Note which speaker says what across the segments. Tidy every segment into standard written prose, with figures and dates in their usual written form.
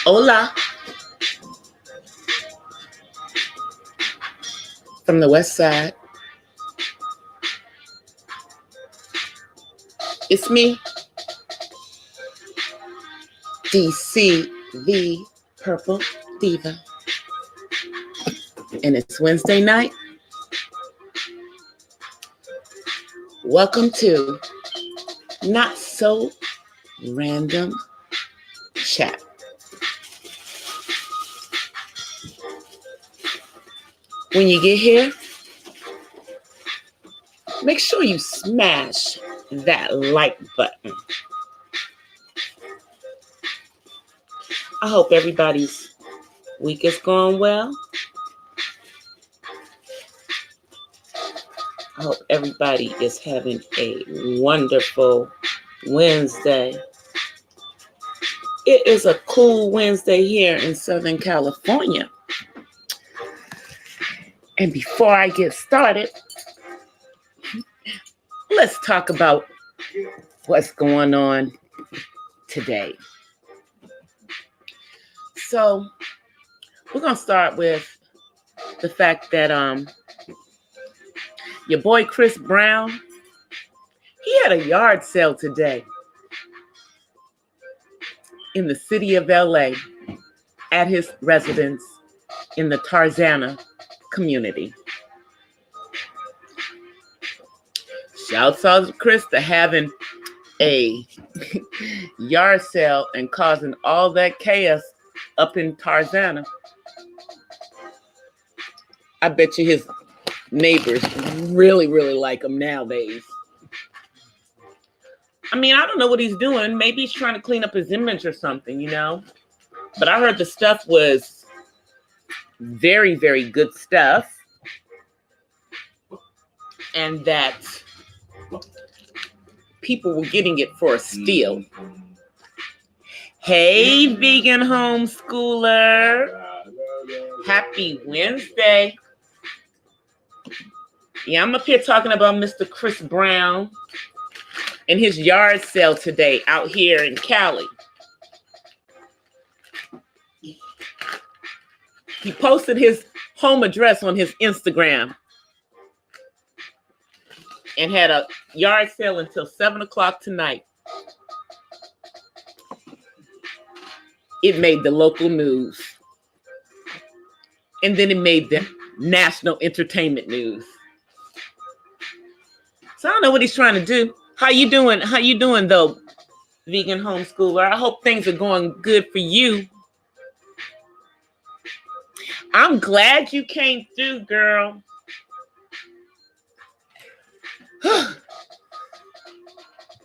Speaker 1: Hola from the west side. It's me, DC the Purple Diva. And it's Wednesday night. Welcome to Not So Random Chat. When you get here, make sure you smash that like button. I hope everybody's week is going well. I hope everybody is having a wonderful Wednesday. It is a cool Wednesday here in Southern California. And before I get started, let's talk about what's going on today. So we're going to start with the fact that your boy Chris Brown, he had a yard sale today in the city of LA at his residence in the Tarzana community. Shouts out to Chris to having a yard sale and causing all that chaos up in Tarzana. I bet you his neighbors really like him nowadays. I mean, I don't know what he's doing. Maybe he's trying to clean up his image or something, you know? But I heard the stuff was very good stuff. And that people were getting it for a steal. Hey, vegan homeschooler. Happy Wednesday. Yeah, I'm up here talking about Mr. Chris Brown and his yard sale today out here in Cali. He posted his home address on his Instagram and had a yard sale until 7 o'clock tonight. It made the local news. And then it made the national entertainment news. So I don't know what he's trying to do. How you doing? How you doing though, vegan homeschooler? I hope things are going good for you. I'm glad you came through, girl.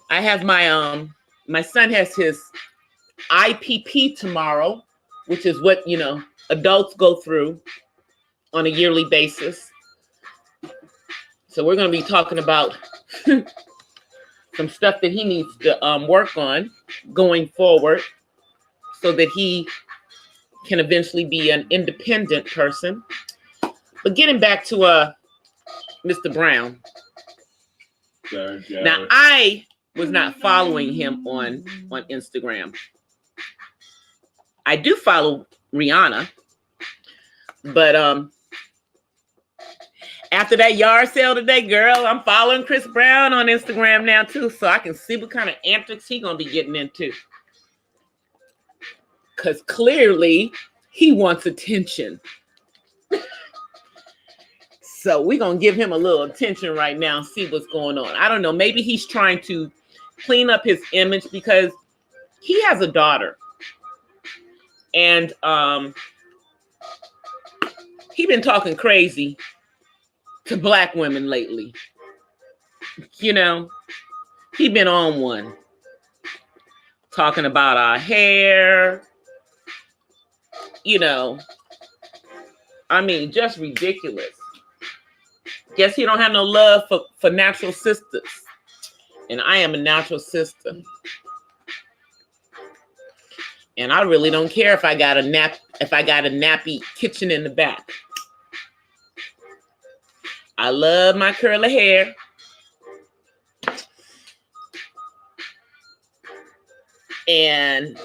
Speaker 1: I have my son has his IPP tomorrow, which is what, you know, adults go through on a yearly basis. So we're going to be talking about some stuff that he needs to work on going forward so that he can eventually be an independent person. But getting back to Mr. Brown. Now, I was not following him on Instagram. I do follow Rihanna, but after that yard sale today, girl, I'm following Chris Brown on Instagram now too, so I can see what kind of antics he gonna be getting into. Because clearly he wants attention. So we're gonna give him a little attention right now and see what's going on. I don't know, maybe he's trying to clean up his image because he has a daughter. And he been talking crazy to Black women lately. You know, he been on one. Talking about our hair. You know, I mean, just ridiculous. Guess he don't have no love for natural sisters. And I am a natural sister. And I really don't care if I got a nappy kitchen in the back. I love my curly hair. And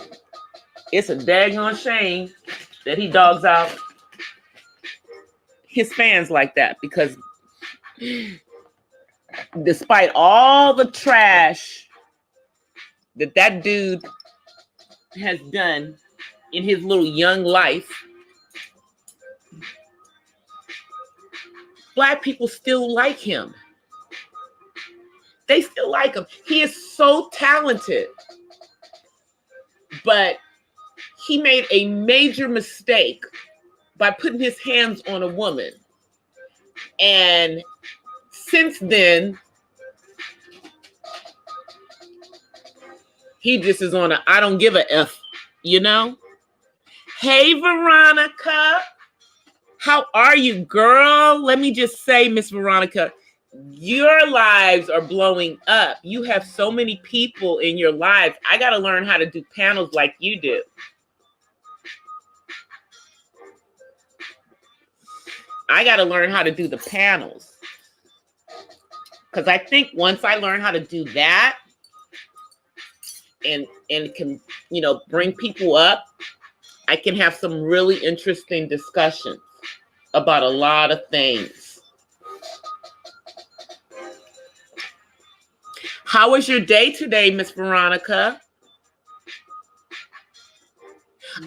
Speaker 1: It's a daggone shame that he dogs out his fans like that, because despite all the trash that dude has done in his little young life, Black people still like him. They still like him. He is so talented. But he made a major mistake by putting his hands on a woman. And since then, he just is on a I don't give a F, you know? Hey, Veronica. How are you, girl? Let me just say, Miss Veronica, your lives are blowing up. You have so many people in your lives. I got to learn how to do panels like you do. I got to learn how to do the panels. Because I think once I learn how to do that and can, you know, bring people up, I can have some really interesting discussions about a lot of things. How was your day today, Miss Veronica?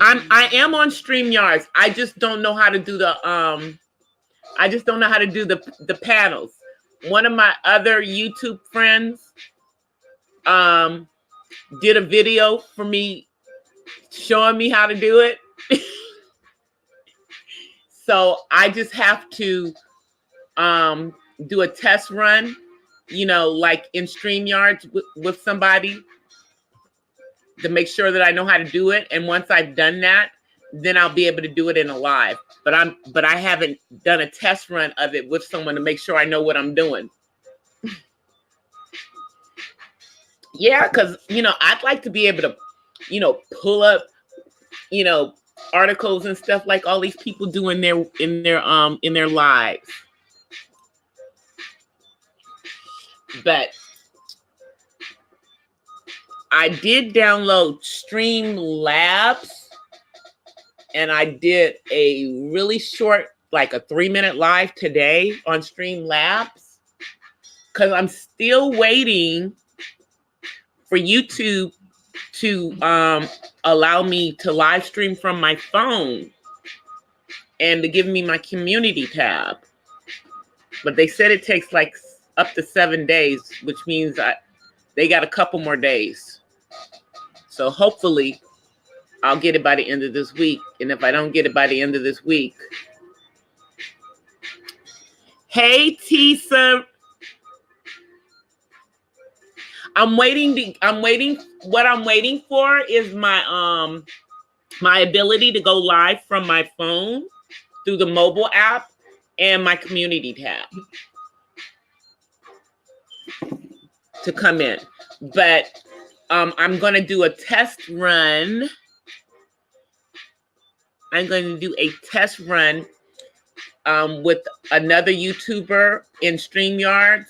Speaker 1: I am on StreamYards. I just don't know how to do the the panels. One of my other YouTube friends did a video for me showing me how to do it. So I just have to do a test run, you know, like in StreamYards with somebody to make sure that I know how to do it. And once I've done that, then I'll be able to do it in a live. But I haven't done a test run of it with someone to make sure I know what I'm doing. Yeah, because, you know, I'd like to be able to, you know, pull up, you know, articles and stuff like all these people do in their lives. But I did download Streamlabs, and I did a really short, like a 3-minute live today on Streamlabs, because I'm still waiting for YouTube to allow me to live stream from my phone and to give me my community tab. But they said it takes like up to 7 days, which means they got a couple more days. So hopefully I'll get it by the end of this week. And if I don't get it by the end of this week. Hey, Tisa. What I'm waiting for is my my ability to go live from my phone through the mobile app and my community tab to come in. But I'm going to do a test run. I'm going to do a test run with another YouTuber in StreamYard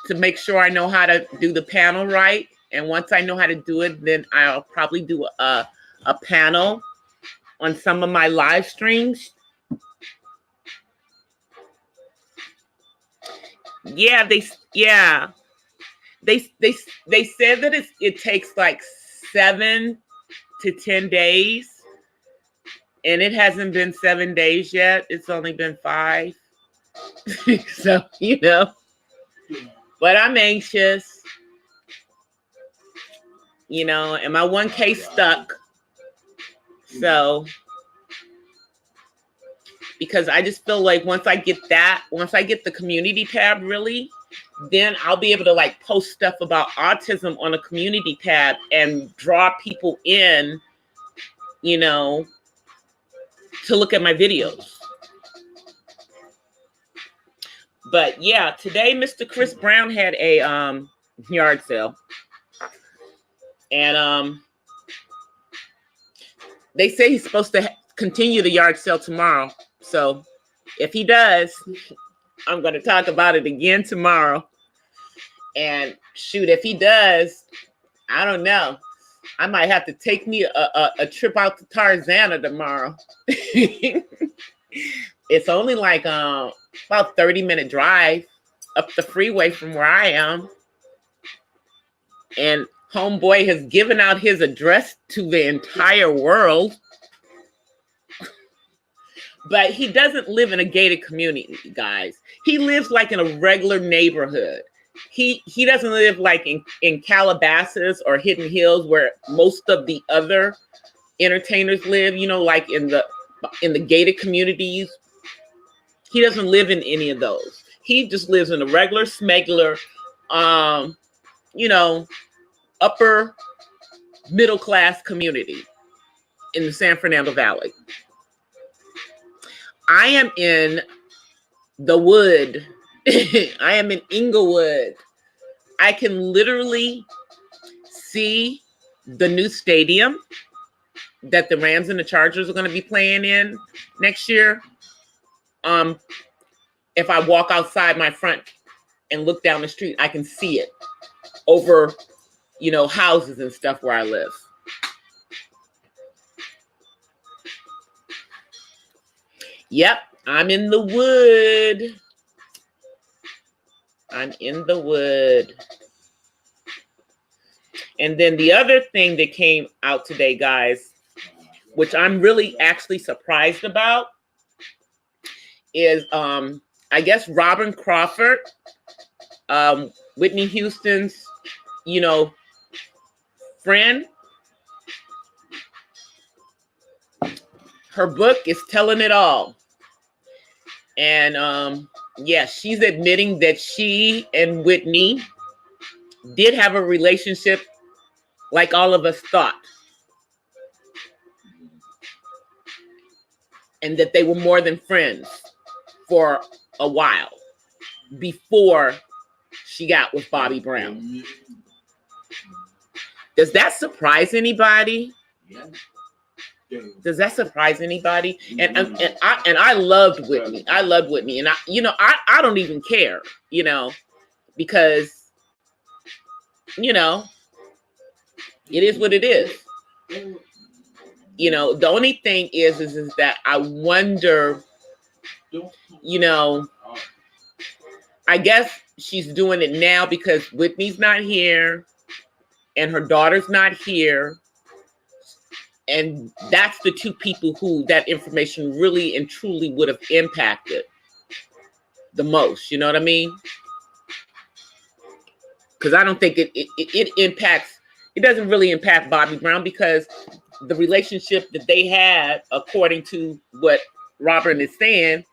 Speaker 1: to make sure I know how to do the panel right. And once I know how to do it, then I'll probably do a panel on some of my live streams. Yeah, they said that it takes like 7 to 10 days. And it hasn't been 7 days yet. It's only been 5. So, you know. But I'm anxious, you know, and my 1K stuck. So, because I just feel like once I get the community tab really, then I'll be able to like post stuff about autism on a community tab and draw people in, you know, to look at my videos. But yeah, today Mr. Chris Brown had a yard sale. And they say he's supposed to continue the yard sale tomorrow. So if he does, I'm going to talk about it again tomorrow. And shoot, if he does, I don't know. I might have to take me a trip out to Tarzana tomorrow. It's only like about 30-minute drive up the freeway from where I am. And homeboy has given out his address to the entire world. But he doesn't live in a gated community, guys. He lives like in a regular neighborhood. He doesn't live like in Calabasas or Hidden Hills where most of the other entertainers live, you know, like in the gated communities. He doesn't live in any of those. He just lives in a regular smuggler, you know, upper middle class community in the San Fernando Valley. I am in the wood. I am in Inglewood. I can literally see the new stadium that the Rams and the Chargers are going to be playing in next year. If I walk outside my front and look down the street, I can see it over, you know, houses and stuff where I live. Yep, I'm in the wood. I'm in the wood. And then the other thing that came out today, guys, which I'm really actually surprised about, is I guess Robin Crawford, Whitney Houston's, you know, friend. Her book is telling it all. And yeah, she's admitting that she and Whitney did have a relationship like all of us thought. And that they were more than friends for a while before she got with Bobby Brown. Does that surprise anybody? Yeah. Does that surprise anybody? And I loved Whitney. I loved Whitney, and I don't even care, you know, because you know it is what it is. You know, the only thing is that I wonder, you know, I guess she's doing it now because Whitney's not here and her daughter's not here. And that's the two people who that information really and truly would have impacted the most. You know what I mean? Because I don't think it impacts, it doesn't really impact Bobby Brown because the relationship that they had, according to what Robin is saying,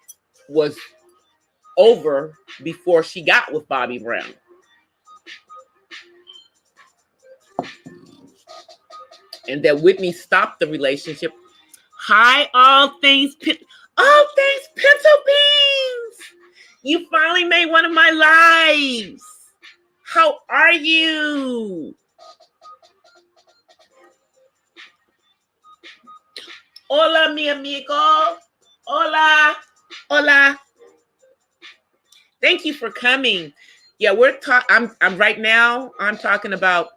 Speaker 1: was over before she got with Bobby Brown. And that Whitney stopped the relationship. Hi, all things pinto beans. You finally made one of my lives. How are you? Hola, mi amigo. Hola. Hola. Thank you for coming. Yeah, I'm right now, I'm talking about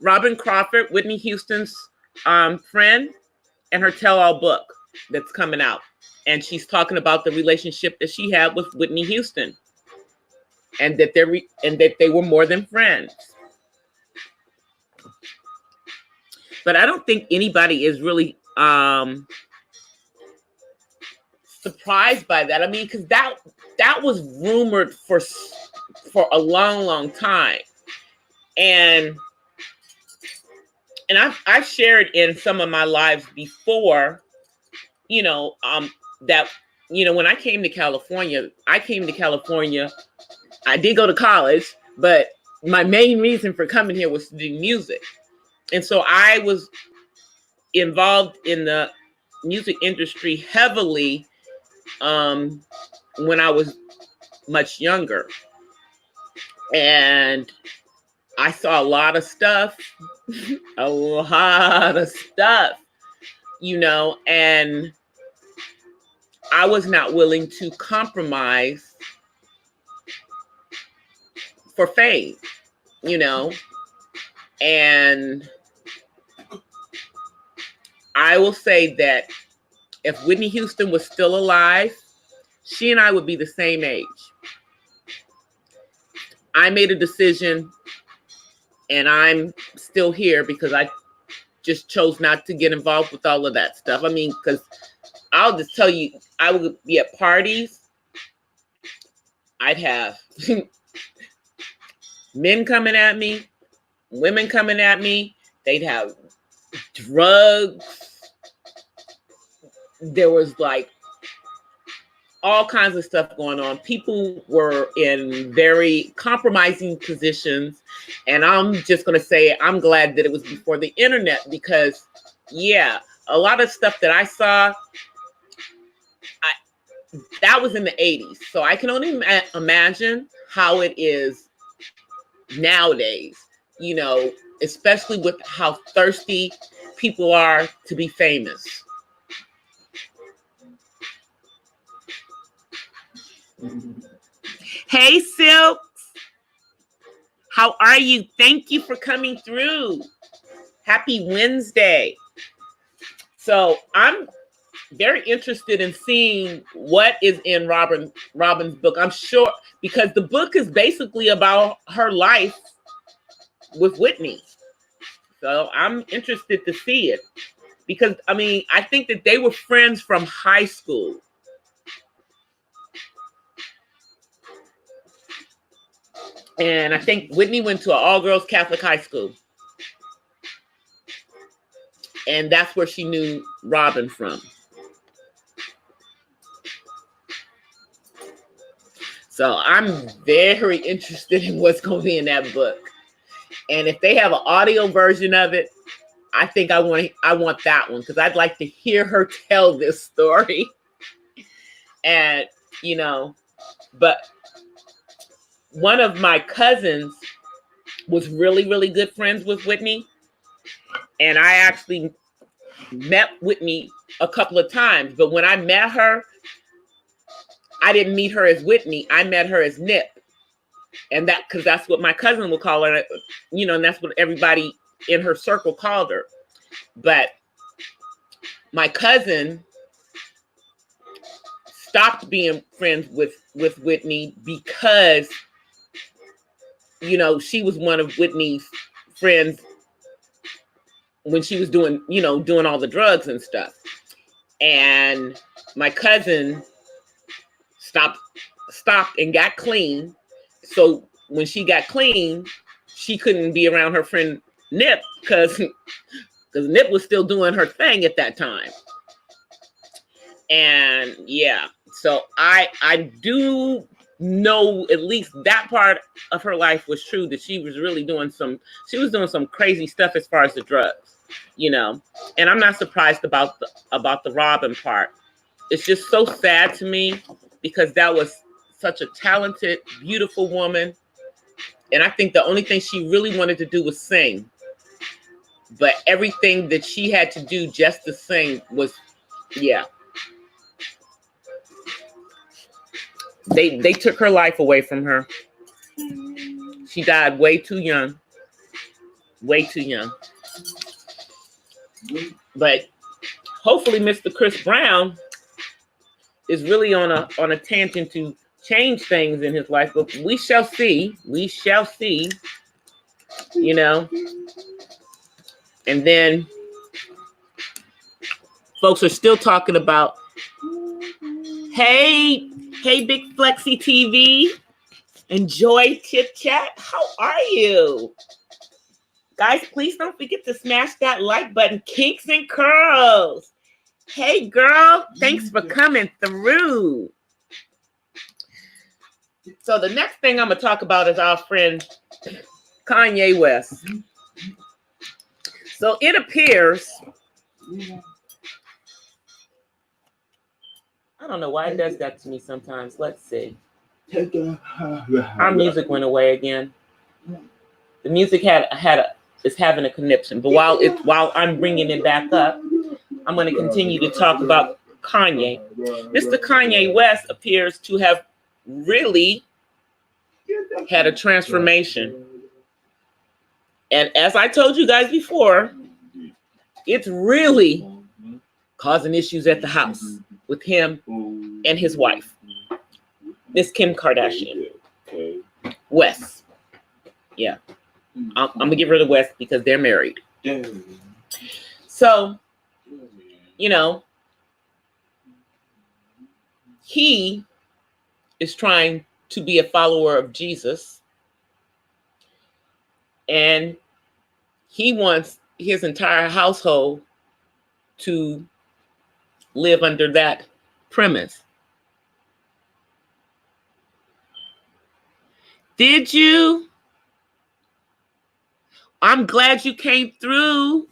Speaker 1: Robin Crawford, Whitney Houston's friend, and her tell-all book that's coming out. And she's talking about the relationship that she had with Whitney Houston, and that they were more than friends. But I don't think anybody is really surprised by that. I mean, because that was rumored for a long time, and I've shared in some of my lives before, you know, that, you know, when I came to California, I did go to college, but my main reason for coming here was to do music. And so I was involved in the music industry heavily when I was much younger. And I saw a lot of stuff, you know, and I was not willing to compromise for fame, you know, and I will say that if Whitney Houston was still alive, she and I would be the same age. I made a decision, and I'm still here because I just chose not to get involved with all of that stuff. I mean, because I'll just tell you, I would be at parties. I'd have men coming at me, women coming at me. They'd have drugs. There was like all kinds of stuff going on. People were in very compromising positions. And I'm just going to say, I'm glad that it was before the internet, because yeah, a lot of stuff that I saw, that was in the 80s. So I can only imagine how it is nowadays, you know, especially with how thirsty people are to be famous. Hey, Silks. How are you? Thank you for coming through. Happy Wednesday. So I'm very interested in seeing what is in Robin's book. I'm sure, because the book is basically about her life with Whitney. So I'm interested to see it, because I mean, I think that they were friends from high school. And I think Whitney went to an all-girls Catholic high school. And that's where she knew Robin from. So I'm very interested in what's going to be in that book. And if they have an audio version of it, I think I want that one, because I'd like to hear her tell this story. And, you know, but one of my cousins was really, really good friends with Whitney. And I actually met Whitney a couple of times. But when I met her, I didn't meet her as Whitney. I met her as Nip. And that, because that's what my cousin would call her, you know, and that's what everybody in her circle called her. But my cousin stopped being friends with Whitney because, you know, she was one of Whitney's friends when she was doing all the drugs and stuff. And my cousin stopped and got clean. So when she got clean, she couldn't be around her friend Nip, because Nip was still doing her thing at that time. And yeah, so I do know at least that part of her life was true, that she was really doing some crazy stuff as far as the drugs, you know. And I'm not surprised about the Robin part. It's just so sad to me, because that was such a talented, beautiful woman. And I think the only thing she really wanted to do was sing. But everything that she had to do just to sing was, yeah. They took her life away from her. She died way too young. Way too young. But hopefully Mr. Chris Brown is really on a tangent to change things in his life. But we shall see. We shall see. You know. And then folks are still talking about, hey, Big Flexi TV, enjoy Chit Chat. How are you? Guys, please don't forget to smash that like button. Kinks and Curls. Hey, girl, thanks for coming through. So the next thing I'm going to talk about is our friend Kanye West. So it appears, I don't know why it does that to me sometimes. Let's see. Our music went away again. The music is having a conniption. But while I'm bringing it back up, I'm going to continue to talk about Kanye. Mr. Kanye West appears to have really had a transformation. And as I told you guys before, it's really causing issues at the house with him and his wife, Miss Kim Kardashian. West. Yeah. I'm going to get rid of West because they're married. So, you know, he is trying to be a follower of Jesus, and he wants his entire household to live under that premise. Did you? I'm glad you came through.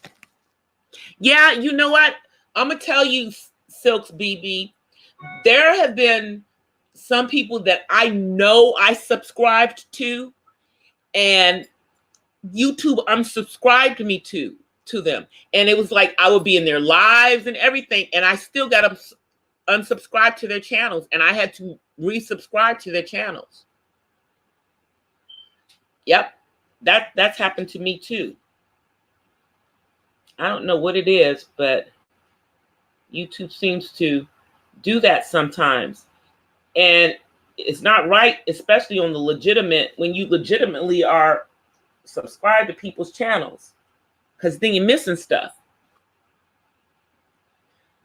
Speaker 1: Yeah, you know what? I'm going to tell you, Silks BB, there have been some people that I know I subscribed to, and YouTube unsubscribed me to them. And it was like I would be in their lives and everything, and I still got unsubscribed to their channels, and I had to resubscribe to their channels. Yep, that's happened to me too. I don't know what it is, but YouTube seems to do that sometimes. And it's not right, especially on the legitimate, when you legitimately are subscribed to people's channels, because then you're missing stuff.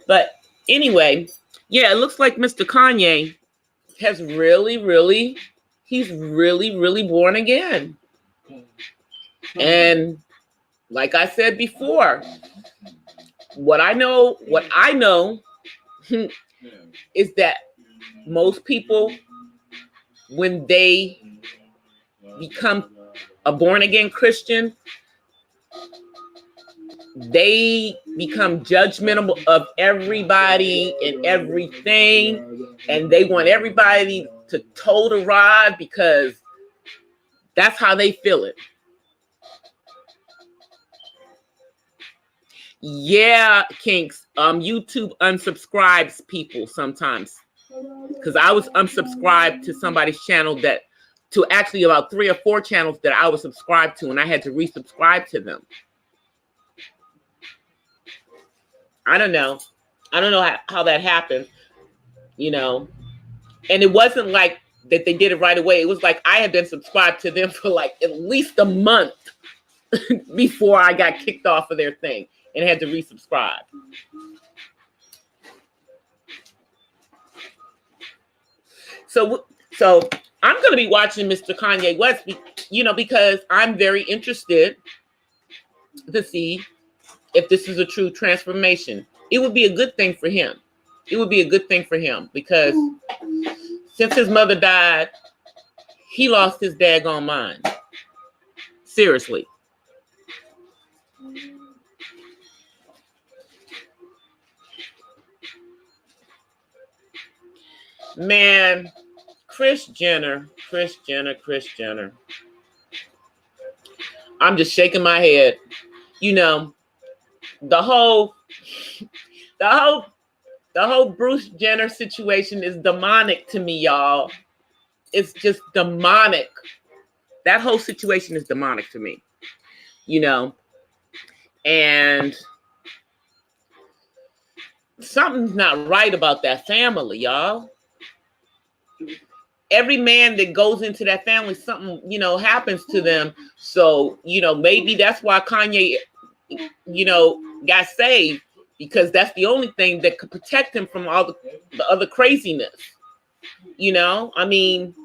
Speaker 1: But anyway, yeah, it looks like Mr. Kanye has he's really born again. And like I said before, what I know is that most people, when they become a born-again Christian, they become judgmental of everybody and everything, and they want everybody to toe the rod because that's how they feel it. Yeah, Kinks. YouTube unsubscribes people sometimes, because I was unsubscribed to somebody's channel to actually about 3 or 4 channels that I was subscribed to, and I had to resubscribe to them. I don't know how that happened, you know. And it wasn't like that they did it right away. It was like I had been subscribed to them for like at least a month before I got kicked off of their thing and had to resubscribe. So I'm going to be watching Mr. Kanye West, you know, because I'm very interested to see if this is a true transformation. It would be a good thing for him. It would be a good thing for him because since his mother died, he lost his daggone mind. Seriously. Man, Kris Jenner. I'm just shaking my head. You know, the whole Bruce Jenner situation is demonic to me, y'all. It's just demonic. That whole situation is demonic to me, you know. And something's not right about that family, y'all. Every man that goes into that family, something, you know, happens to them. So, you know, maybe that's why Kanye, you know, got saved, because that's the only thing that could protect him from all the other craziness. You know, I mean,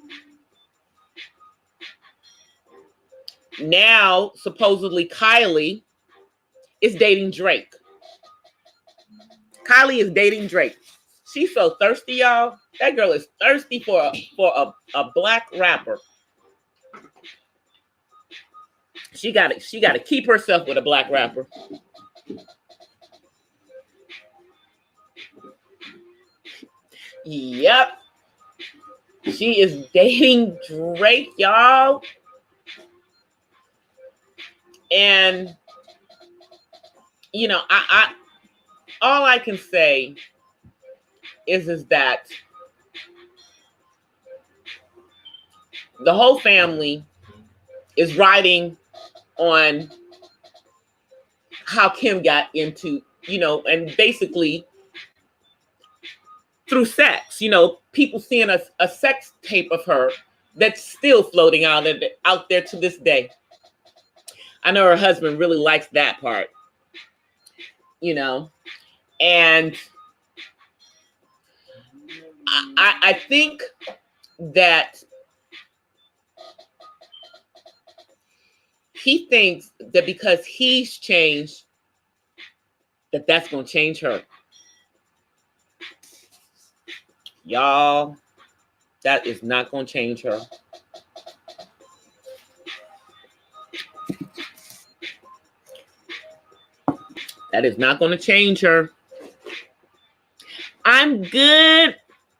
Speaker 1: now supposedly Kylie is dating Drake. Kylie is dating Drake. She's so thirsty, y'all. That girl is thirsty for a black rapper. She got to keep herself with a black rapper. Yep. She is dating Drake, y'all. And you know, I all I can say is that the whole family is riding on how Kim got into you know, and basically through sex, you know, people seeing a sex tape of her that's still floating out there to this day. I know her husband really likes that part, you know, and I think that he thinks that because he's changed, that's going to change her. Y'all, that is not going to change her. That is not going to change her. I'm good.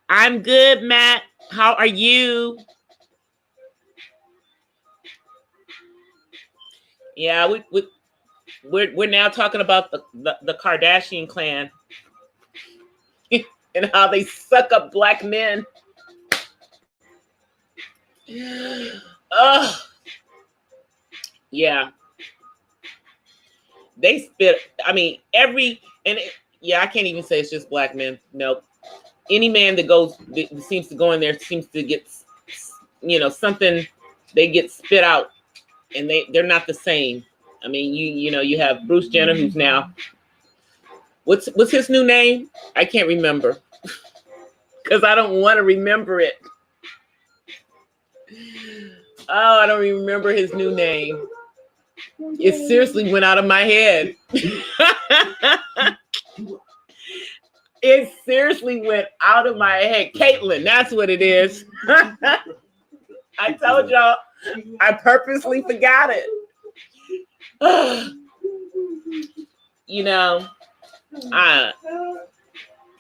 Speaker 1: I'm good, Matt. How are you? Yeah, we're now talking about the Kardashian clan and how they suck up black men. Oh, yeah. They spit. I mean, yeah, I can't even say it's just black men. Nope. Any man that seems to go in there seems to get, you know, something. They get spit out, and they're not the same. I mean, you know, you have Bruce Jenner, who's now, what's his new name? I can't remember because I don't want to remember it. Oh, I don't even remember his new name. It seriously went out of my head. It seriously went out of my head. Caitlin, that's what it is. I told y'all, I purposely forgot it. You know,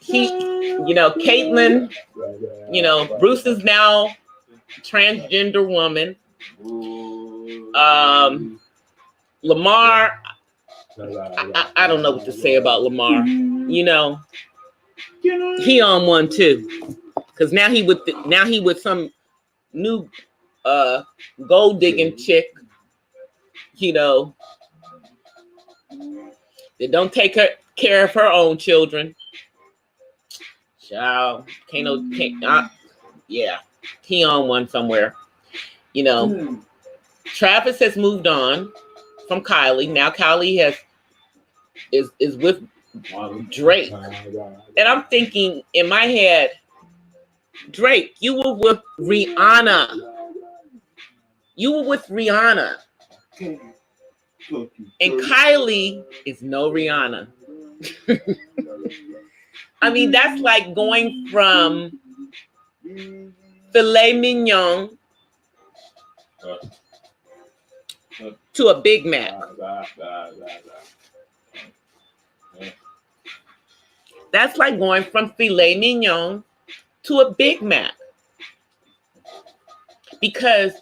Speaker 1: you know, Caitlin, you know, Bruce is now a transgender woman. Lamar, I don't know what to say about Lamar. You know, he on one too, because now he with some new gold digging chick. You know, that don't take care of her own children. Child, yeah, he on one somewhere. You know, Travis has moved on from Kylie. Now Kylie is with Drake. And I'm thinking in my head, Drake, you were with Rihanna. You were with Rihanna. And Kylie is no Rihanna. I mean, that's like going from filet mignon to a Big Mac. That's like going from filet mignon to a Big Mac. Because,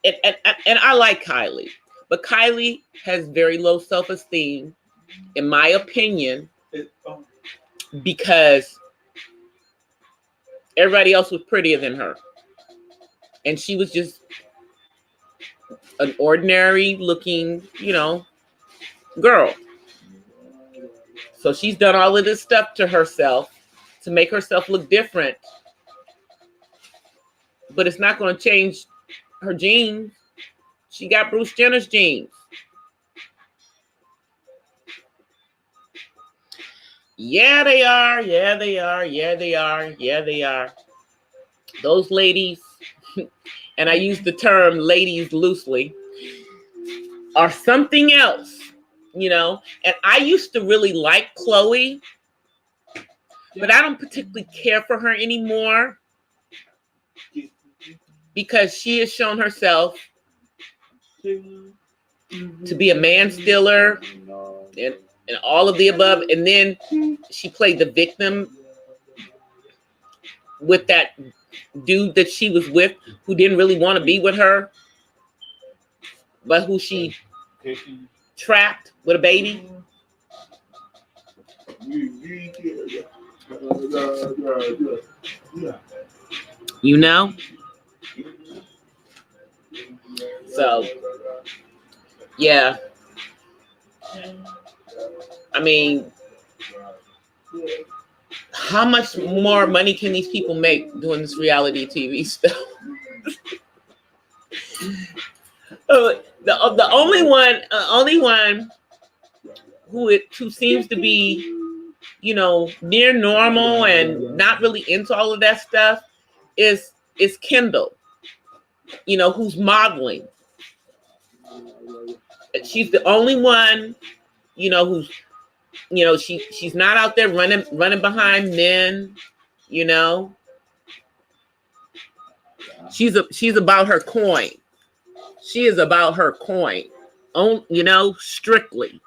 Speaker 1: and I like Kylie, but Kylie has very low self-esteem, in my opinion, because everybody else was prettier than her. And she was just an ordinary looking, you know, girl. So she's done all of this stuff to herself to make herself look different. But it's not going to change her genes. She got Bruce Jenner's genes. Yeah, they are. Yeah, they are. Yeah, they are. Yeah, they are. Those ladies, and I use the term ladies loosely, are something else, you know. And I used to really like Chloe, but I don't particularly care for her anymore because she has shown herself to be a man stealer and all of the above. And then she played the victim with that dude that she was with who didn't really want to be with her, but who she trapped with a baby. You know? So, yeah. I mean, How much more money can these people make doing this reality TV stuff? The only one who seems to be, near normal and not really into all of that stuff is Kendall, who's modeling. She's the only one, who's, she's not out there running behind men, She's about her coin. She is about her coin. Strictly.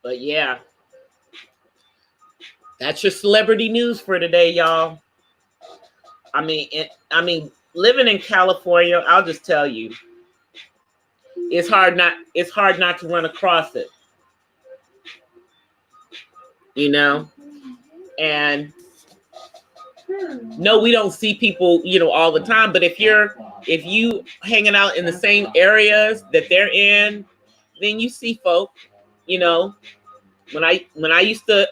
Speaker 1: But yeah, that's your celebrity news for today, y'all. I mean, living in California, I'll just tell you, it's hard not to run across it. And no, we don't see people, all the time. But if you hanging out in the same areas that they're in, then you see folk. When I used to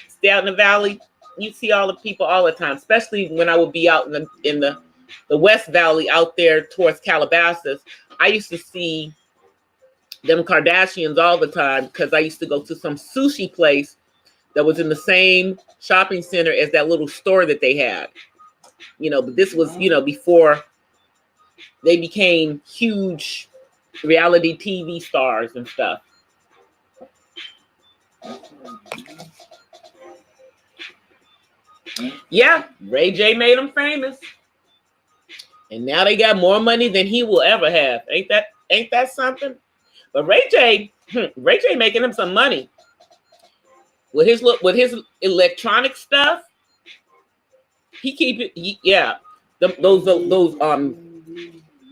Speaker 1: stay out in the valley, you see all the people all the time. Especially when I would be out in the West Valley, out there towards Calabasas. I used to see them Kardashians all the time because I used to go to some sushi place that was in the same shopping center as that little store that they had. But this was, before they became huge reality TV stars and stuff. Yeah, Ray J made them famous. And now they got more money than he will ever have. Ain't that something? But Ray J making him some money. With his electronic stuff, he keep it. Those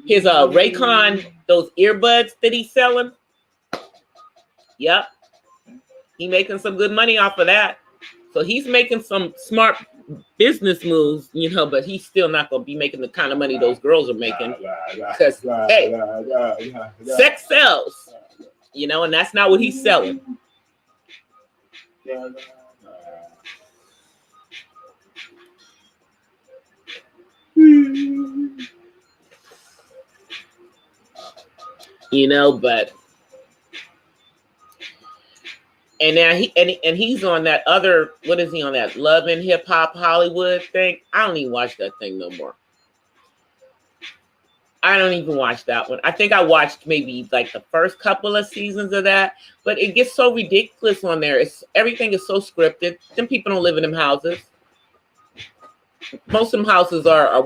Speaker 1: his Raycon, those earbuds that he's selling. Yep, he making some good money off of that. So he's making some smart business moves, but he's still not gonna be making the kind of money those girls are making. Because hey, sex sells, and that's not what he's selling. But and now he's on that other, what is he on, that Love and Hip Hop Hollywood thing? I don't even watch that thing no more. I don't even watch that one. I think I watched maybe like the first couple of seasons of that, but it gets so ridiculous on there. Everything is so scripted. Them people don't live in them houses. Most of them houses are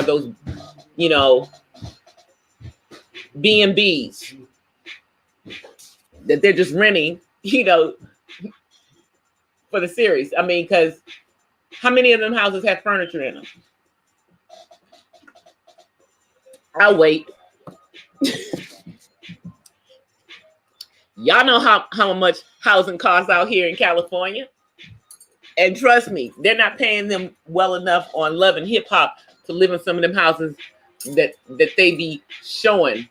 Speaker 1: those, B&Bs that they're just renting, for the series. I mean, because how many of them houses have furniture in them? I'll wait. Y'all know how much housing costs out here in California. And trust me, they're not paying them well enough on Love and Hip Hop to live in some of them houses that they be showing.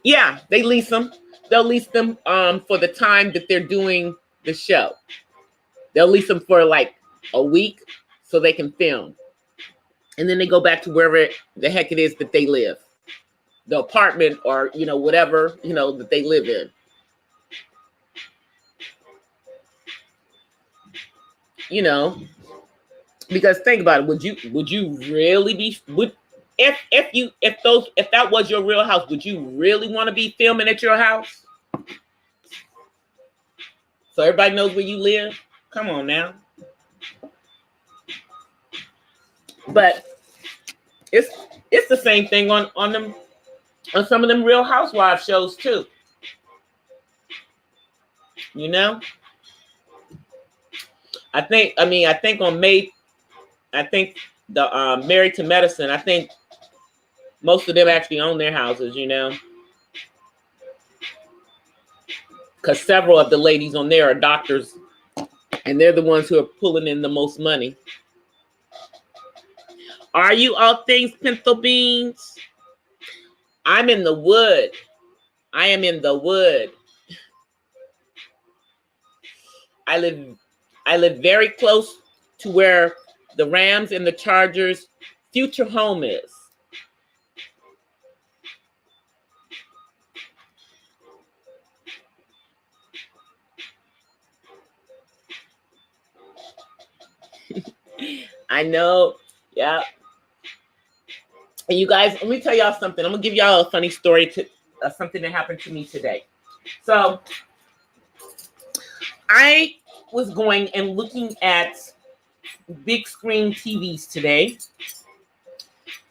Speaker 1: Yeah, they lease them. They'll lease them for the time that they're doing the show. They'll lease them for like a week so they can film. And then they go back to wherever the heck it is that they live. The apartment or, whatever, that they live in. Because think about it. Would you really be, if that was your real house, would you really want to be filming at your house? So everybody knows where you live? Come on now. But it's the same thing on some of them Real Housewives shows too. I think the Married to Medicine, I think most of them actually own their houses, because several of the ladies on there are doctors, and they're the ones who are pulling in the most money. Are you all things pinto beans? I'm in the wood. I am in the wood. I live very close to where the Rams and the Chargers' future home is. I know. Yeah. And you guys, let me tell y'all something. I'm gonna give y'all a funny story to something that happened to me today. So I was going and looking at big screen TVs today,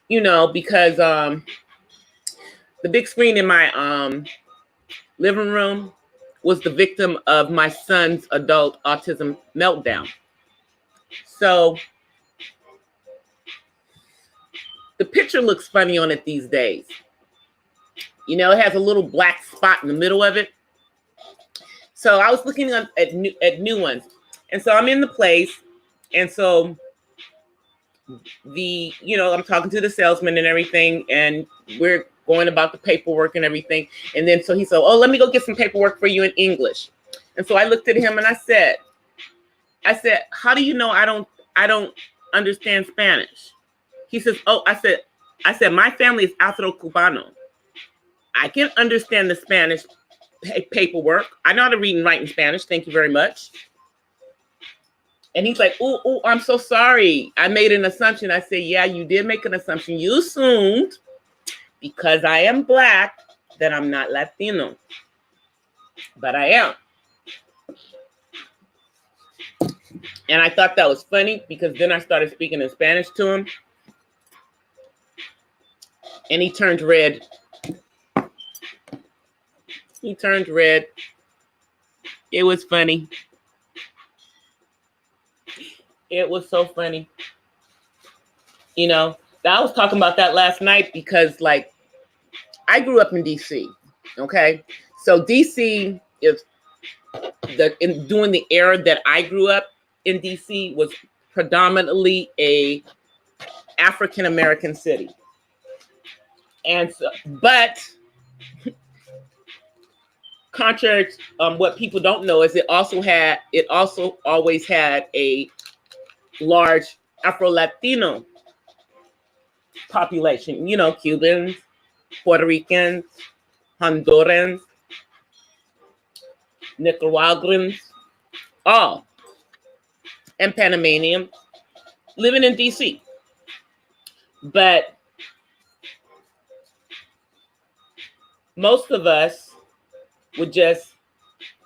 Speaker 1: you know, because the big screen in my living room was the victim of my son's adult autism meltdown. So the picture looks funny on it these days. You know, it has a little black spot in the middle of it. So I was looking at new ones. And so I'm in the place. And so I'm talking to the salesman and everything. And we're going about the paperwork and everything. And then so he said, oh, let me go get some paperwork for you in English. And so I looked at him and I said, how do you know I don't understand Spanish? He says, oh, I said, my family is Afro-Cubano. I can understand the Spanish paperwork. I know how to read and write in Spanish. Thank you very much. And he's like, oh, I'm so sorry. I made an assumption. I said, yeah, you did make an assumption. You assumed because I am Black that I'm not Latino. But I am. And I thought that was funny because then I started speaking in Spanish to him. And he turned red. He turned red. It was funny. It was so funny. You know, I was talking about that last night because, like, I grew up in DC, okay? So DC is during the era that I grew up in DC was predominantly a African-American city. And so, but contrary to what people don't know is it also always had a large Afro-Latino population, you know, Cubans, Puerto Ricans, Hondurans, Nicaraguans, all, and Panamanians living in DC. But most of us would just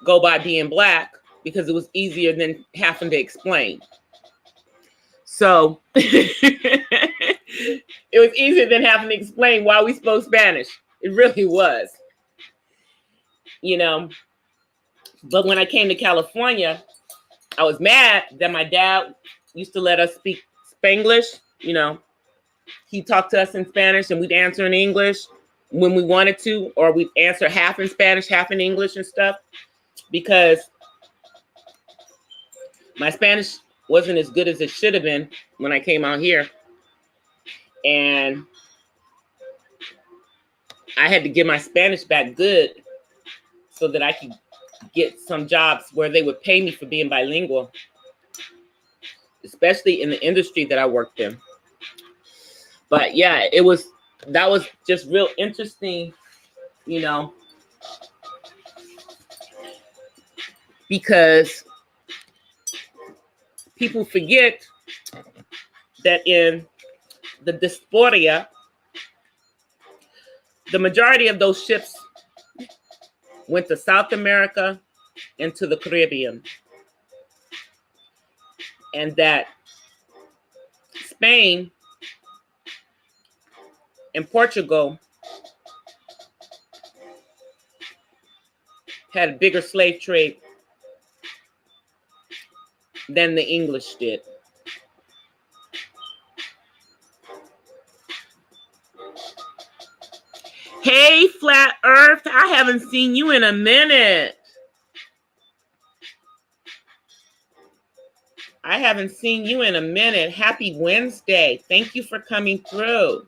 Speaker 1: go by being Black because it was easier than having to explain. So it was easier than having to explain why we spoke Spanish. It really was, you know. But when I came to California, I was mad that my dad used to let us speak Spanglish. You know, he talked to us in Spanish and we'd answer in English when we wanted to, or we'd answer half in Spanish, half in English and stuff, because my Spanish wasn't as good as it should have been when I came out here. And I had to get my Spanish back good so that I could get some jobs where they would pay me for being bilingual, especially in the industry that I worked in. But yeah, that was just real interesting, you know, because people forget that in the diaspora, the majority of those ships went to South America and to the Caribbean. And that Spain and Portugal had a bigger slave trade than the English did. Hey, Flat Earth, I haven't seen you in a minute. I haven't seen you in a minute. Happy Wednesday. Thank you for coming through.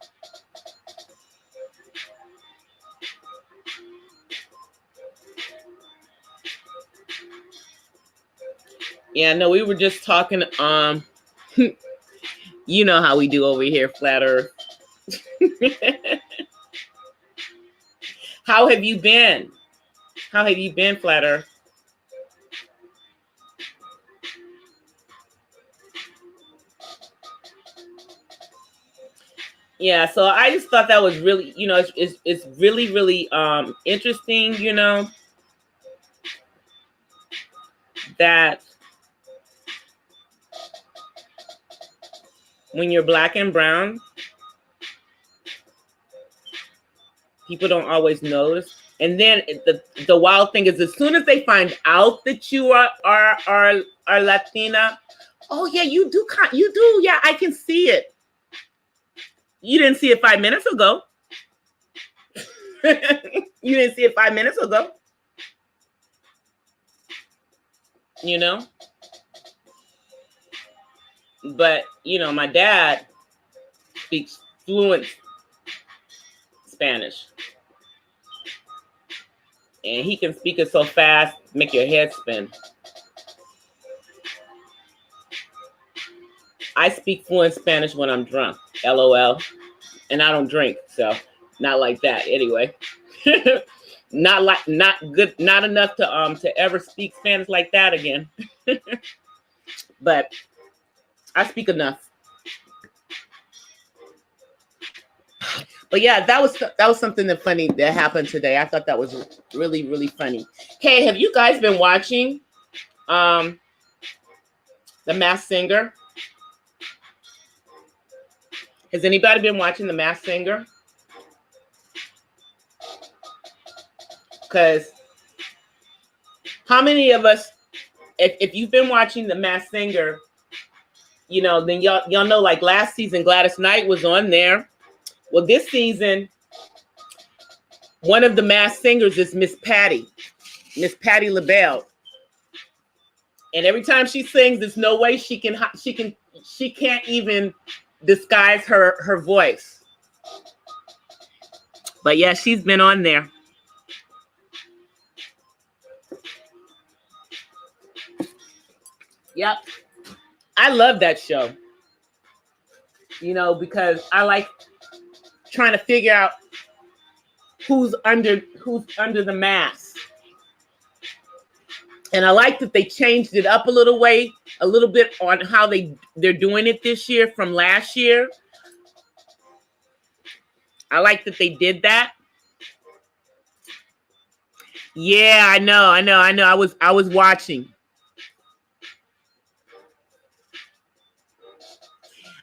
Speaker 1: Yeah, no, we were just talking, you know how we do over here, Flat Earth. How have you been? How have you been, Flat Earth? Yeah, so I just thought that was really, you know, it's really, really interesting, you know, that when you're Black and brown, people don't always notice. And then the wild thing is, as soon as they find out that you are Latina, oh yeah, you do, yeah, I can see it. You didn't see it 5 minutes ago. You didn't see it 5 minutes ago. You know? But, you know, my dad speaks fluent Spanish. And he can speak it so fast, make your head spin. I speak fluent Spanish when I'm drunk, LOL. And I don't drink, so not like that anyway. not good, not enough to ever speak Spanish like that again. But I speak enough. But yeah, that was something that funny that happened today. I thought that was really, really funny. Hey, have you guys been watching The Masked Singer? Has anybody been watching The Masked Singer? Because how many of us, if you've been watching The Masked Singer, you know, then y'all know, like last season, Gladys Knight was on there. Well, this season, one of the Masked Singers is Miss Patti LaBelle. And every time she sings, there's no way she can't even disguise her voice. But yeah, she's been on there. Yep. I love that show. You know, because I like trying to figure out who's under the mask. And I like that they changed it up a little bit on how they're doing it this year from last year. I like that they did that. Yeah, I know. I was watching.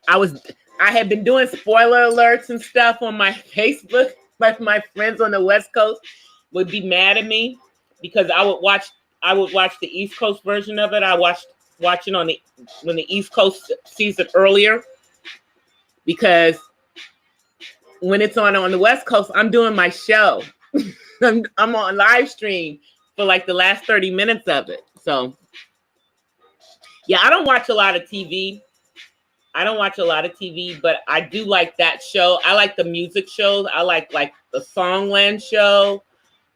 Speaker 1: I had been doing spoiler alerts and stuff on my Facebook, but my friends on the West Coast would be mad at me because I would watch the East Coast version of it. I watched it when the East Coast sees it earlier, because when it's on the West Coast, I'm doing my show. I'm on live stream for like the last 30 minutes of it. So yeah, I don't watch a lot of TV. But I do like that show. I like the music shows. I like the Songland show,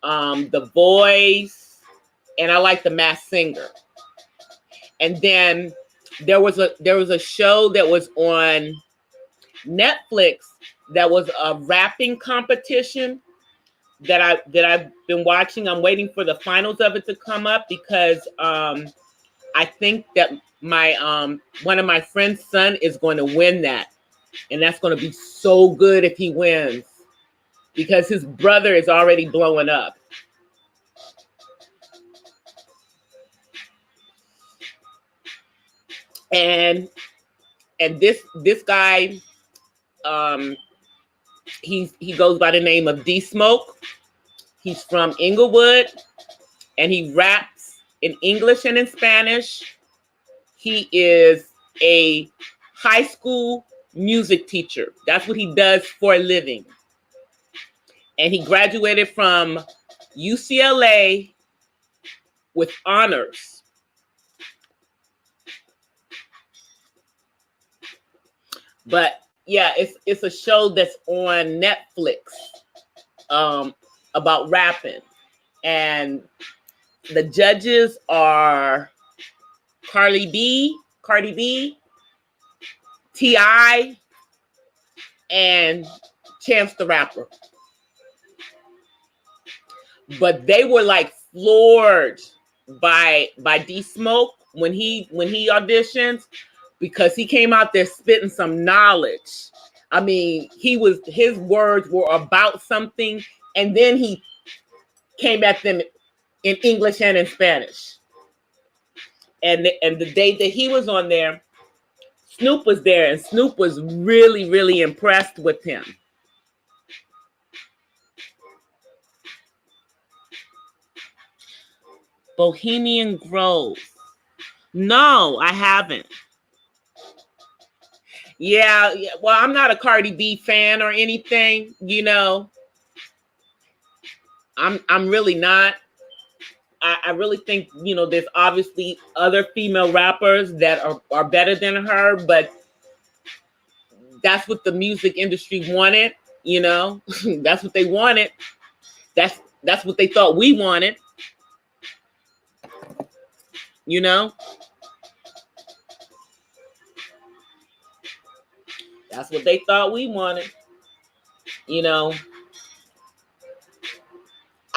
Speaker 1: The Voice, and I like The Masked Singer. And then there was a show that was on Netflix that was a rapping competition that I've been watching. I'm waiting for the finals of it to come up because I think that my one of my friend's son is going to win that, and that's going to be so good if he wins, because his brother is already blowing up. And this guy, he goes by the name of D Smoke. He's from Inglewood, and he raps in English and in Spanish. He is a high school music teacher. That's what he does for a living. And he graduated from UCLA with honors. But yeah, it's a show that's on Netflix about rapping, and the judges are Cardi B, T.I., and Chance the Rapper. But they were like floored by D Smoke when he auditions, because he came out there spitting some knowledge. I mean, his words were about something, and then he came at them in English and in Spanish. And the day that he was on there, Snoop was there, and Snoop was really, really impressed with him. Bohemian Grove. No, I haven't. Yeah, well, I'm not a Cardi B fan or anything, you know. I'm really not. I really think, you know, there's obviously other female rappers that are better than her, but that's what the music industry wanted, you know. That's what they wanted. That's what they thought we wanted, you know. That's what they thought we wanted, you know.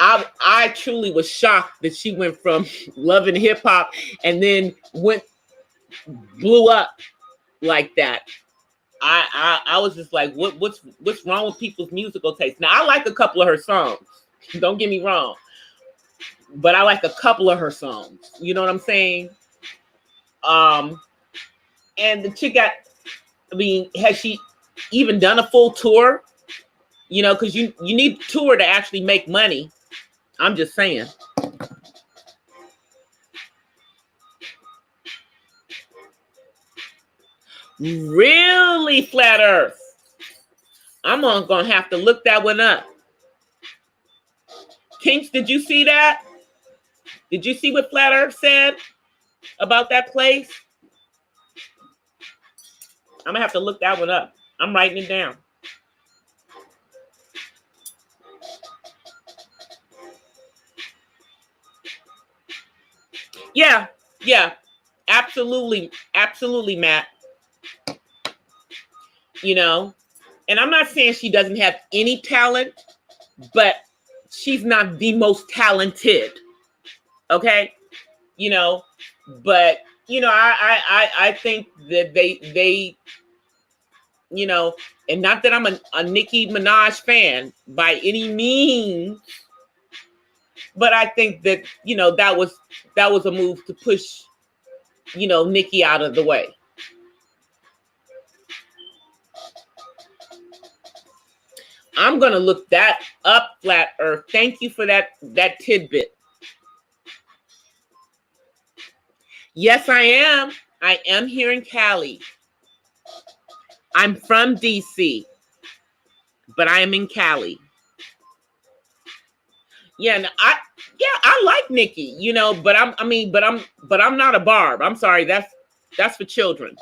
Speaker 1: I truly was shocked that she went from loving hip hop and then blew up like that. I was just like, what's wrong with people's musical taste? Now, I like a couple of her songs. Don't get me wrong, but I like a couple of her songs. You know what I'm saying? And the chick has she even done a full tour? You know, because you need a tour to actually make money. I'm just saying. Really, Flat Earth? I'm gonna have to look that one up. Kinks, did you see that? Did you see what Flat Earth said about that place? I'm gonna have to look that one up. I'm writing it down. Yeah, absolutely, Matt. You know, and I'm not saying she doesn't have any talent, but she's not the most talented. Okay, you know, but you know, I think that they you know, and not that I'm a Nicki Minaj fan by any means, but I think that, you know, that was a move to push, you know, Nicki out of the way. I'm gonna look that up, Flat Earth. Thank you for that tidbit. Yes, I am. I am here in Cali. I'm from DC, but I am in Cali. Yeah, and I like Nicki, you know, but I'm not a barb. I'm sorry, that's for children.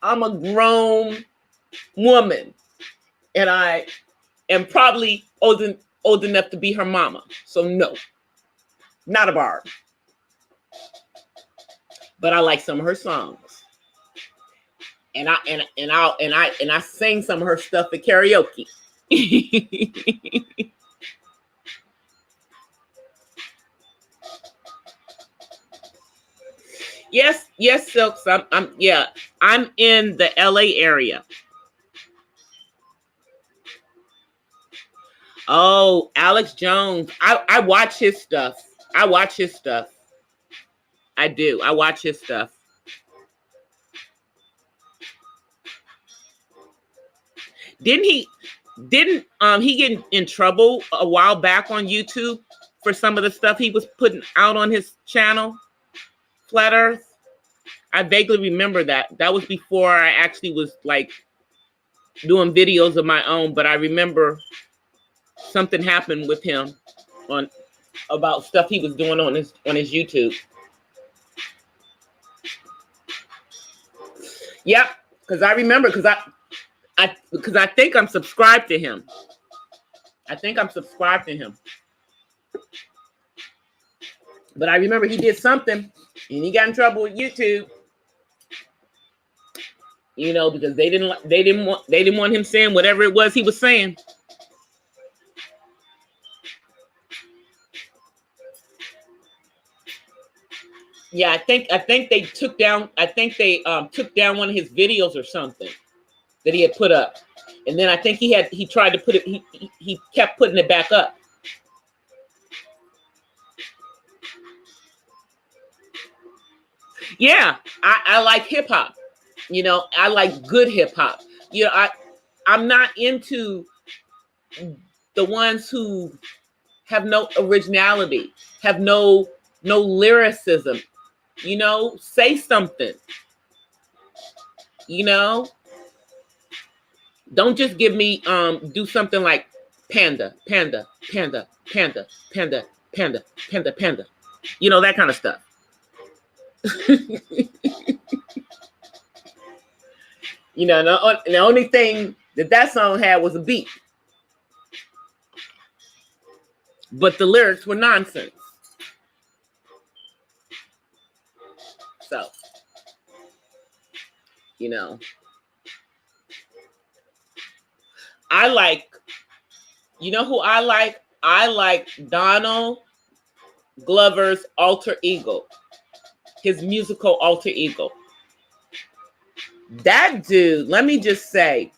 Speaker 1: I'm a grown woman, and I am probably old enough to be her mama. So no, not a barb. But I like some of her songs. And I sing some of her stuff at karaoke. Yes, Silks. I'm in the LA area. Oh, Alex Jones. I watch his stuff. I do. I watch his stuff. Didn't he get in trouble a while back on YouTube for some of the stuff he was putting out on his channel, Flat Earth? I vaguely remember that. That was before I actually was like doing videos of my own, but I remember something happened with him about stuff he was doing on his YouTube. Yep, because I remember, because I think I'm subscribed to him. I think I'm subscribed to him. But I remember he did something and he got in trouble with YouTube. You know, because they didn't want him saying whatever it was he was saying. Yeah, I think they took down took down one of his videos or something that he had put up. And then I think he tried to put it, he kept putting it back up. Yeah, I like hip hop. You know, I like good hip hop. You know, I'm not into the ones who have no originality, have no lyricism. You know, say something. You know, don't just give me do something like panda, panda, panda, panda, panda, panda, panda, panda. You know, that kind of stuff. You know, the only thing that song had was a beat. But the lyrics were nonsense. So, you know, I like, you know who I like? I like Donald Glover's alter ego, his musical alter ego. That dude, let me just say,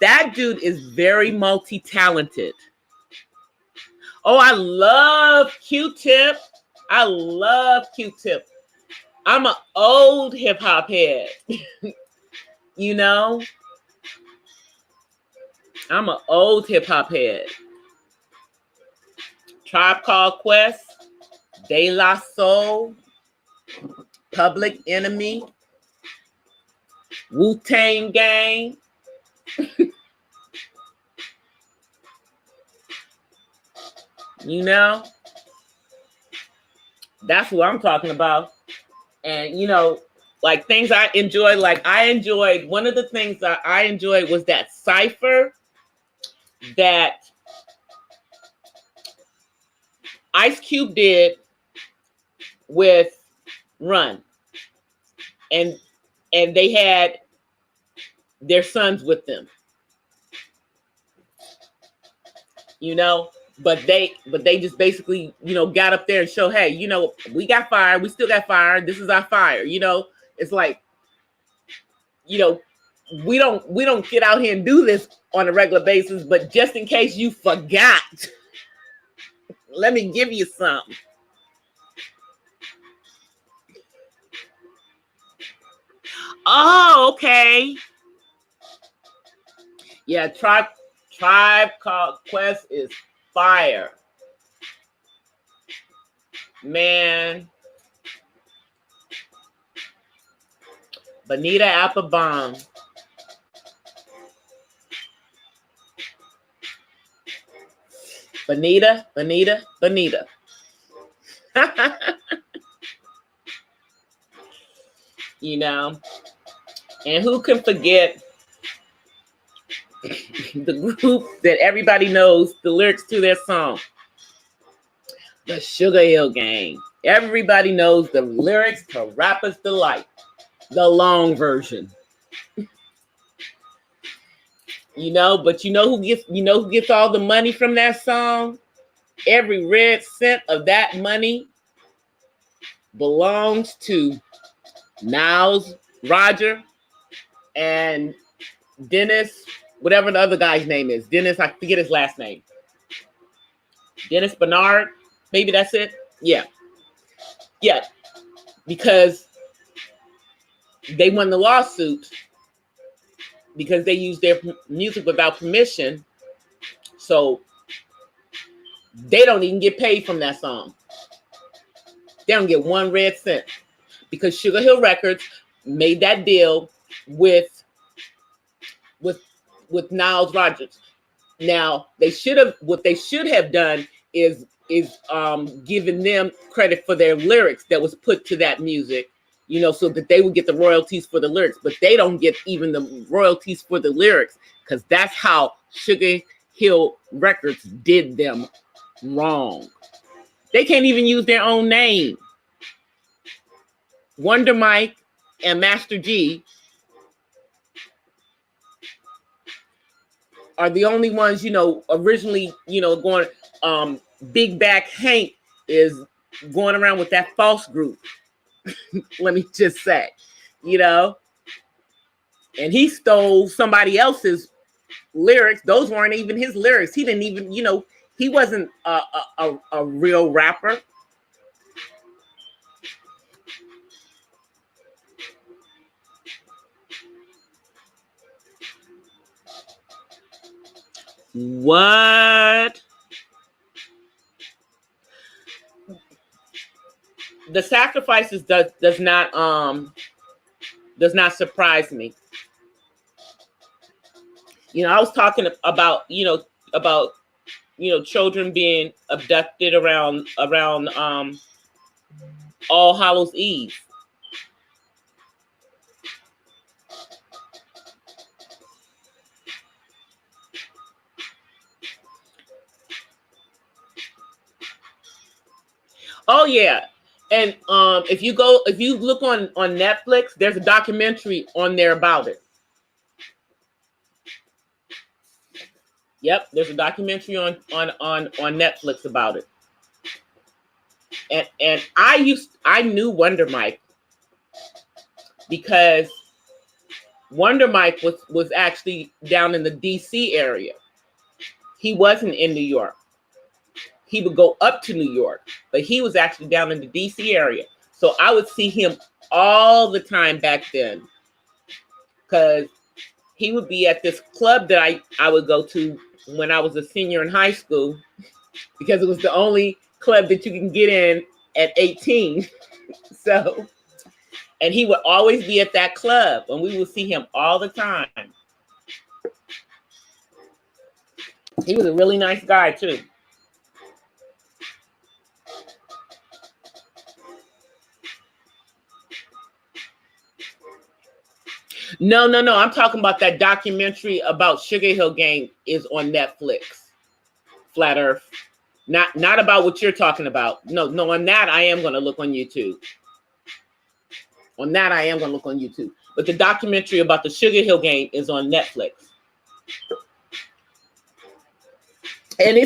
Speaker 1: that dude is very multi-talented. Oh, I love Q-Tip. I love Q-Tip. I'm an old hip hop head. You know? I'm an old hip hop head. Tribe Called Quest, De La Soul, Public Enemy, Wu-Tang Gang. You know? That's what I'm talking about. And, you know, like things I enjoyed, one of the things that I enjoyed was that cypher that Ice Cube did with Run. And they had their sons with them. You know? But they just basically, you know, got up there and show, hey, you know, we got fire. We still got fire. This is our fire. You know, it's like, you know, we don't get out here and do this on a regular basis. But just in case you forgot, let me give you some. Oh, okay. Yeah, Tribe Called Quest is fire. Man. Bonita Applebum. Bonita. You know, and who can forget the group that everybody knows the lyrics to their song, the Sugar Hill Gang. Everybody knows the lyrics to Rapper's Delight, the long version. You know, but you know who gets all the money from that song? Every red cent of that money belongs to Niles Roger and Dennis, whatever the other guy's name is. Dennis, I forget his last name. Dennis Bernard, maybe that's it. Yeah. Because they won the lawsuit because they used their music without permission. So they don't even get paid from that song. They don't get 1 red cent because Sugar Hill Records made that deal with Niles Rogers. Now what they should have done is giving them credit for their lyrics that was put to that music you know, so that they would get the royalties for the lyrics, but they don't get even the royalties for the lyrics because that's how Sugar Hill Records did them wrong. They can't even use their own name. Wonder Mike and Master G are the only ones, you know, originally, you know, going, Big Back Hank is going around with that false group. Let me just say, you know, and he stole somebody else's lyrics. Those weren't even his lyrics. He didn't even, you know, he wasn't a real rapper. What? The sacrifices does not surprise me. You know, I was talking about, children being abducted around All Hallows Eve. Oh yeah. And if you look on Netflix, there's a documentary on there about it. Yep, there's a documentary on Netflix about it. And I knew Wonder Mike because Wonder Mike was actually down in the DC area. He wasn't in New York. He would go up to New York, but he was actually down in the DC area. So I would see him all the time back then because he would be at this club that I would go to when I was a senior in high school because it was the only club that you can get in at 18. So, and he would always be at that club and we would see him all the time. He was a really nice guy too. No. I'm talking about that documentary about Sugar Hill Gang is on Netflix. Flat Earth. Not about what you're talking about. No, on that I am going to look on YouTube. On that I am going to look on YouTube. But the documentary about the Sugar Hill Gang is on Netflix. And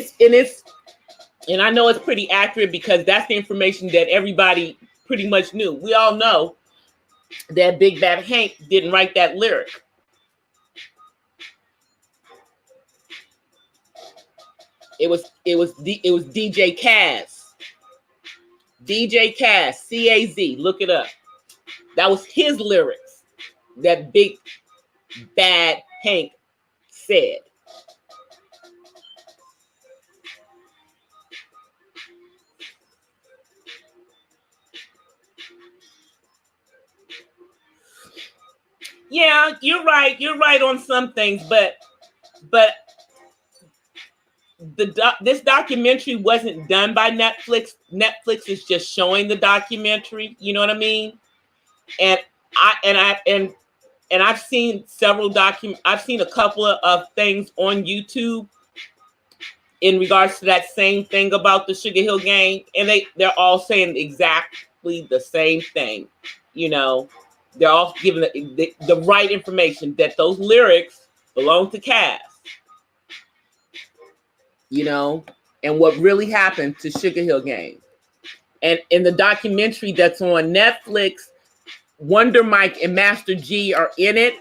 Speaker 1: I know it's pretty accurate because that's the information that everybody pretty much knew. We all know that Big Bad Hank didn't write that lyric. It was DJ Kaz. DJ Kaz, C-A-Z, look it up. That was his lyrics that Big Bad Hank said. Yeah, you're right. You're right on some things, but this documentary wasn't done by Netflix. Netflix is just showing the documentary. You know what I mean? And I've seen several I've seen a couple of things on YouTube in regards to that same thing about the Sugar Hill Gang, and they're all saying exactly the same thing. You know, they're all giving the right information that those lyrics belong to Cass. You know, and what really happened to Sugar Hill Gang. And in the documentary that's on Netflix, Wonder Mike and Master G are in it,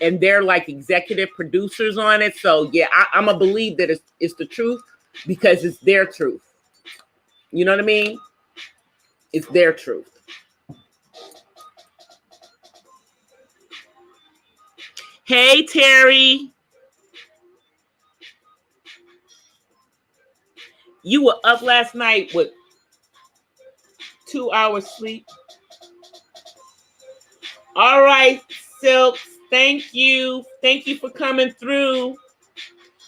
Speaker 1: and they're like executive producers on it. So yeah, I'm gonna believe that it's the truth because it's their truth. You know what I mean? It's their truth. Hey Terry, you were up last night with 2 hours sleep. All right, Silks. Thank you. Thank you for coming through.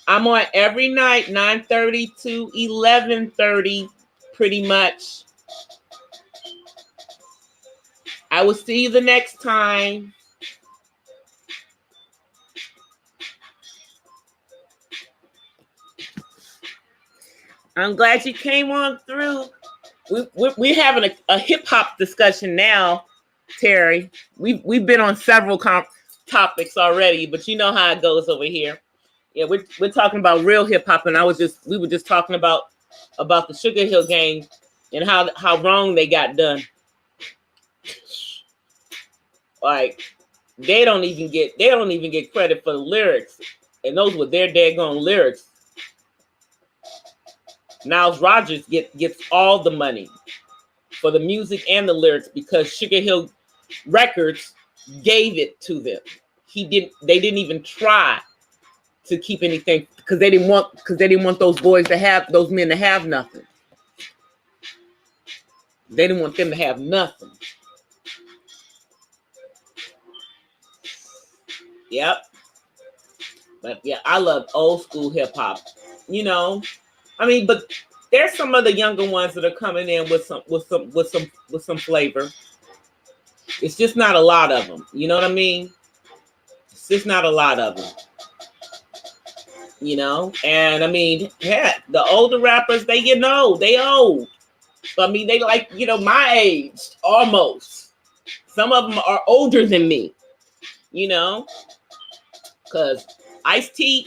Speaker 1: I'm on every night, 9:30 to 11:30, pretty much. I will see you the next time. I'm glad you came on through. We're having a hip hop discussion now, Terry. We've been on several topics already, but you know how it goes over here. Yeah, we're talking about real hip hop, and we were just talking about the Sugar Hill Gang and how wrong they got done. Like they don't even get credit for the lyrics, and those were their daggone lyrics. Niles Rodgers gets all the money for the music and the lyrics because Sugar Hill Records gave it to them. They didn't even try to keep anything because they didn't want those men to have nothing. They didn't want them to have nothing. Yep. But yeah, I love old school hip hop. You know, I mean, but there's some of the younger ones that are coming in with some flavor. It's just not a lot of them. You know what I mean? It's just not a lot of them. You know, and I mean, heck, the older rappers, they old. So, I mean, they like, my age almost. Some of them are older than me. You know, because Ice-T,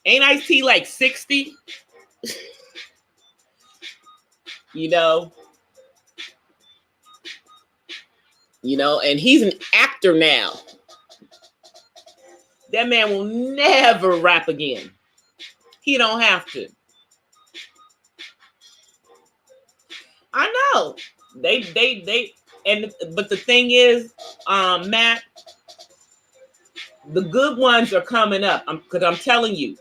Speaker 1: ain't Ice-T like 60? You know, and he's an actor now. That man will never rap again. He don't have to. I know. But the thing is, Matt, the good ones are coming up. Because I'm telling you,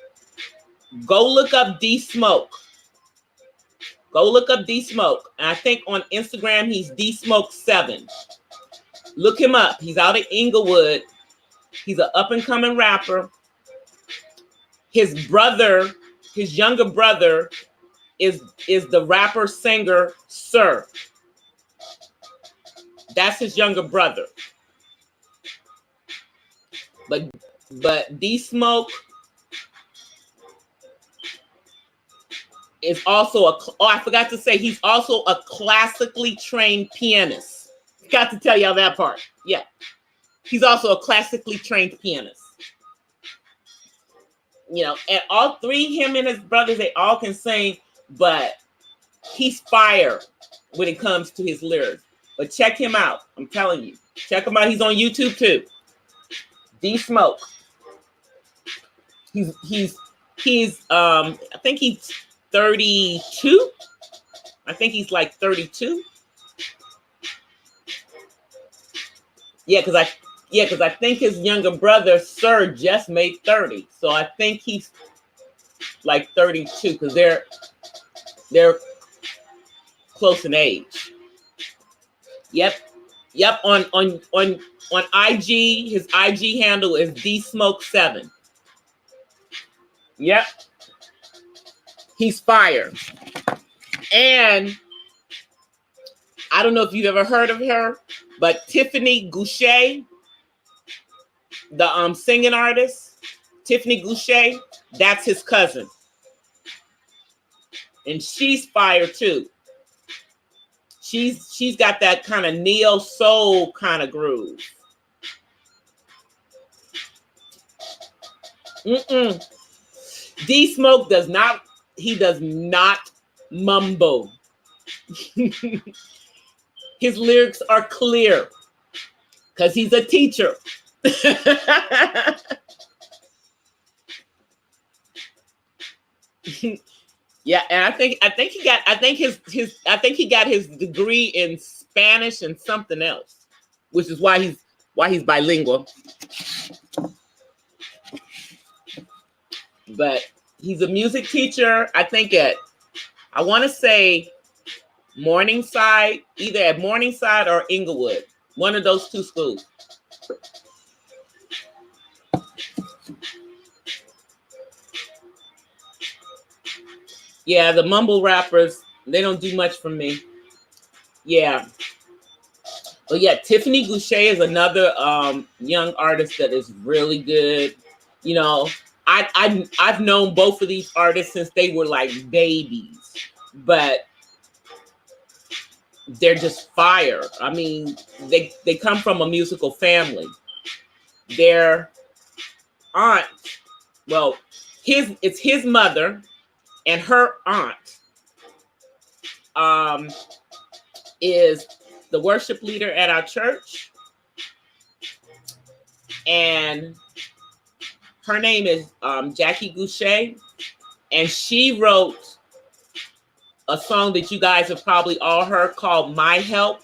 Speaker 1: go look up D Smoke. Go look up D Smoke. And I think on Instagram, he's D Smoke 7. Look him up. He's out of Inglewood. He's an up-and-coming rapper. His younger brother, is the rapper singer Sir. That's his younger brother. But D Smoke is also I forgot to say, he's also a classically trained pianist. Got to tell y'all that part. Yeah. He's also a classically trained pianist. And all three, him and his brothers, they all can sing, but he's fire when it comes to his lyrics. But check him out. I'm telling you. Check him out. He's on YouTube too. D Smoke. He's I think he's 32. I think he's like 32. Yeah, because I think his younger brother, Sir, just made 30. So I think he's like 32 because they're close in age. Yep. On IG, his IG handle is DSmoke7. Yep. He's fire. And I don't know if you've ever heard of her, but Tiffany Goucher, the singing artist, Tiffany Goucher, that's his cousin. And she's fire too. She's got that kind of neo soul kind of groove. D Smoke does not mumble. His lyrics are clear because he's a teacher. Yeah, and I think he got his degree in Spanish and something else, which is why he's bilingual. But he's a music teacher, I think I want to say Morningside, either at Morningside or Inglewood, one of those two schools. Yeah, the mumble rappers, they don't do much for me. Yeah. But yeah, Tiffany Goucher is another young artist that is really good. You know, I've known both of these artists since they were like babies, but they're just fire. I mean, they come from a musical family. Their aunt, well, it's his mother and her aunt is the worship leader at our church, and her name is Jackie Goucher, and she wrote a song that you guys have probably all heard called My Help.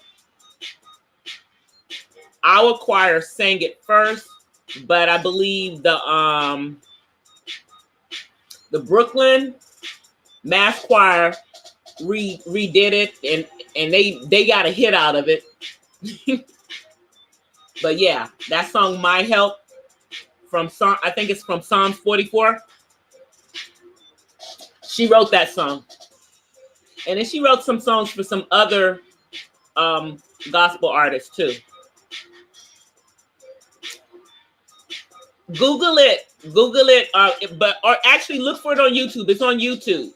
Speaker 1: Our choir sang it first, but I believe the Brooklyn Mass Choir redid it, and they got a hit out of it. But yeah, that song My Help I think it's from Psalms 44. She wrote that song. And then she wrote some songs for some other gospel artists too. Google it, or actually look for it on YouTube. It's on YouTube.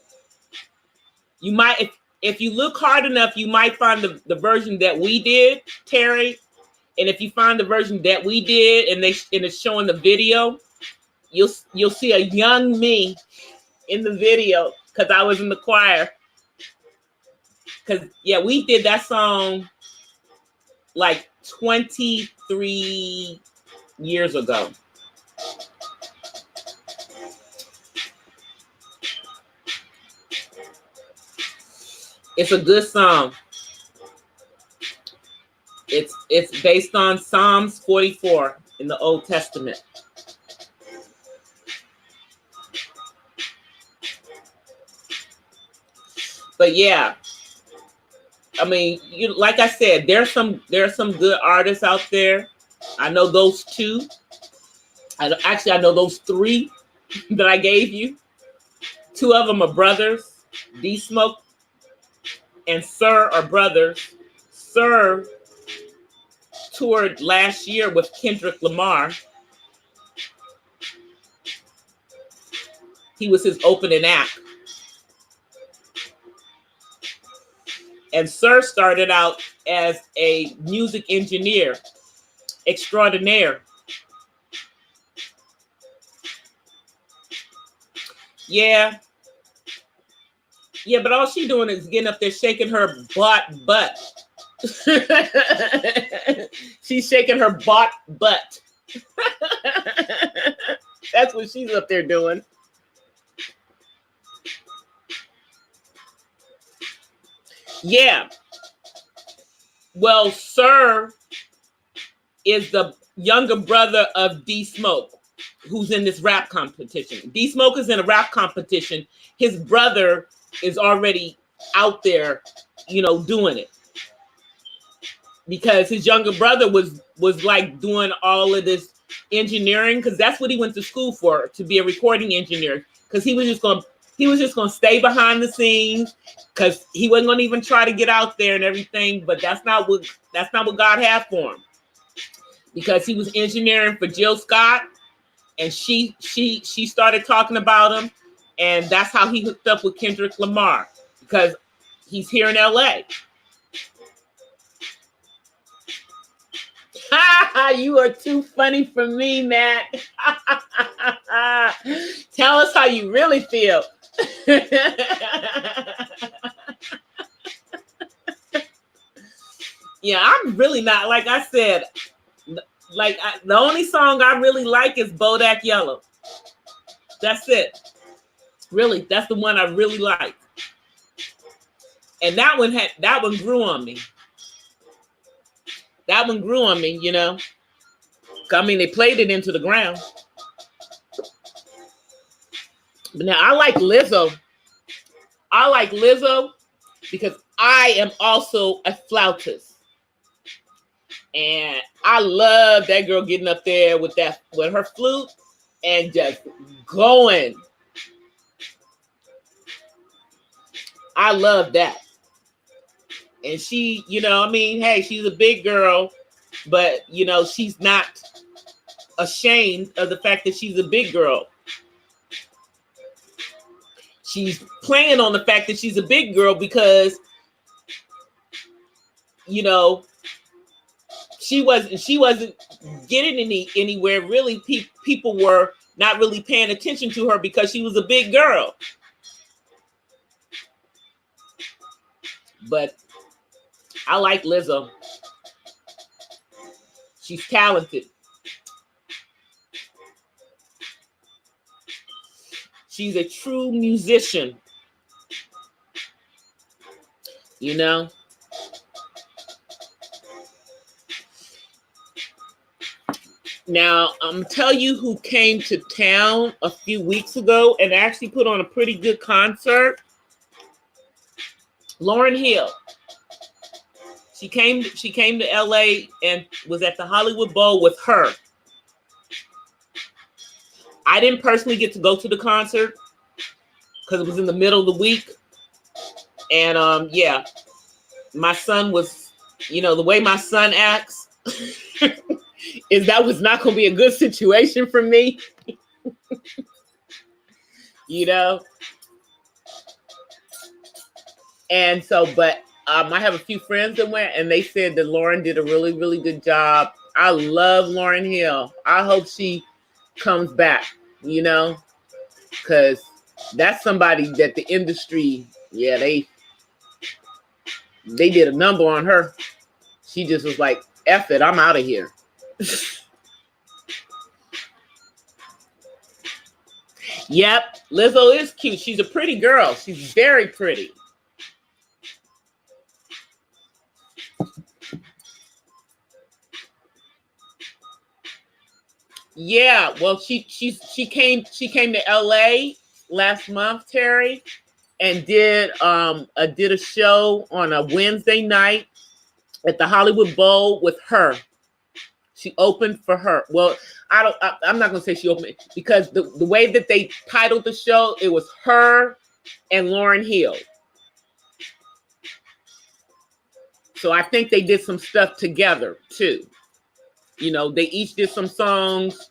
Speaker 1: You might, if you look hard enough, you might find the version that we did, Terry. And if you find the version that we did, and it's showing the video, you'll see a young me in the video because I was in the choir. Because yeah, we did that song like 23 years ago. It's a good song. It's based on Psalms 44 in the Old Testament. But yeah, I mean, like I said, there are some good artists out there. I know those two. I know those three that I gave you. Two of them are brothers. D Smoke and Sir are brothers. Sir toured last year with Kendrick Lamar. He was his opening act. And Sir started out as a music engineer extraordinaire. Yeah, but all she doing is getting up there shaking her butt. She's shaking her butt. That's what she's up there doing. Yeah. Well, Sir is the younger brother of D Smoke, who's in this rap competition. D Smoke is in a rap competition. His brother is already out there, doing it. Because his younger brother was like doing all of this engineering, because that's what he went to school for, to be a recording engineer. Because he was just gonna stay behind the scenes, because he wasn't gonna even try to get out there and everything. But that's not what God had for him. Because he was engineering for Jill Scott, and she started talking about him, and that's how he hooked up with Kendrick Lamar, because he's here in LA. You are too funny for me, Matt. Tell us how you really feel. Yeah, I'm really not, like I said, the only song I really like is Bodak Yellow. That's it. Really, that's the one I really like. And that one grew on me. That one grew on me, I mean, they played it into the ground. But now I like Lizzo. I like Lizzo because I am also a flautist. And I love that girl getting up there with her flute and just going. I love that. And she, I mean, hey, she's a big girl, but she's not ashamed of the fact that she's a big girl. She's playing on the fact that she's a big girl because, she wasn't getting anywhere. Really, people were not really paying attention to her because she was a big girl. But I like Lizzo. She's talented. She's a true musician. Now, I'm tell you who came to town a few weeks ago and actually put on a pretty good concert. Lauryn Hill. She came to LA and was at the Hollywood Bowl with her. I didn't personally get to go to the concert because it was in the middle of the week. And yeah, my son was, the way my son acts is that was not going to be a good situation for me. And so, but I have a few friends that went and they said that Lauryn did a really, really good job. I love Lauryn Hill. I hope she comes back, because that's somebody that the industry, yeah, they did a number on her. She just was like, F it, I'm out of here. Yep, Lizzo is cute. She's a pretty girl. She's very pretty. Yeah, well, she came to LA last month, Terry, and did a show on a Wednesday night at the Hollywood Bowl with her. She opened for her. Well, I'm not gonna say she opened because the way that they titled the show, it was her and Lauryn Hill. So I think they did some stuff together too. They each did some songs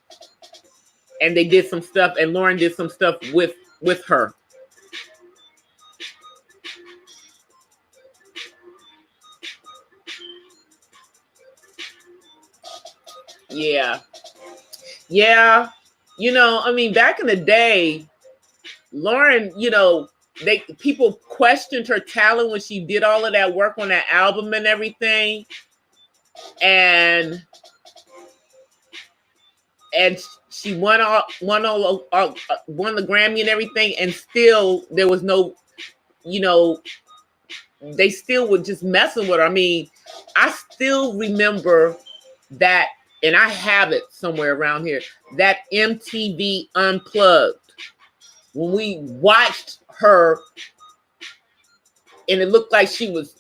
Speaker 1: and they did some stuff, and Lauryn did some stuff with her. Yeah. Yeah. I mean, back in the day, Lauryn, people questioned her talent when she did all of that work on that album and everything. And she won the Grammy and everything, and still there was no, they still were just messing with her. I mean, I still remember that, and I have it somewhere around here, that MTV Unplugged, when we watched her and it looked like she was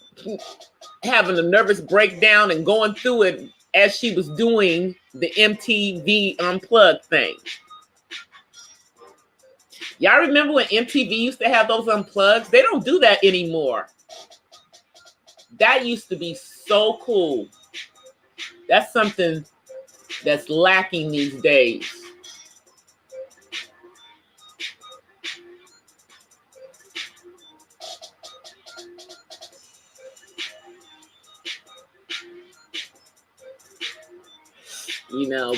Speaker 1: having a nervous breakdown and going through it as she was doing the MTV Unplugged thing. Y'all remember when MTV used to have those unplugs? They don't do that anymore. That used to be so cool. That's something that's lacking these days.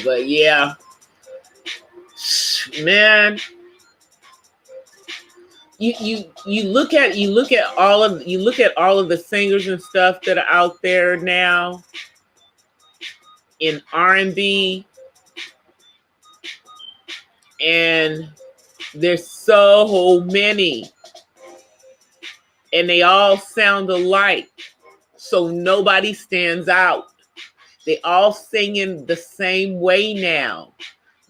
Speaker 1: But yeah, man, you look at all of the singers and stuff that are out there now in R&B, and there's so many, and they all sound alike, so nobody stands out. They all singing the same way now.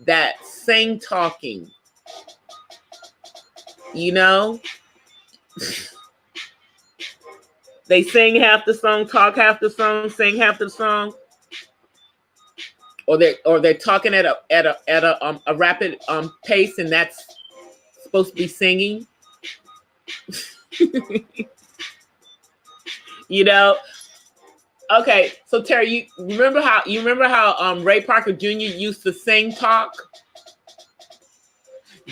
Speaker 1: That sing talking. They sing half the song, talk half the song, sing half the song. Or they're talking at a rapid pace, and that's supposed to be singing. You know? Okay, so Terry, you remember how Ray Parker Jr. used to sing talk?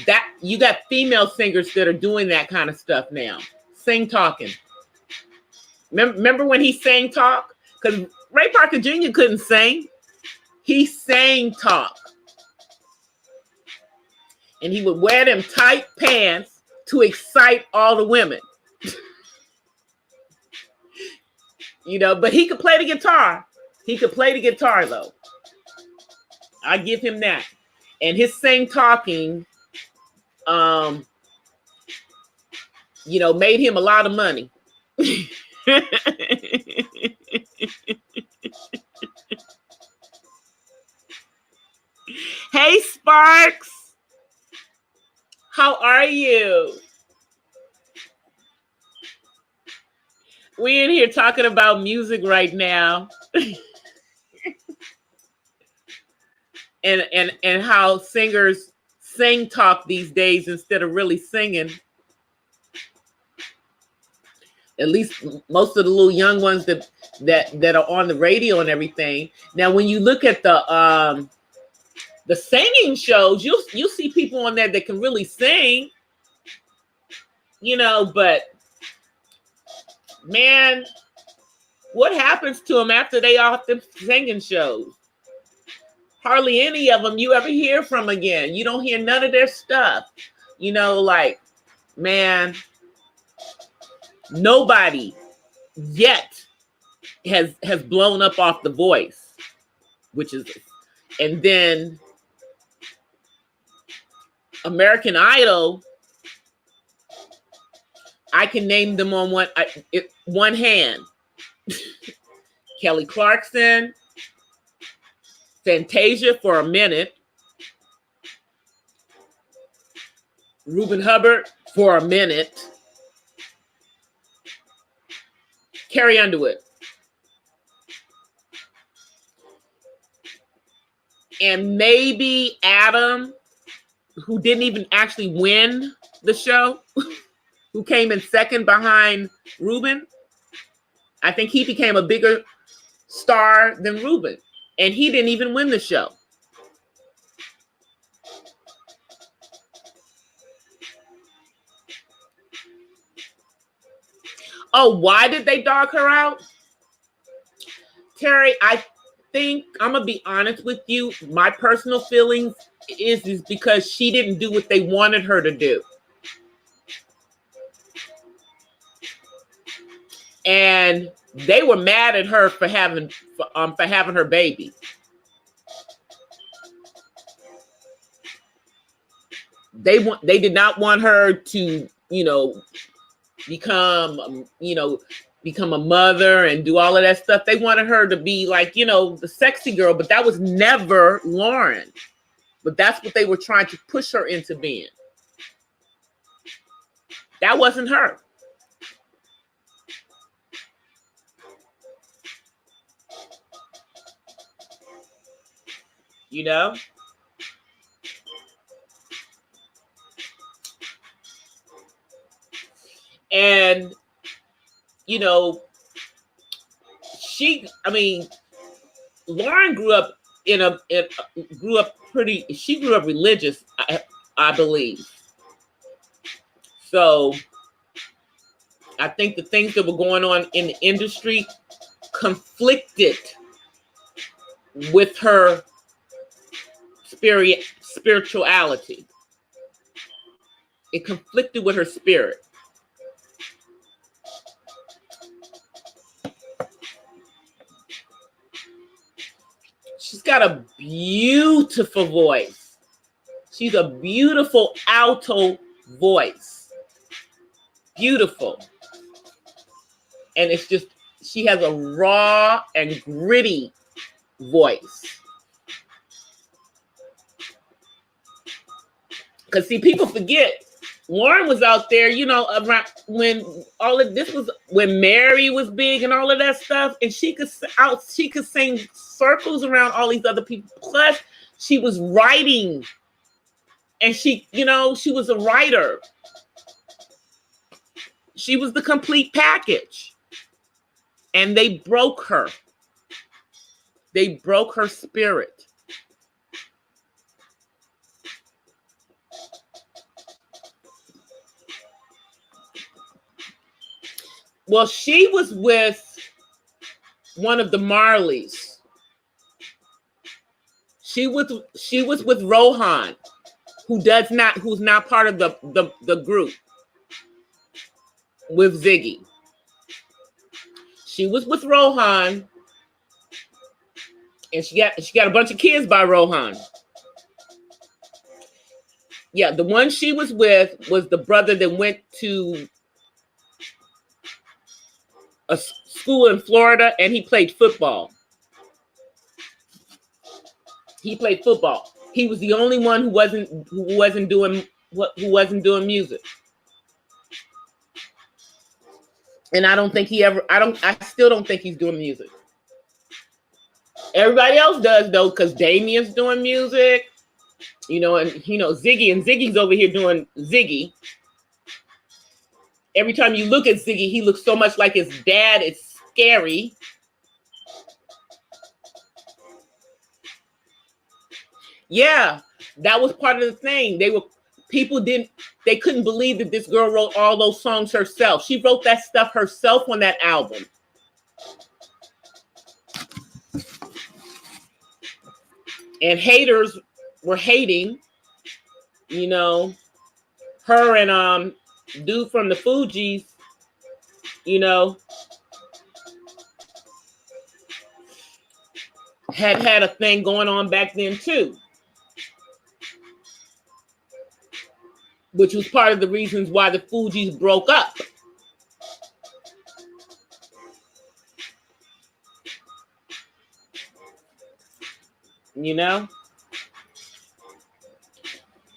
Speaker 1: That you got female singers that are doing that kind of stuff now. Sing talking. Remember when he sang talk? Because Ray Parker Jr. couldn't sing. He sang talk. And he would wear them tight pants to excite all the women. You know, but he could play the guitar. He could play the guitar, though. I give him that. And his sing talking, you know, made him a lot of money. Hey, Sparks. How are you? We're in here talking about music right now. and how singers sing talk these days instead of really singing. At least most of the little young ones that are on the radio and everything. Now, when you look at the singing shows, you'll see people on there that can really sing, you know, but man, what happens to them after they off the singing shows? Hardly any of them you ever hear from again. You don't hear none of their stuff. You know, like, man, nobody yet has blown up off The Voice, which is, and then American Idol, I can name them on one hand. Kelly Clarkson, Fantasia for a minute, Reuben Hubbard for a minute, Carrie Underwood, and maybe Adam, who didn't even actually win the show, who came in second behind Reuben. I think he became a bigger star than Reuben, and he didn't even win the show. Oh, why did they dog her out? Terry, I think, I'm going to be honest with you, my personal feelings is because she didn't do what they wanted her to do. And they were mad at her for having her baby. They did not want her to, you know, become a mother and do all of that stuff. They wanted her to be like, you know, the sexy girl, but that was never Lauren. But that's what they were trying to push her into being. That wasn't her. You know? And, you know, Lauren grew up she grew up religious, I believe. So I think the things that were going on in the industry conflicted with her spirituality. It conflicted with her spirit. She's got a beautiful voice. She's a beautiful alto voice. Beautiful. And it's just, she has a raw and gritty voice. Because see, people forget, Lauren was out there, you know, around when all of this was, when Mary was big and all of that stuff, and she could sing circles around all these other people. Plus, she was writing, and she was a writer. She was the complete package. And they broke her. They broke her spirit. Well, she was with one of the Marleys. She was with Rohan, who's not part of the group with Ziggy. She was with Rohan, and she got a bunch of kids by Rohan. Yeah, the one she was with was the brother that went to a school in Florida, and he played football. He played football. He was the only one who wasn't doing music. And I still don't think he's doing music. Everybody else does though, because Damien's doing music, and Ziggy's over here doing Ziggy. Every time you look at Ziggy, he looks so much like his dad, it's scary. Yeah, that was part of the thing. They couldn't believe that this girl wrote all those songs herself. She wrote that stuff herself on that album. And haters were hating, her and dude from the Fugees, had a thing going on back then too. Which was part of the reasons why the Fugees broke up.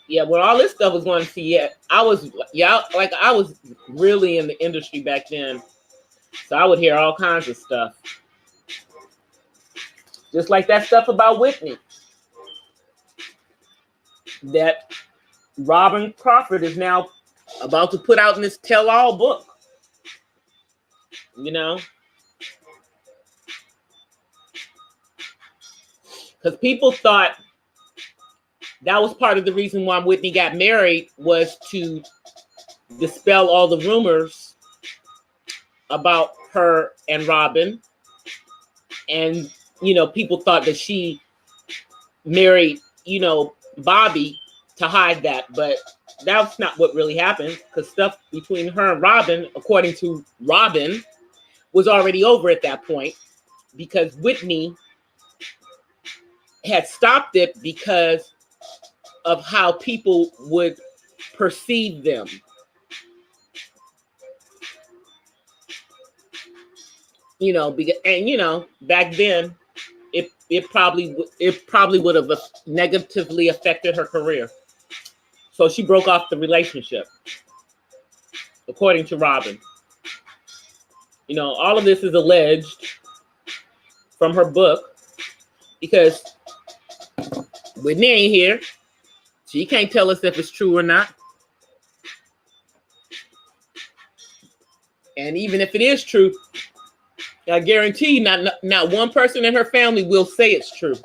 Speaker 1: Yeah, when all this stuff was going to see, I was really in the industry back then. So I would hear all kinds of stuff. Just like that stuff about Whitney. That Robin Crawford is now about to put out in this tell-all book. Because people thought that was part of the reason why Whitney got married, was to dispel all the rumors about her and Robin. And, people thought that she married, Bobby to hide that. But that's not what really happened, because stuff between her and Robin, according to Robin, was already over at that point, because Whitney had stopped it because of how people would perceive them. Back then, it probably would have negatively affected her career. So she broke off the relationship, according to Robin. All of this is alleged from her book, because Whitney ain't here. She can't tell us if it's true or not. And even if it is true, I guarantee you not one person in her family will say it's true.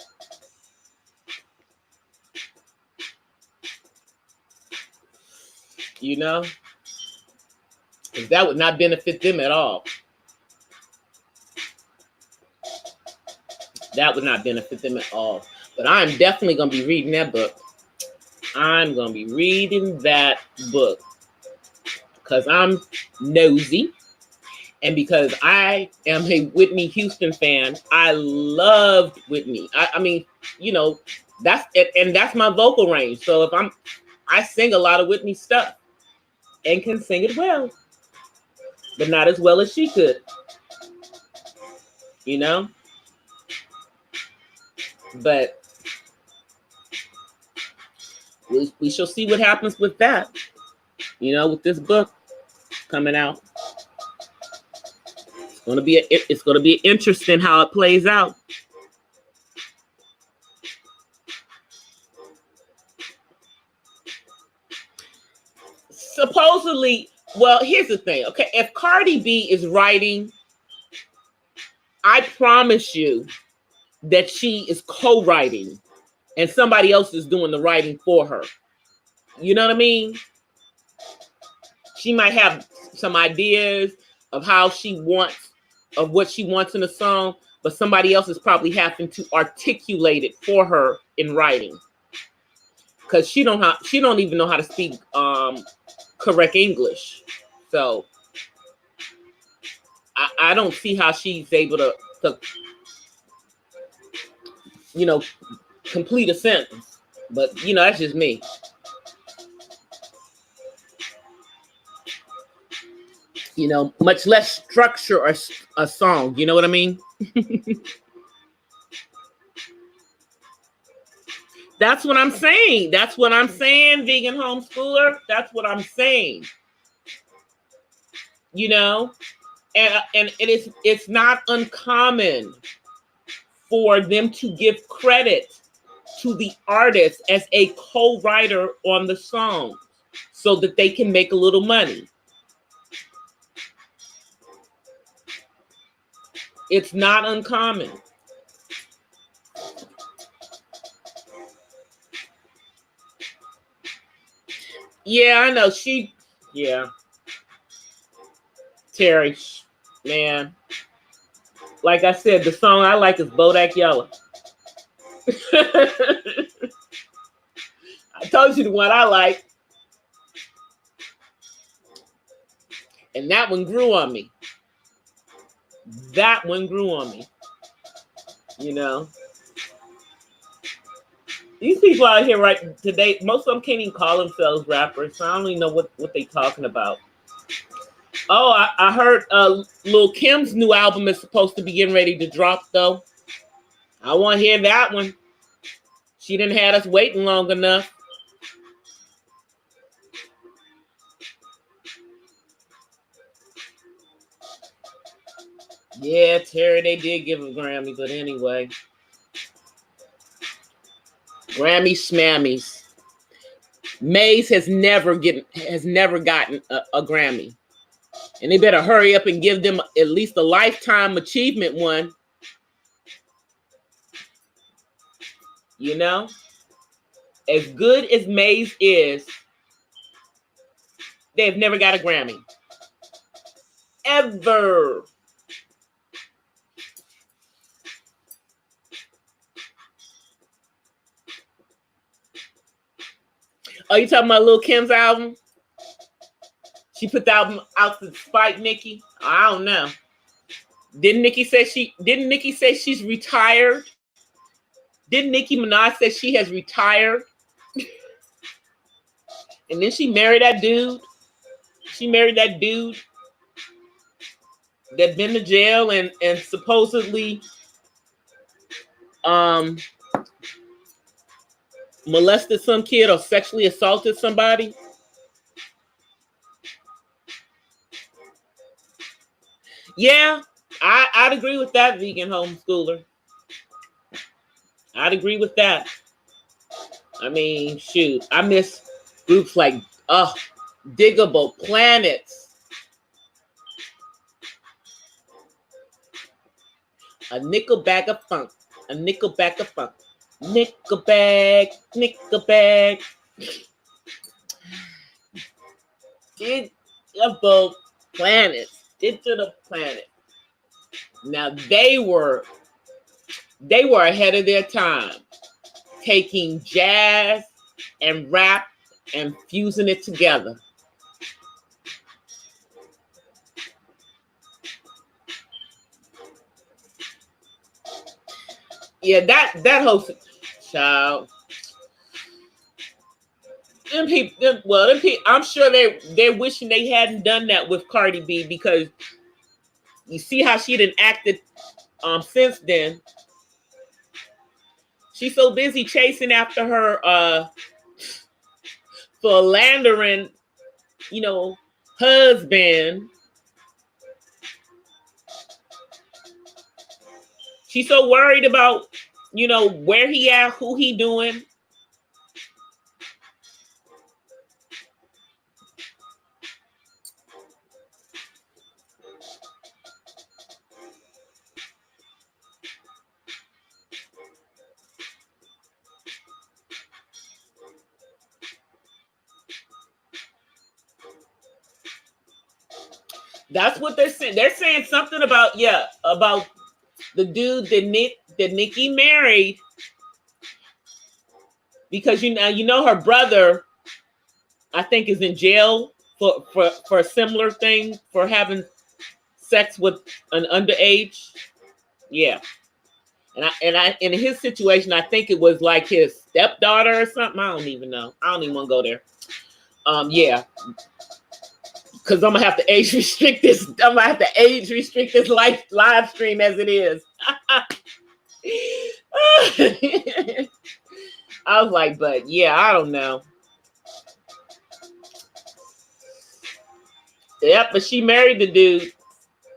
Speaker 1: Because that would not benefit them at all. That would not benefit them at all. But I'm definitely going to be reading that book. I'm going to be reading that book because I'm nosy, and because I am a Whitney Houston fan. I loved Whitney. I mean, that's it, and that's my vocal range. So I sing a lot of Whitney stuff and can sing it well, but not as well as she could. But we shall see what happens with that, with this book coming out. It's going to be interesting how it plays out. Supposedly, well, here's the thing. Okay, if Cardi B is writing I promise you that she is co-writing and somebody else is doing the writing for her. You know what I mean? She might have some ideas of how she wants, of what she wants in a song, but somebody else is probably having to articulate it for her in writing. Because she don't even know how to speak correct English. So I don't see how she's able to complete a sentence. But that's just me. Much less structure a song. You know what I mean? That's what I'm saying. That's what I'm saying, vegan homeschooler. That's what I'm saying. And it's not uncommon for them to give credit to the artist as a co-writer on the song so that they can make a little money. It's not uncommon. Yeah, I know. Terry, man. Like I said, the song I like is Bodak Yellow. I told you the one I like. And that one grew on me. That one grew on me. These people out here right today, most of them can't even call themselves rappers. So I don't even know what they talking about. Oh, I heard Lil Kim's new album is supposed to be getting ready to drop, though. I want to hear that one. She didn't have us waiting long enough. Yeah, Terry, they did give a Grammy, but anyway. Grammy Smammies. Maze has never gotten a Grammy. And they better hurry up and give them at least a lifetime achievement one. As good as Maze is, they've never got a Grammy. Ever. Are you talking about Lil Kim's album? She put the album out to spite Nicki? I don't know. Didn't Nicki say she's retired? Didn't Nicki Minaj say she has retired? And then she married that dude. She married that dude that been to jail and supposedly molested some kid or sexually assaulted somebody. Yeah, I'd agree with that, vegan homeschooler. I'd agree with that. I mean, shoot, I miss groups like Diggable Planets. A nickel bag of funk. A nickel bag of funk. Nickel bag. Digital Planets. Digital Planet. Now they were ahead of their time, taking jazz and rap and fusing it together. Yeah, that whole child. Them people, I'm sure they're wishing they hadn't done that with Cardi B, because you see how she done acted since then. She's so busy chasing after her philandering, husband. She's so worried about, where he at, who he doing. That's what they're saying. They're saying something about, yeah, about the dude that Nikki married, because you know her brother, I think, is in jail for a similar thing, for having sex with an underage. Yeah. And in his situation, I think it was like his stepdaughter or something. I don't even know. I don't even want to go there. Yeah. Because I'm gonna have to age restrict this. I'm gonna have to age restrict this live stream as it is. I was like, but yeah, I don't know. Yep, but she married the dude.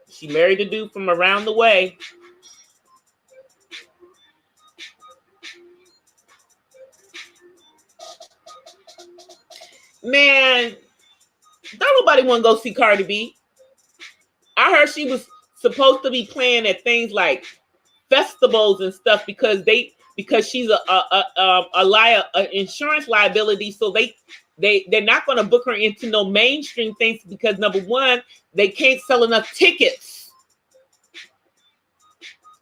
Speaker 1: She married the dude from around the way. Man, don't nobody want to go see Cardi B. I heard she was supposed to be playing at things like festivals and stuff because she's an insurance liability. So they're not going to book her into no mainstream things because, number one, they can't sell enough tickets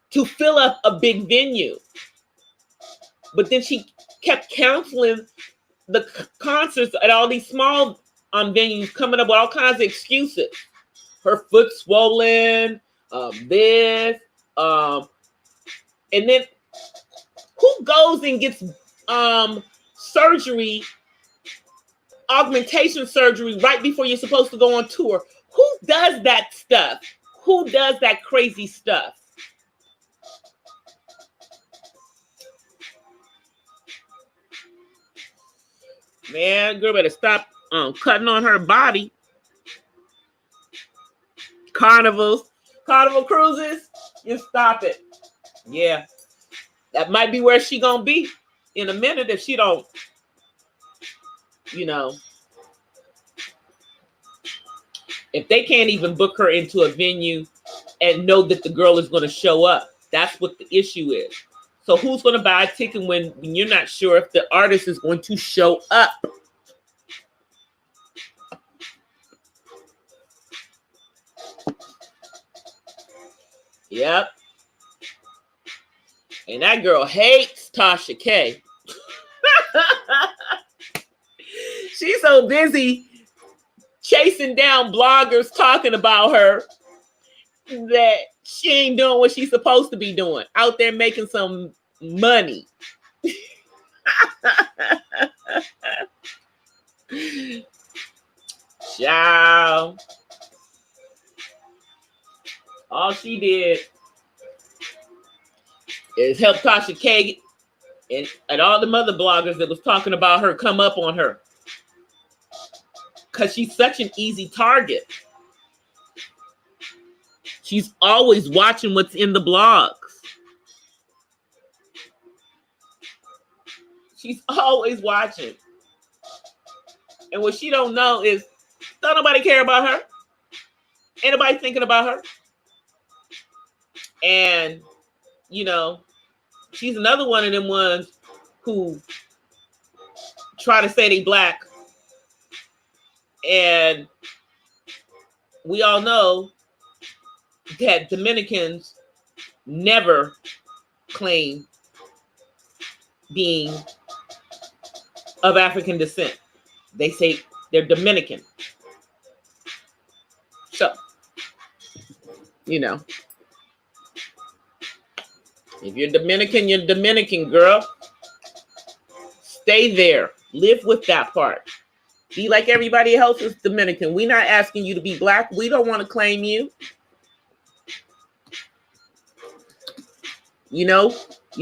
Speaker 1: to fill up a big venue. But then she kept canceling the concerts at all these small venues, coming up with all kinds of excuses. Her foot swollen, this, and then who goes and gets surgery, augmentation surgery, right before you're supposed to go on tour? Who does that stuff? Who does that crazy stuff? Man, girl better stop cutting on her body. Carnival cruises, you stop it. Yeah, that might be where she gonna be in a minute if she don't, if they can't even book her into a venue and know that the girl is going to show up. That's what the issue is. So who's going to buy a ticket when you're not sure if the artist is going to show up? Yep. And that girl hates Tasha K. She's so busy chasing down bloggers talking about her that she ain't doing what she's supposed to be doing. Out there making some money. Ciao. All she did is help Tasha K and all the other bloggers that was talking about her come up on her. Because she's such an easy target. She's always watching what's in the blogs. She's always watching. And what she don't know is, don't nobody care about her. Ain't nobody thinking about her. And, she's another one of them ones who try to say they black. And we all know that Dominicans never claim being of African descent. They say they're Dominican. So, if you're Dominican, girl. Stay there. Live with that part. Be like everybody else is Dominican. We're not asking you to be black. We don't want to claim you. You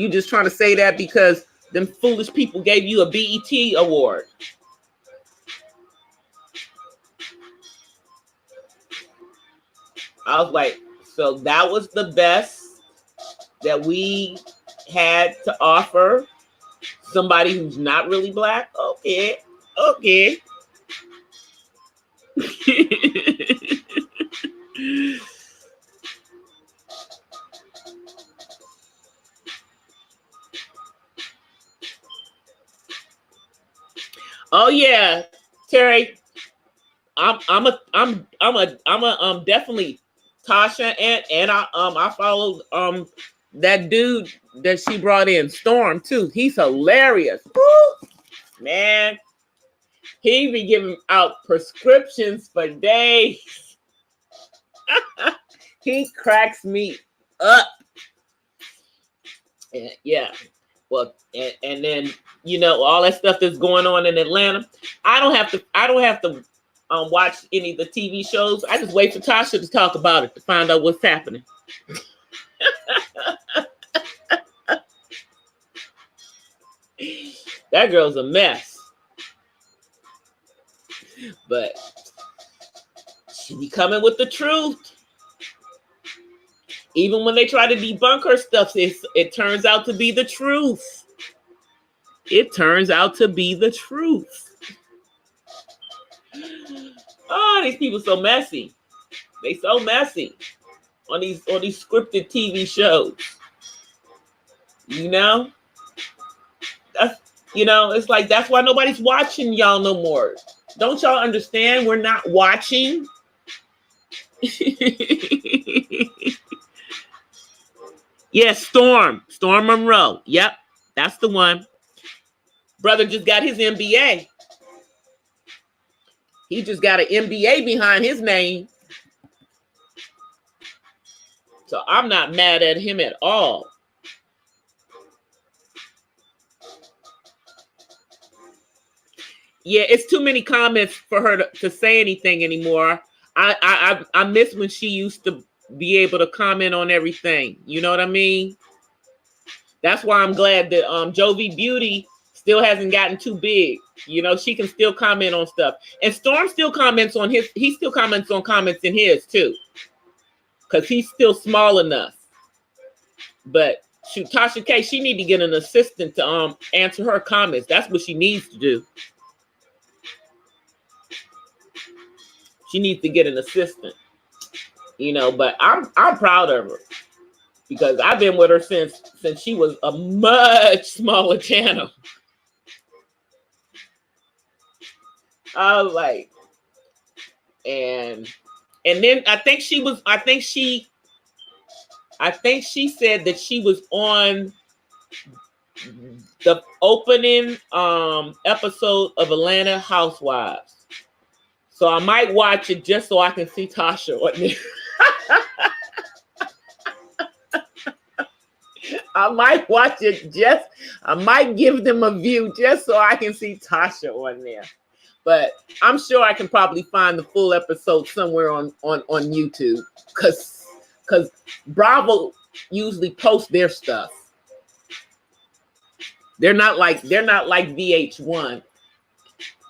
Speaker 1: just trying to say that because them foolish people gave you a BET award. I was like, so that was the best that we had to offer somebody who's not really black? Okay. Oh yeah, Terry, I'm definitely Tasha, and I follow that dude that she brought in, Storm, too. He's hilarious. Woo! Man, he be giving out prescriptions for days. He cracks me up. And yeah. Well, and then, you know, all that stuff that's going on in Atlanta. I don't have to watch any of the TV shows. I just wait for Tasha to talk about it to find out what's happening. That girl's a mess. But she be coming with the truth. Even when they try to debunk her stuff, it turns out to be the truth. It turns out to be the truth. Oh, these people so messy. They so messy on these scripted TV shows. You know? It's like that's why nobody's watching y'all no more. Don't y'all understand? We're not watching. Yes, Storm Monroe. Yep, that's the one. Brother just got his MBA. He just got an MBA behind his name. So I'm not mad at him at all. Yeah, it's too many comments for her to say anything anymore. I miss when she used to be able to comment on everything. You know what I mean? That's why I'm glad that Jovi Beauty still hasn't gotten too big. You know, she can still comment on stuff. And Storm still comments on his, he still comments on comments in his too. Because he's still small enough. But shoot, Tasha K, she need to get an assistant to answer her comments. That's what she needs to do. She needs to get an assistant. You know, but I'm proud of her. Because I've been with her since she was a much smaller channel. I was like, and then I think she said that she was on the opening episode of Atlanta Housewives. So I might watch it just so I can see Tasha on there. I might watch it I might give them a view just so I can see Tasha on there. But I'm sure I can probably find the full episode somewhere on YouTube. Because Bravo usually posts their stuff. They're not like VH1.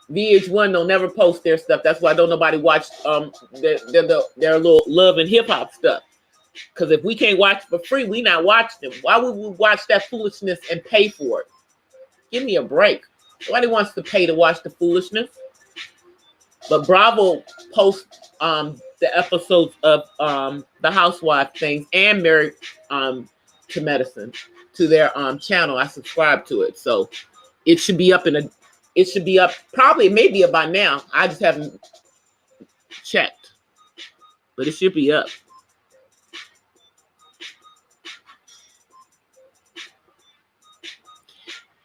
Speaker 1: VH1 don't never post their stuff. That's why don't nobody watch their little love and hip hop stuff. Because if we can't watch for free, we not watching them. Why would we watch that foolishness and pay for it? Give me a break. Nobody wants to pay to watch the foolishness. But Bravo posts the episodes of the housewife things and Married to Medicine to their channel. I subscribe to it, so it should be up probably, maybe by now. I just haven't checked, but it should be up.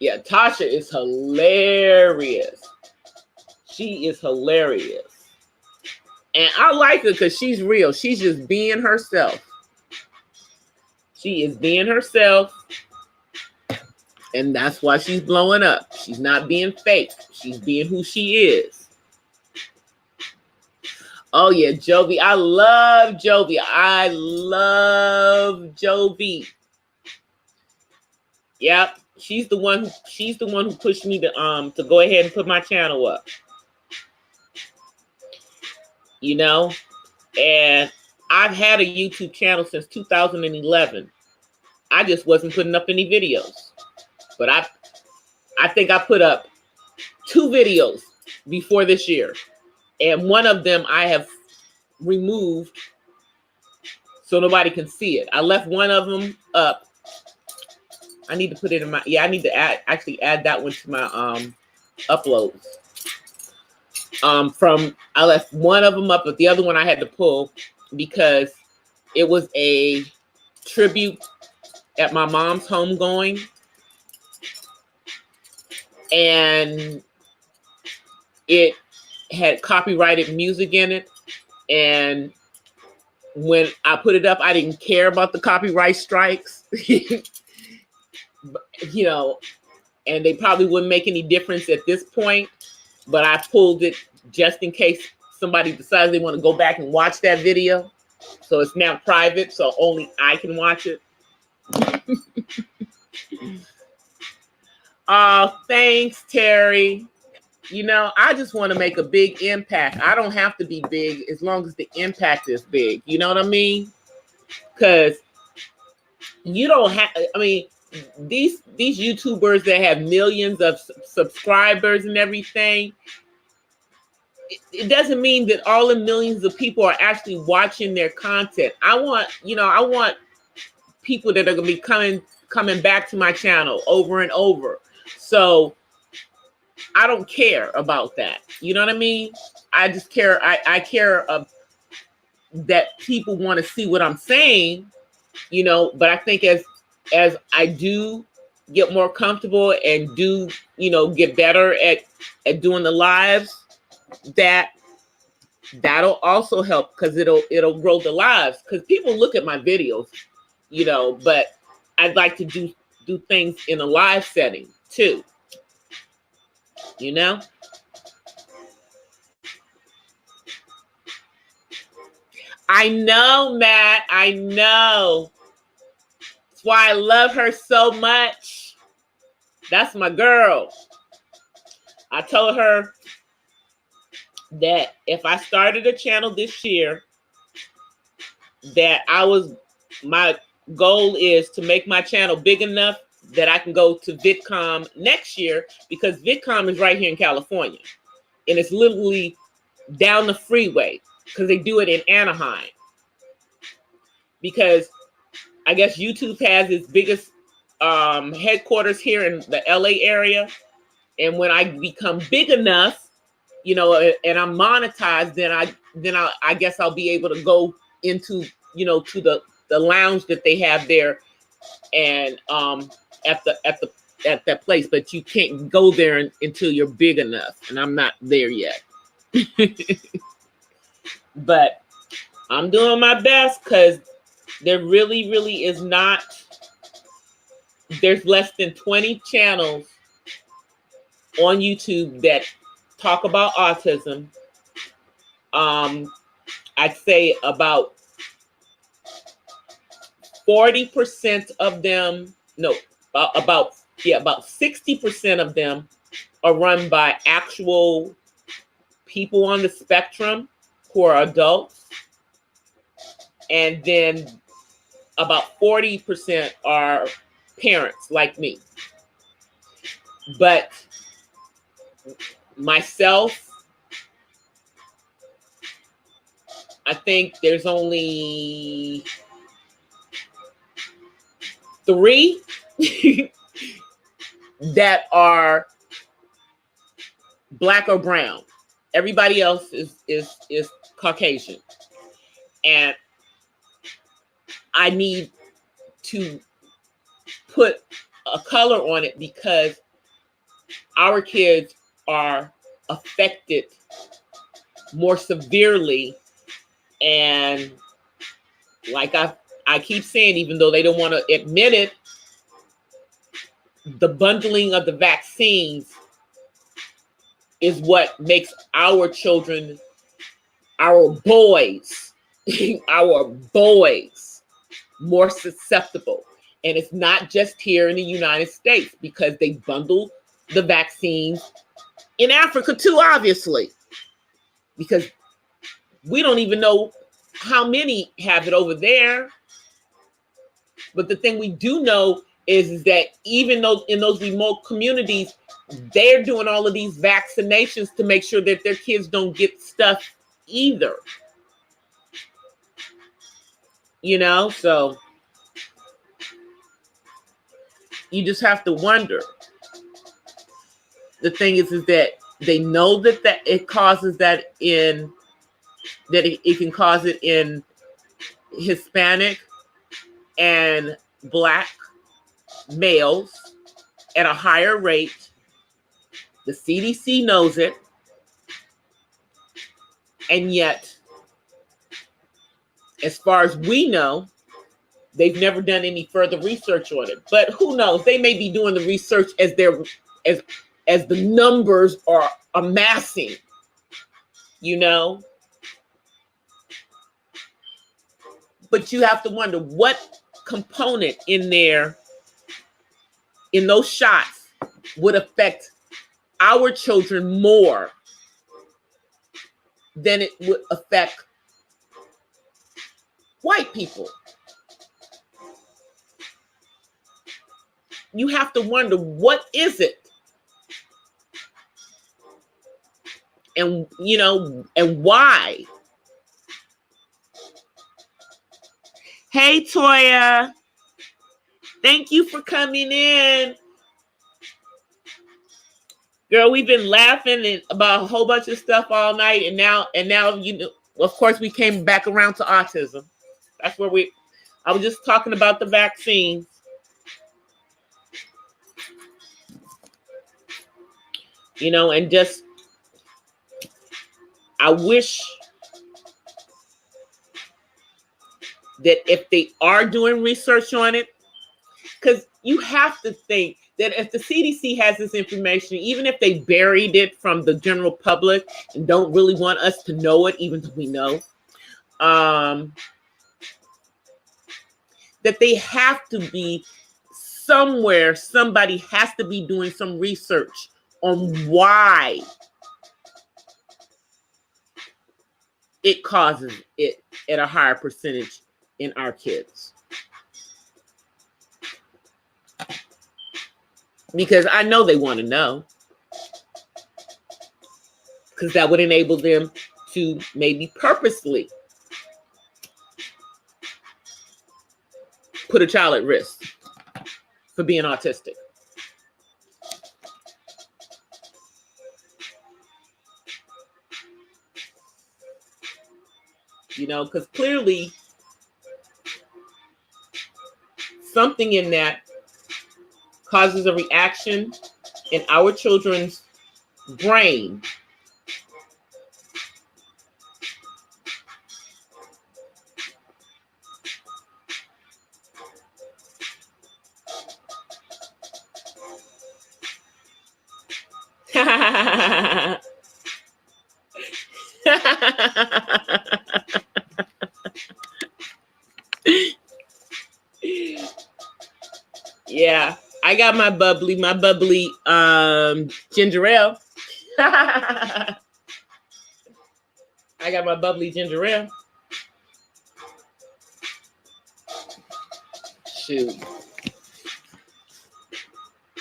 Speaker 1: Yeah, Tasha is hilarious. She is hilarious. And I like her because she's real. She's just being herself. She is being herself. And that's why she's blowing up. She's not being fake. She's being who she is. Oh, yeah, Jovi. I love Jovi. I love Jovi. Yep. She's the one who pushed me to go ahead and put my channel up. You know? And I've had a YouTube channel since 2011. I just wasn't putting up any videos. But I think I put up 2 videos before this year. And one of them I have removed so nobody can see it. I left one of them up. I need to put it in my, I need to add that one to my uploads. I left one of them up, but the other one I had to pull because it was a tribute at my mom's homegoing, and it had copyrighted music in it. And when I put it up, I didn't care about the copyright strikes, you know, and they probably wouldn't make any difference at this point, but I pulled it just in case somebody decides they want to go back and watch that video. So it's now private, so only I can watch it. Oh, thanks, Terry. You know, I just want to make a big impact. I don't have to be big as long as the impact is big. You know what I mean? Because you don't have, I mean, these YouTubers that have millions of subscribers and everything, it doesn't mean that all the millions of people are actually watching their content. I want people that are going to be coming back to my channel over and over. So I don't care about that. You know what I mean? I just care. I care that people want to see what I'm saying, you know, but I think as I do get more comfortable and do, you know, get better at doing the lives, that'll also help, because it'll grow the lives, because people look at my videos, you know, but I'd like to do things in a live setting too, you know. I know, Matt, I know. That's why I love her so much. That's my girl. I told her that if I started a channel this year, that my goal is to make my channel big enough that I can go to VidCon next year, because VidCon is right here in California, and it's literally down the freeway, because they do it in Anaheim. Because I guess YouTube has its biggest headquarters here in the LA area, and when I become big enough, you know, and I'm monetized, then I guess I'll be able to go into, you know, to the lounge that they have there, and at that place. But you can't go there until you're big enough, and I'm not there yet. But I'm doing my best, because there really is not. There's less than 20 channels on YouTube that talk about autism. I'd say about 40% of them, no, about 60% of them are run by actual people on the spectrum who are adults. And then about 40% are parents like me. But myself, I think there's only 3 that are Black or brown. Everybody else is Caucasian. And I need to put a color on it, because our kids are affected more severely. And like I keep saying, even though they don't want to admit it, the bundling of the vaccines is what makes our children, our boys, our boys more susceptible. And it's not just here in the United States, because they bundle the vaccines in Africa too, obviously, because we don't even know how many have it over there. But the thing we do know is that even though in those remote communities, they're doing all of these vaccinations to make sure that their kids don't get stuff either. You know, so you just have to wonder. The thing is that They know that it causes that it can cause it in Hispanic and Black males at a higher rate. The CDC knows it. And yet, as far as we know, they've never done any further research on it. But who knows? They may be doing the research as the numbers are amassing, you know? But you have to wonder what component in those shots would affect our children more than it would affect white people. You have to wonder, what is it? And, and why? Hey, Toya. Thank you for coming in. Girl, we've been laughing about a whole bunch of stuff all night. And now, of course, we came back around to autism. That's where I was just talking about the vaccines. And just, I wish that if they are doing research on it, because you have to think that if the CDC has this information, even if they buried it from the general public and don't really want us to know it, even though we know, that they have to be somewhere, somebody has to be doing some research on why it causes it at a higher percentage in our kids. Because I know they want to know. Because that would enable them to maybe purposely put a child at risk for being autistic. Because clearly something in that causes a reaction in our children's brain Yeah, I got my bubbly ginger ale. I got my bubbly ginger ale. Shoot.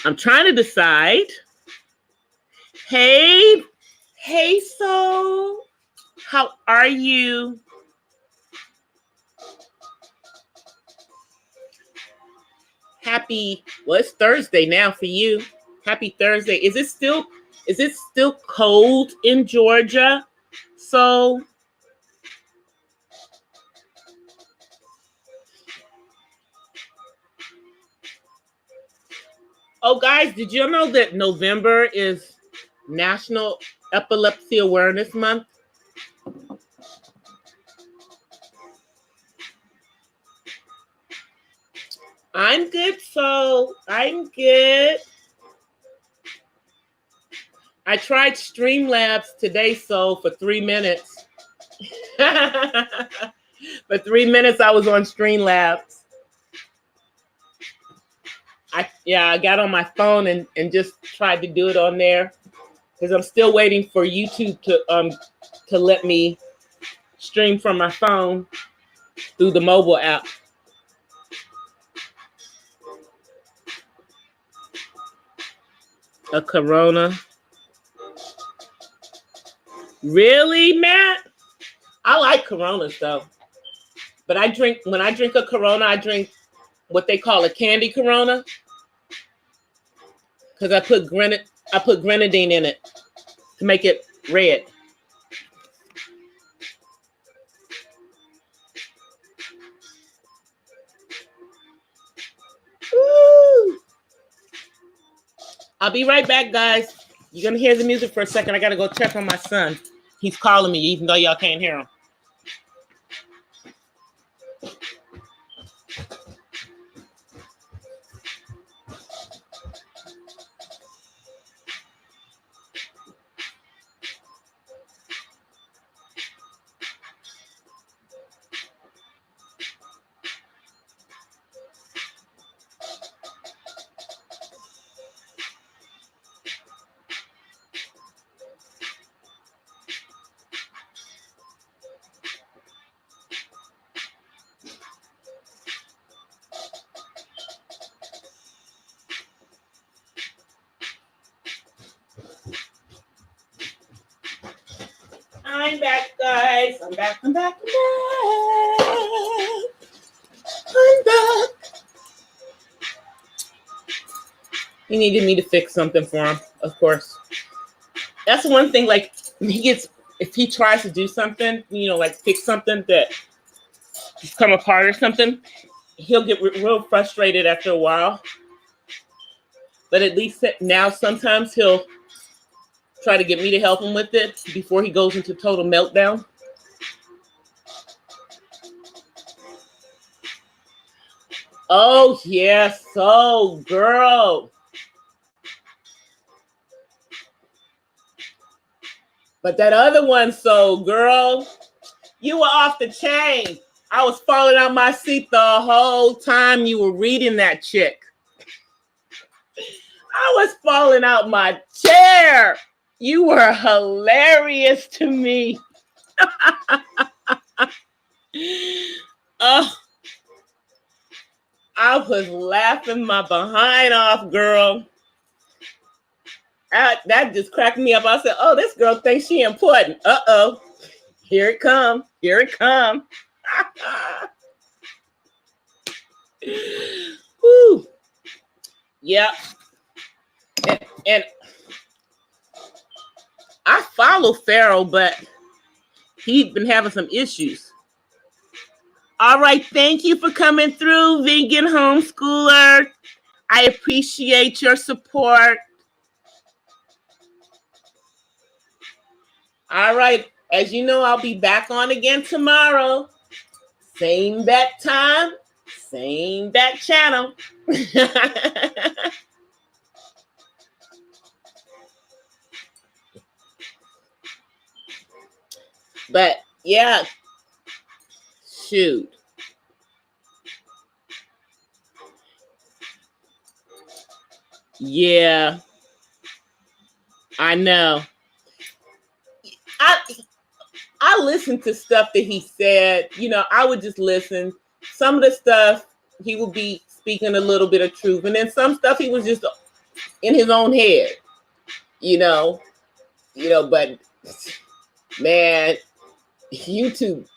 Speaker 1: I'm trying to decide. Hey, Soul. How are you? It's Thursday now for you. Happy Thursday. Is it still cold in Georgia? So guys, did you know that November is National Epilepsy Awareness Month? I'm good, so I'm good. I tried Streamlabs today, so for 3 minutes. For 3 minutes, I was on Streamlabs. I got on my phone and just tried to do it on there because I'm still waiting for YouTube to let me stream from my phone through the mobile app. A Corona. Really, Matt? I like Coronas though. But when I drink a Corona, I drink what they call a candy Corona. Because I put grenadine in it. to make it red. Woo! I'll be right back, guys. You're gonna hear the music for a second. I gotta go check on my son. He's calling me, even though y'all can't hear him. I'm back, guys. I'm back. I'm back. He needed me to fix something for him, of course. That's one thing, like, if he tries to do something, like fix something that has come apart or something, he'll get real frustrated after a while. But at least now sometimes he'll try to get me to help him with it before he goes into total meltdown. Oh, yes. Oh, girl. But that other one, so girl, you were off the chain. I was falling out my seat the whole time you were reading that chick. I was falling out my chair. You were hilarious to me. Oh, I was laughing my behind off, girl. That just cracked me up. I said, oh, this girl thinks she important. Uh-oh. Here it come. Here it come. Woo. Yep. And I follow Pharaoh, but he's been having some issues. All right. Thank you for coming through, vegan homeschooler. I appreciate your support. All right. As you know, I'll be back on again tomorrow. Same bat time, same bat channel. But yeah, shoot. Yeah, I know. I listened to stuff that he said. I would just listen. Some of the stuff he would be speaking a little bit of truth, and then some stuff he was just in his own head. But man, YouTube.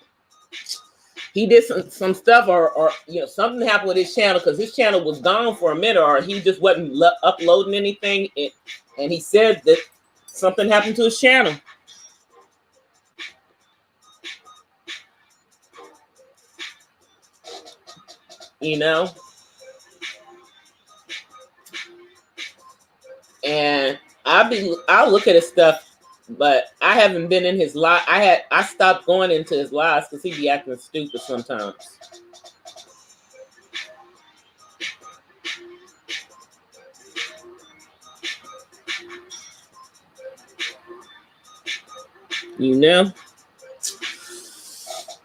Speaker 1: He did some stuff, or something happened with his channel, because his channel was gone for a minute, or he just wasn't uploading anything. And he said that something happened to his channel. And I'll look at his stuff, but I haven't been in his live. I stopped going into his lives because he'd be acting stupid sometimes.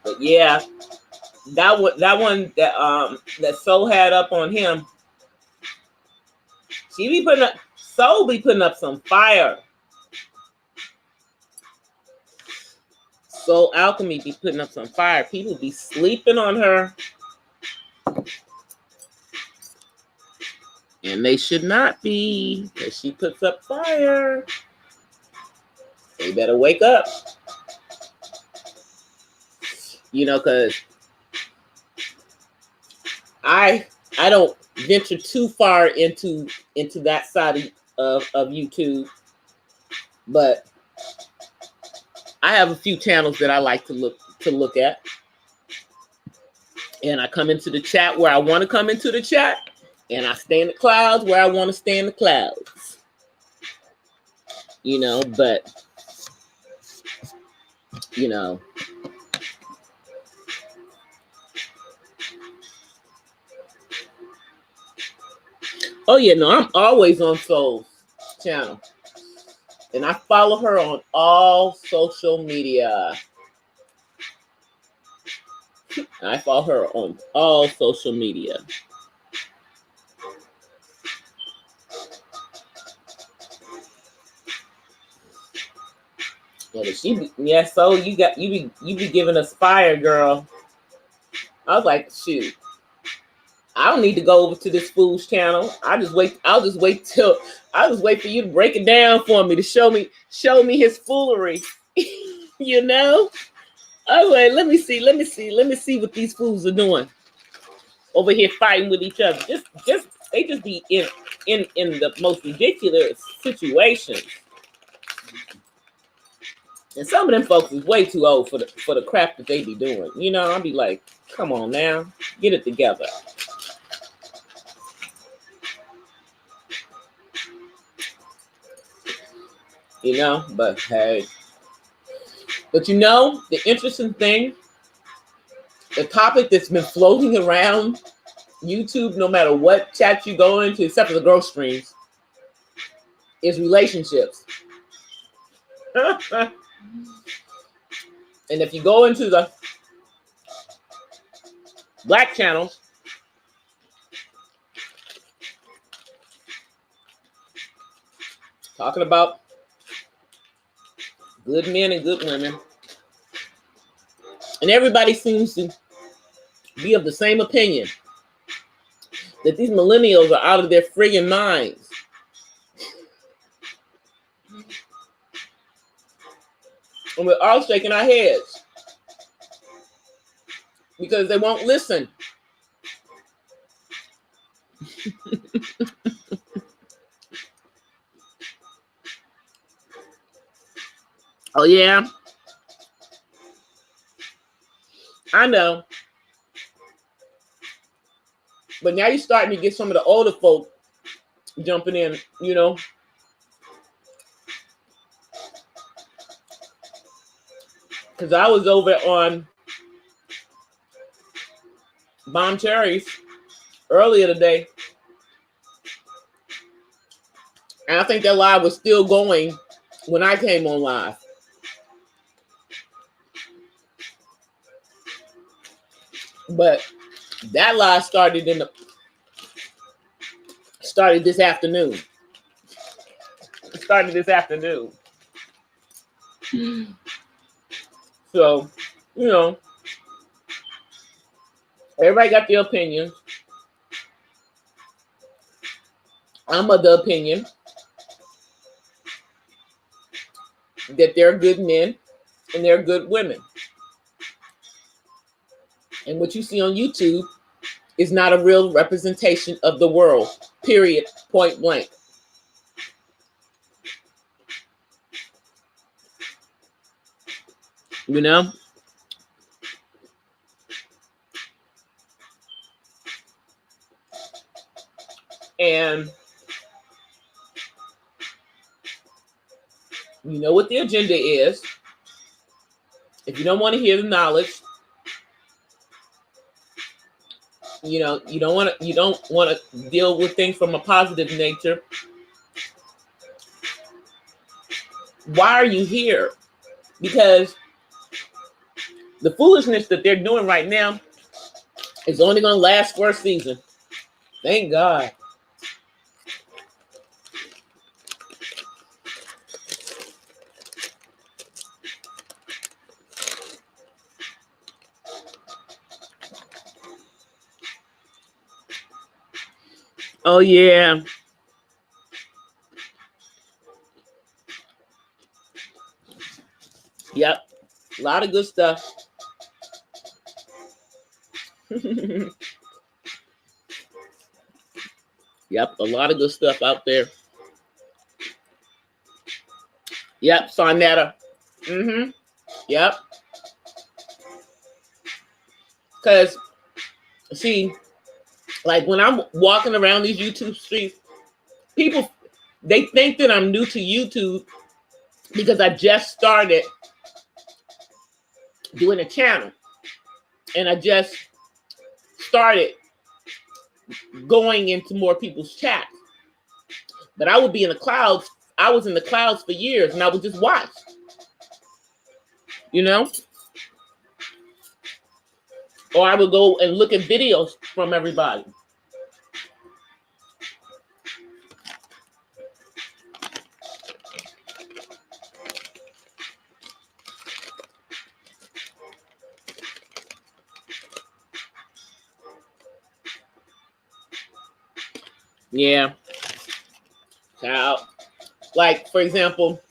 Speaker 1: But yeah, that one that Soul had up on him. Soul be putting up some fire. Soul Alchemy be putting up some fire. People be sleeping on her. And they should not be, because she puts up fire. They better wake up. Because I don't venture too far into that side of YouTube. But I have a few channels that I like to look at. And I come into the chat where I want to come into the chat. And I stay in the clouds where I want to stay in the clouds. You know, but, you know. Oh, yeah, no, I'm always on Soul's channel. And I follow her on all social media. I follow her on all social media. Yeah, so you be giving us fire, girl. I was like, shoot, I don't need to go over to this fool's channel. I'll just wait for you to break it down for me to show me his foolery. You know? Oh wait, let me see what these fools are doing over here fighting with each other. They just be in the most ridiculous situations. And some of them folks is way too old for the crap that they be doing. You know, I'll be like, come on now, get it together. You know, but hey. But you know, the interesting thing, the topic that's been floating around YouTube, no matter what chat you go into, except for the growth streams, is relationships. And if you go into the black channels, talking about good men and good women, and everybody seems to be of the same opinion that these millennials are out of their friggin' minds. And we're all shaking our heads because they won't listen. Oh, yeah. I know. But now you're starting to get some of the older folk jumping in, you know. Because I was over on Bomb Cherries earlier today. And I think that live was still going when I came on live. But that live started this afternoon. It started this afternoon. So, you know, everybody got their opinions. I'm of the opinion that they're good men and they're good women. And what you see on YouTube is not a real representation of the world, period, point blank. You know? And you know what the agenda is. If you don't want to hear the knowledge, you know, you don't want to deal with things from a positive nature. Why are you here? Because the foolishness that they're doing right now is only going to last for a season. Thank God. Oh, yeah. Yep. A lot of good stuff. Yep. A lot of good stuff out there. Yep. Sonetta. Mm-hmm. Yep. Because, see, like when I'm walking around these YouTube streets, people, they think that I'm new to YouTube because I just started doing a channel. And I just started going into more people's chats. But I would be in the clouds. I was in the clouds for years and I would just watch. You know? Or I would go and look at videos from everybody. Yeah. Child. Like, for example,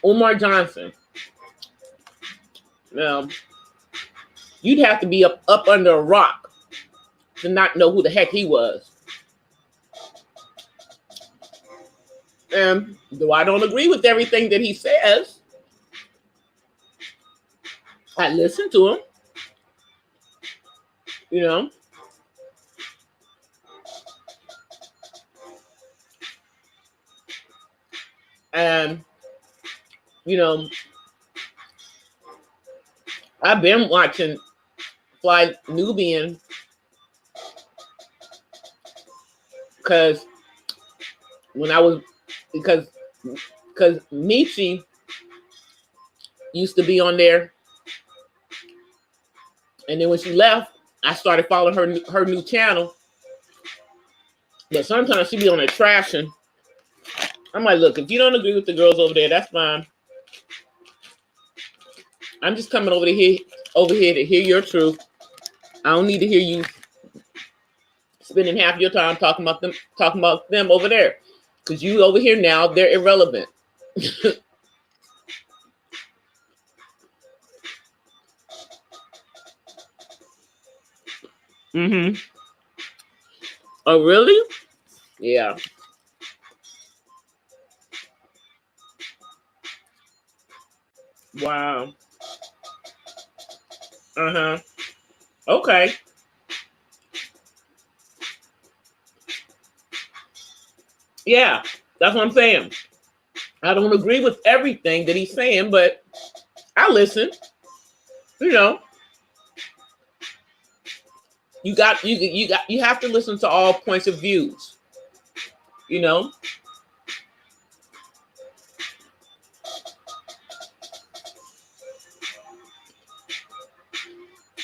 Speaker 1: Umar Johnson. Now, you'd have to be up under a rock to not know who the heck he was. And though I don't agree with everything that he says, I listen to him. You know? And, you know, I've been watching Fly Nubian because when I was, because Michi used to be on there. And then when she left, I started following her new channel. But sometimes she be on there trashing. I'm like, look, if you don't agree with the girls over there, that's fine. I'm just coming over here to hear your truth. I don't need to hear you spending half your time talking about them over there. Because you over here now, they're irrelevant. Mm-hmm. Oh, really? Yeah. Wow. Uh-huh. Okay. Yeah, that's what I'm saying. I don't agree with everything that he's saying, but I listen. You know, you have to listen to all points of views. You know.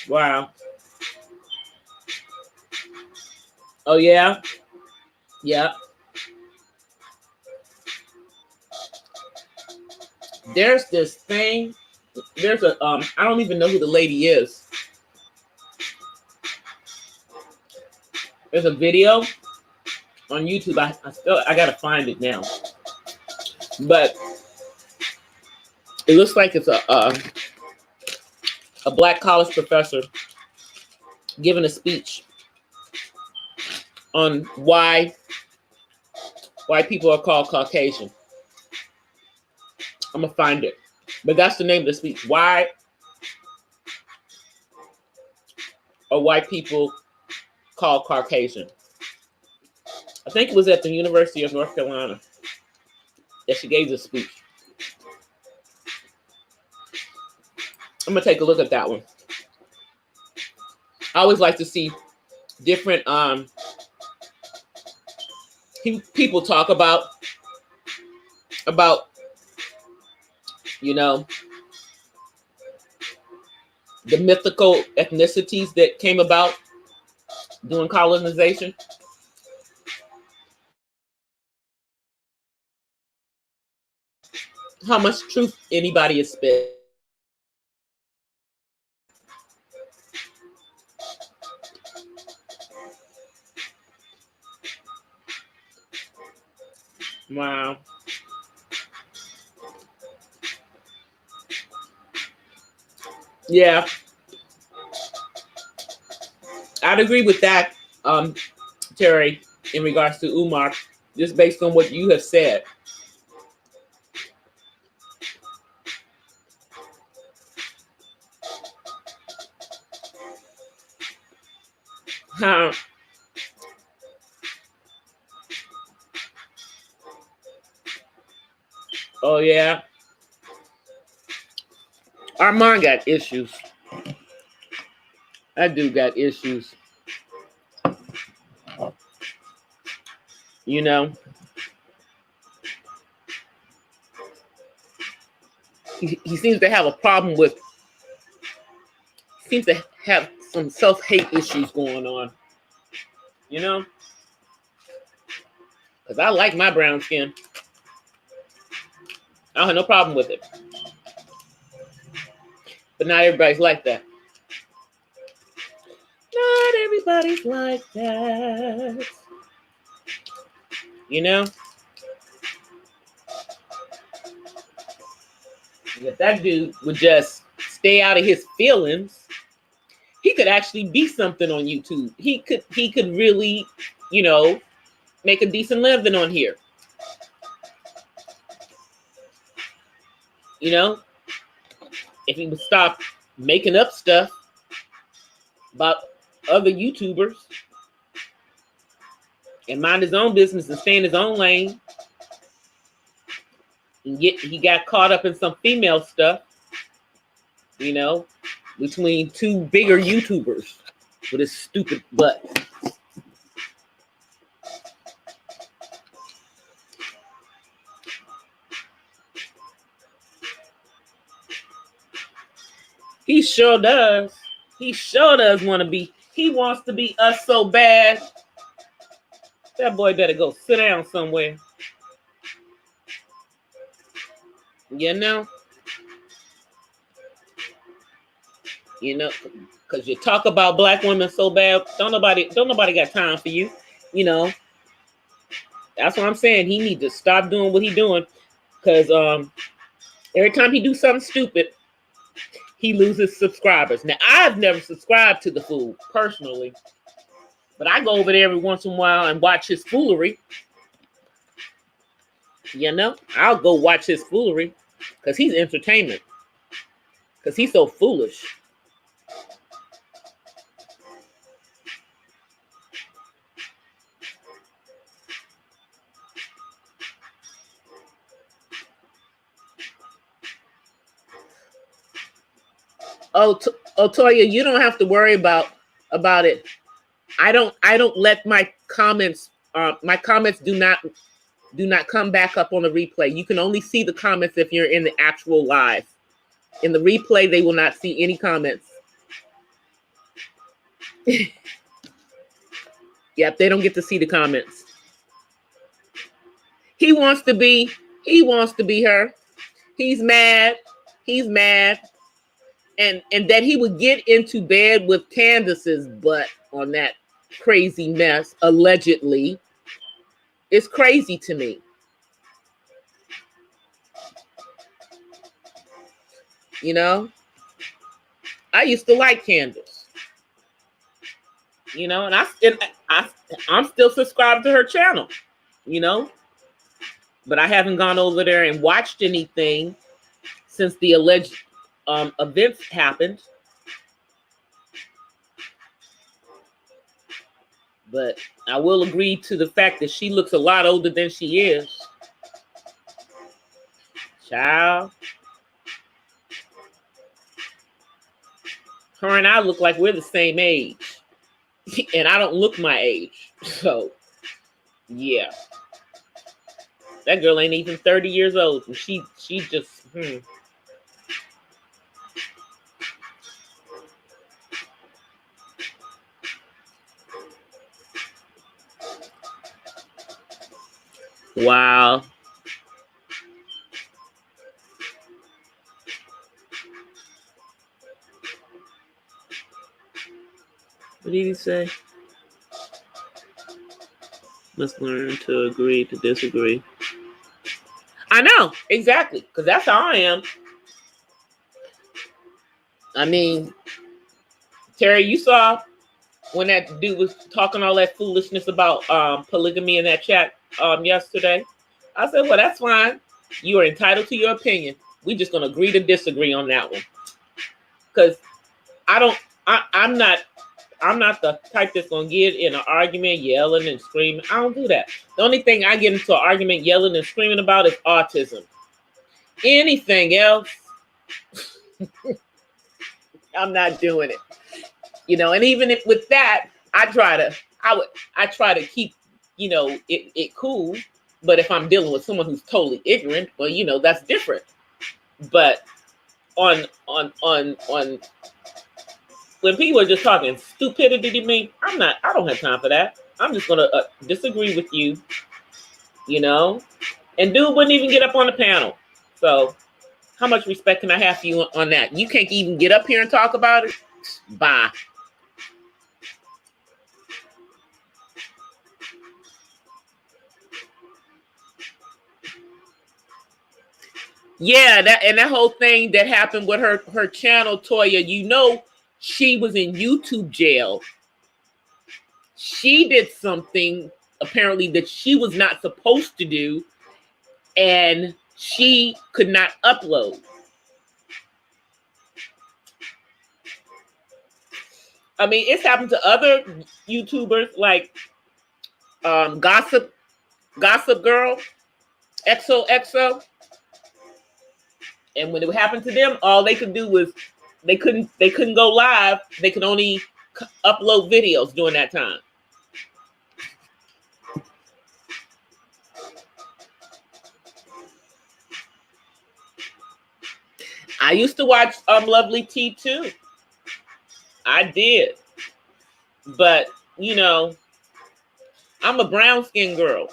Speaker 1: Wow. Oh yeah. Yeah. There's this thing. There's a I don't even know who the lady is. There's a video on YouTube. I gotta find it now. But it looks like it's a black college professor giving a speech on why people are called Caucasian. I'm gonna find it. But that's the name of the speech. Why are white people called Caucasian? I think it was at the University of North Carolina that she gave this speech. I'm gonna take a look at that one. I always like to see different people talk about you know, the mythical ethnicities that came about during colonization. How much truth anybody is spit. Wow. Yeah. I'd agree with that, Terry, in regards to Umar, just based on what you have said. Oh yeah. Armand got issues. That dude got issues. You know, he seems to have a problem with, seems to have some self-hate issues going on. You know? Because I like my brown skin. I don't have no problem with it. But not everybody's like that. Not everybody's like that. You know? If that dude would just stay out of his feelings, he could actually be something on YouTube. He could really, you know, make a decent living on here. You know? If he would stop making up stuff about other YouTubers and mind his own business and stay in his own lane. And yet he got caught up in some female stuff, you know, between two bigger YouTubers with his stupid butt. He sure does. He sure does want to be. He wants to be us so bad. That boy better go sit down somewhere. You know? You know, because you talk about black women so bad, don't nobody got time for you. You know? That's what I'm saying. He needs to stop doing what he's doing. Because every time he do something stupid, he loses subscribers. Now, I've never subscribed to the fool personally, but I go over there every once in a while and watch his foolery. You know, I'll go watch his foolery because he's entertainment. Because he's so foolish. Oh, Toya, you don't have to worry about it. I don't let my comments do not come back up on the replay. You can only see the comments if you're in the actual live. In the replay, they will not see any comments. Yep, they don't get to see the comments. He wants to be her. He's mad. And that he would get into bed with Candace's butt on that crazy mess, allegedly, is crazy to me. You know? I used to like Candace. You know, and I'm still subscribed to her channel, you know? But I haven't gone over there and watched anything since the alleged events happened. But I will agree to the fact that she looks a lot older than she is. Child. Her and I look like we're the same age. And I don't look my age. So, yeah. That girl ain't even 30 years old. And she just, Wow. What did he say? Must learn to agree to disagree. I know, exactly, because that's how I am. I mean, Terry, you saw when that dude was talking all that foolishness about polygamy in that chat yesterday. I said, well, that's fine. You are entitled to your opinion. We're just going to agree to disagree on that one. Because I'm not I'm not the type that's gonna get in an argument, yelling and screaming. I don't do that. The only thing I get into an argument, yelling and screaming about is autism. Anything else, I'm not doing it. You know, and even if with that, I try to keep, you know, it cool. But if I'm dealing with someone who's totally ignorant, well, you know, that's different. But on when people are just talking stupidity to me, I don't have time for that. I'm just gonna disagree with you, you know. And dude wouldn't even get up on the panel. So how much respect can I have for you on that? You can't even get up here and talk about it. Bye. Yeah, that whole thing that happened with her channel, Toya, you know, she was in YouTube jail. She did something apparently that she was not supposed to do, and she could not upload. I mean, it's happened to other YouTubers like Gossip Girl, XOXO. And when it happened to them, all they could do was they couldn't go live. They could only upload videos during that time. I used to watch Lovely T too. I did. But, you know, I'm a brown skinned girl.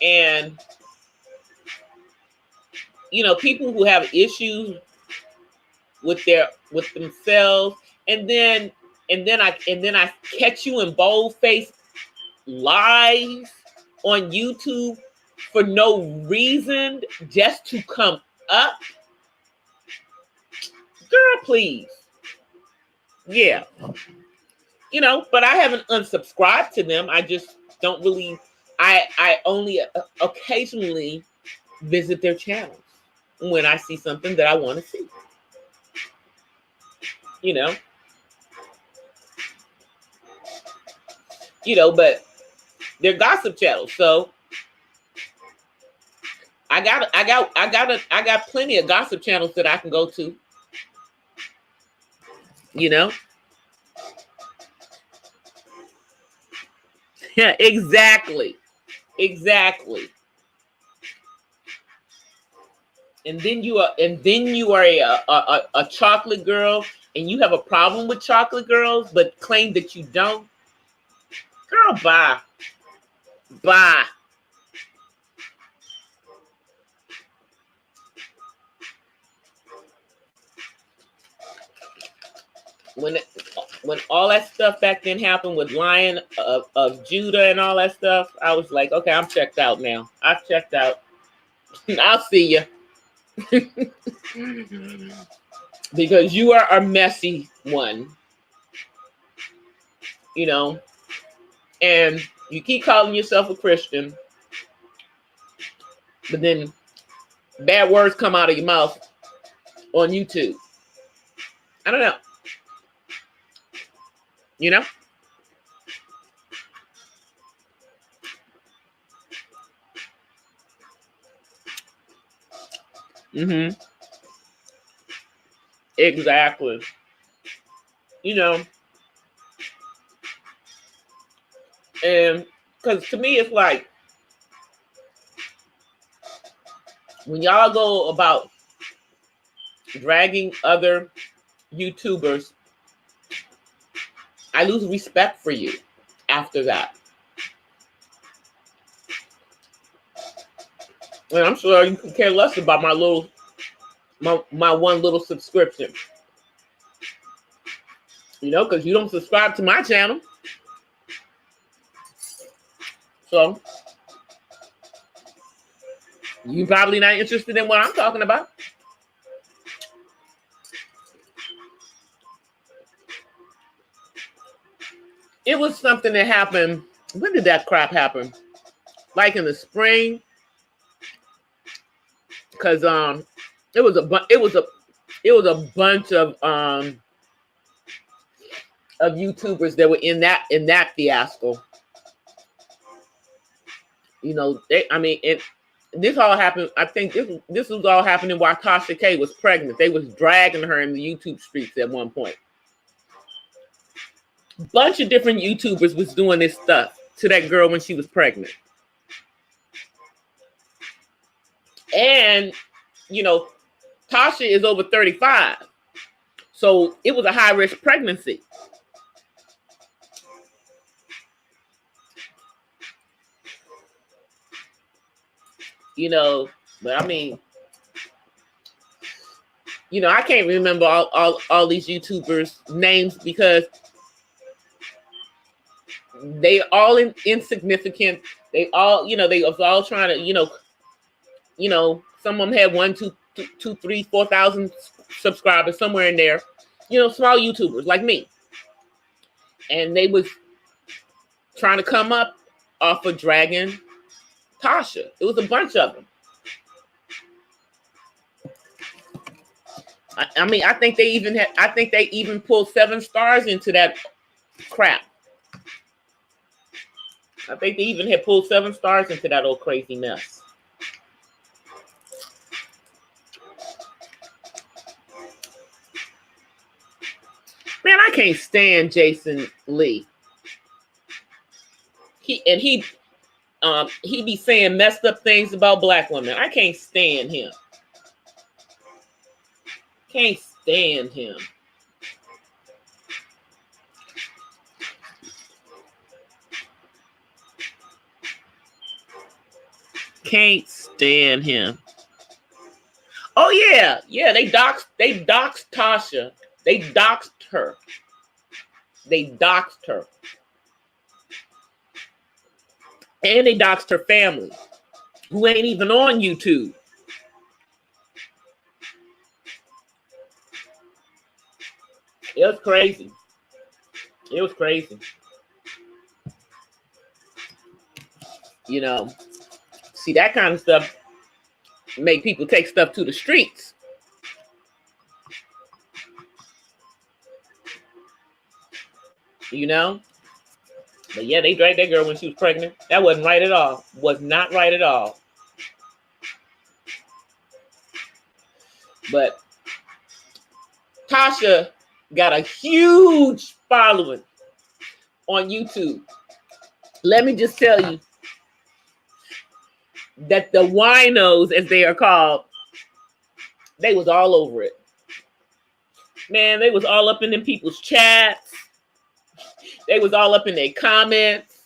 Speaker 1: And, you know, people who have issues with themselves, and then I catch you in bold-faced lies on YouTube for no reason, just to come up. Girl, please. Yeah. You know, but I haven't unsubscribed to them. I just don't really, I only occasionally visit their channels when I see something that I want to see. You know, but they're gossip channels. So I got plenty of gossip channels that I can go to. You know? Yeah, exactly. And then you are a chocolate girl, and you have a problem with chocolate girls, but claim that you don't. Girl, bye. When all that stuff back then happened with Lion of Judah and all that stuff, I was like, okay, I'm checked out now. I've checked out. I'll see you. Because you are a messy one. You know, and you keep calling yourself a Christian, but then bad words come out of your mouth on YouTube. I don't know. You know? Mm-hmm. Exactly. You know, and because to me, it's like when y'all go about dragging other YouTubers, I lose respect for you after that. And I'm sure you could care less about my one little subscription. You know, because you don't subscribe to my channel. So you're probably not interested in what I'm talking about. It was something that happened. When did that crap happen? Like in the spring, because it was a bunch of YouTubers that were in that fiasco. You know, this all happened. I think this was all happening while Tasha K was pregnant. They was dragging her in the YouTube streets at one point. Bunch of different YouTubers was doing this stuff to that girl when she was pregnant. And, you know, Tasha is over 35. So it was a high-risk pregnancy. You know, but I mean, you know, I can't remember all these YouTubers' names because they all insignificant. They all, you know, they was all trying to, you know, some of them had 1, 2, 3, 4,000 subscribers somewhere in there. You know, small YouTubers like me, and they was trying to come up off of dragging Tasha. It was a bunch of them. I mean, I think they even pulled 7 stars into that crap. I think they even had pulled 7 stars into that old crazy mess. Man, I can't stand Jason Lee. He be saying messed up things about black women. I can't stand him. Can't stand him. Can't stand him. Oh yeah, they doxed Tasha. They doxed her. And they doxed her family, who ain't even on YouTube. It was crazy. You know, see, that kind of stuff make people take stuff to the streets. You know? But yeah, they dragged that girl when she was pregnant. That wasn't right at all. Was not right at all. But Tasha got a huge following on YouTube. Let me just tell you that the winos, as they are called, they was all over it. Man, they was all up in them people's chats. They was all up in their comments.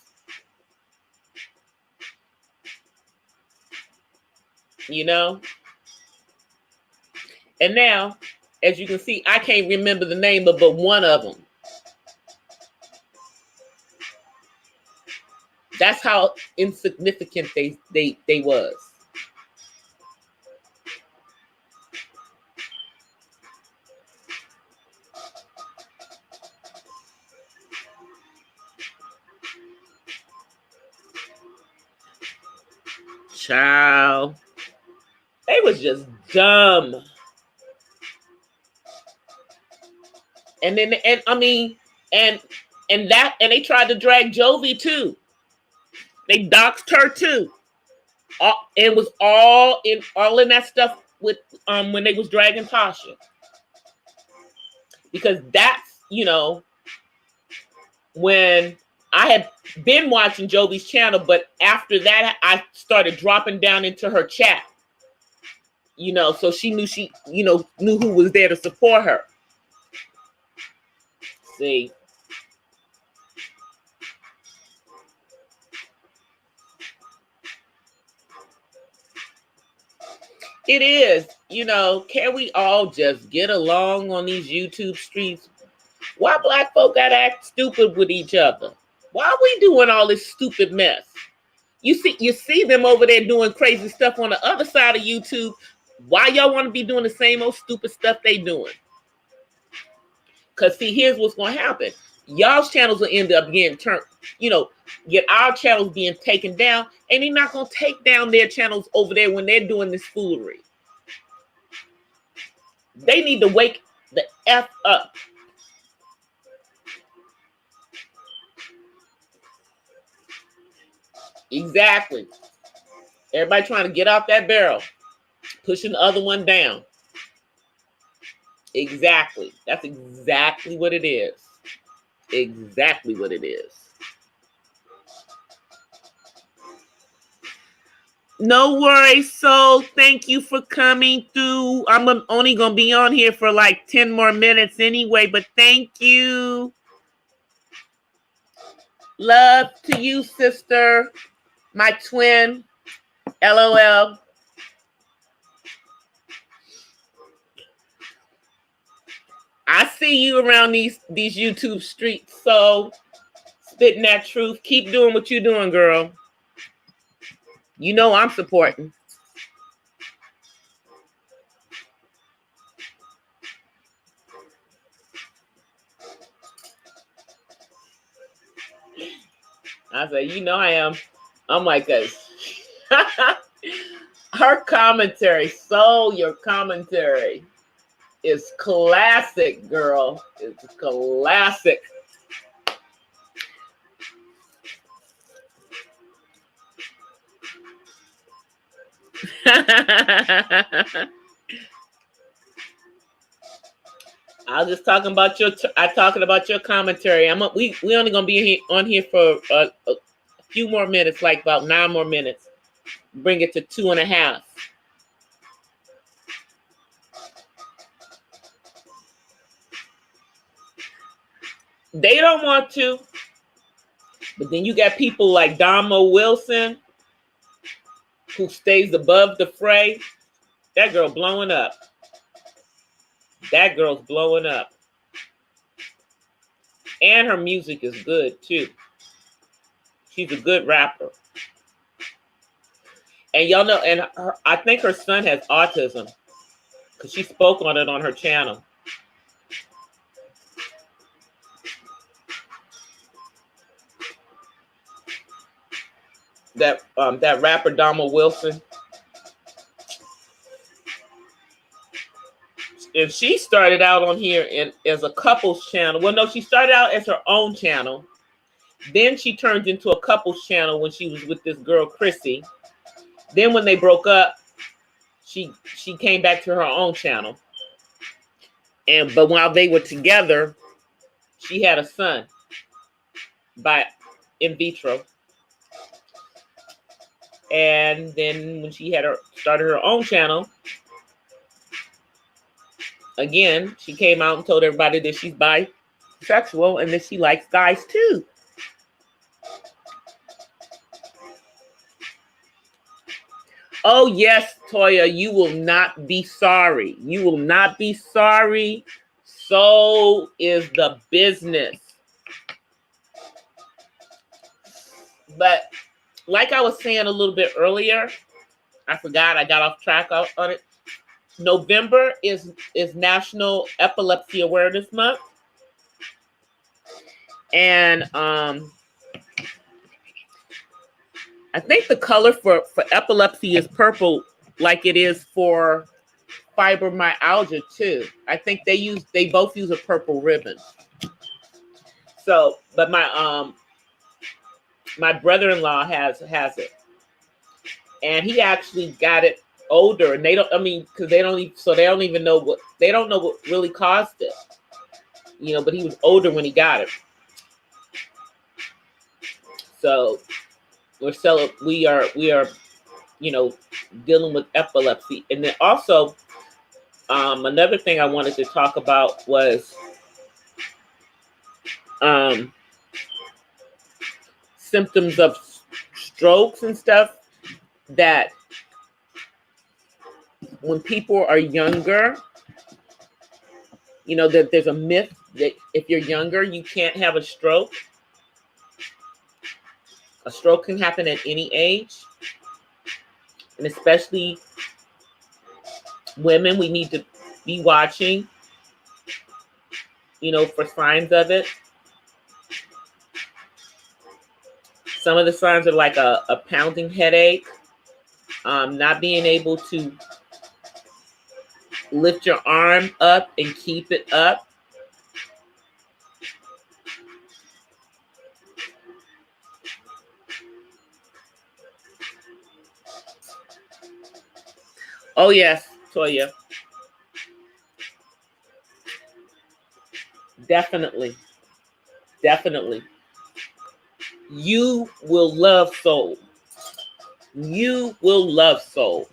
Speaker 1: You know? And now, as you can see, I can't remember the name of but one of them. That's how insignificant they was. Child. They was just dumb. And then, and they tried to drag Jovi too. They doxed her too. It was all in that stuff with when they was dragging Tasha. Because that's, you know, when I had been watching Jovi's channel, but after that I started dropping down into her chat. You know, so she knew who was there to support her. See. It is, you know, can we all just get along on these YouTube streets? Why black folk gotta act stupid with each other? Why are we doing all this stupid mess? You see them over there doing crazy stuff on the other side of YouTube. Why y'all want to be doing the same old stupid stuff they doing? Because see, here's what's going to happen. Y'all's channels will end up getting turned, you know, get our channels being taken down, and they're not going to take down their channels over there when they're doing this foolery. They need to wake the F up. Exactly. Everybody trying to get out that barrel, pushing the other one down. Exactly. That's exactly what it is. Exactly what it is. No worries, soul. Thank you for coming through. I'm only going to be on here for like 10 more minutes anyway, but thank you. Love to you, sister. My twin. LOL. I see you around these YouTube streets, so spitting that truth. Keep doing what you're doing, girl. You know I'm supporting. I say, you know I am. I'm like this. Her commentary, so your commentary is classic, girl. It's classic. I was just talking about your commentary. We only gonna be on here for a few more minutes, like about 9 more minutes. Bring it to 2.5. They don't want to, but then you got people like Damo Wilson, who stays above the fray. That girl blowing up. That girl's blowing up. And her music is good too. She's a good rapper. And y'all know, and I think her son has autism, because she spoke on it on her channel. That rapper Dama Wilson. And she started out on here as a couples channel. Well, no, she started out as her own channel. Then she turned into a couples channel when she was with this girl, Chrissy. Then when they broke up, she came back to her own channel. But while they were together, she had a son by in vitro. And then when she started her own channel, again, she came out and told everybody that she's bisexual and that she likes guys too. Oh, yes, Toya, you will not be sorry. You will not be sorry. So is the business. But like I was saying a little bit earlier, I forgot, I got off track on it. November is National Epilepsy Awareness Month. And I think the color for epilepsy is purple, like it is for fibromyalgia too. I think they both use a purple ribbon. So, but my brother-in-law has it, and he actually got it older, and because they don't even know what really caused it, but he was older when he got it. So we are dealing with epilepsy. And then also another thing I wanted to talk about was symptoms of strokes and stuff, that when people are younger, that there's a myth that if you're younger, you can't have a stroke. A stroke can happen at any age. And especially women, we need to be watching, for signs of it. Some of the signs are like a pounding headache, not being able to lift your arm up and keep it up. Oh, yes, Toya. Definitely. Definitely. You will love soul. You will love soul.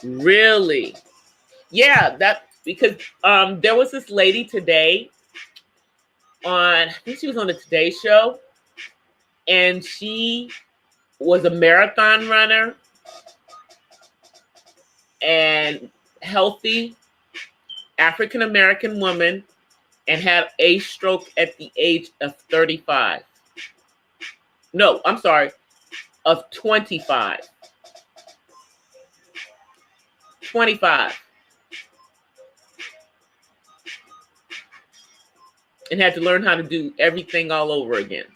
Speaker 1: Really? Yeah, that because there was this lady today on, I think she was on the Today Show, and she was a marathon runner and healthy African American woman, and had a stroke at the age of 35. No, I'm sorry, of 25. 25. And had to learn how to do everything all over again.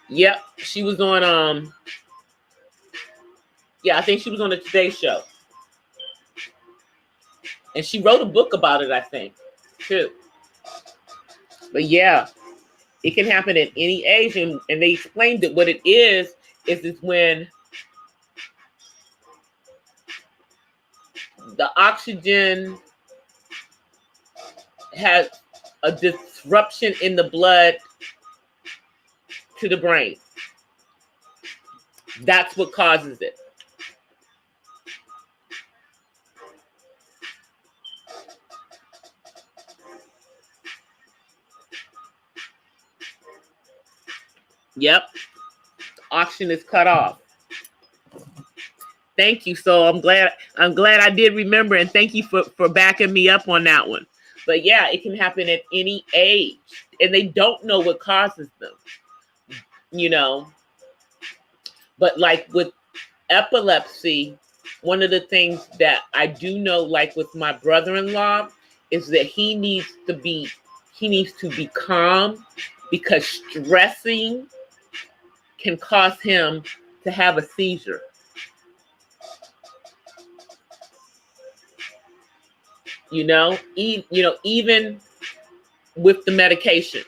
Speaker 1: Yep, she was on I think she was on the Today Show. And she wrote a book about it, I think, too. But yeah, it can happen at any age, and they explained that what it is when the oxygen has a disruption in the blood to the brain. That's what causes it. Yep. Oxygen is cut off. Thank you. So I'm glad I did remember, and thank you for backing me up on that one. But yeah, it can happen at any age, and they don't know what causes them, you know. But like with epilepsy, one of the things that I do know, like with my brother-in-law, is that he needs to be calm, because stressing can cause him to have a seizure. Even with the medication.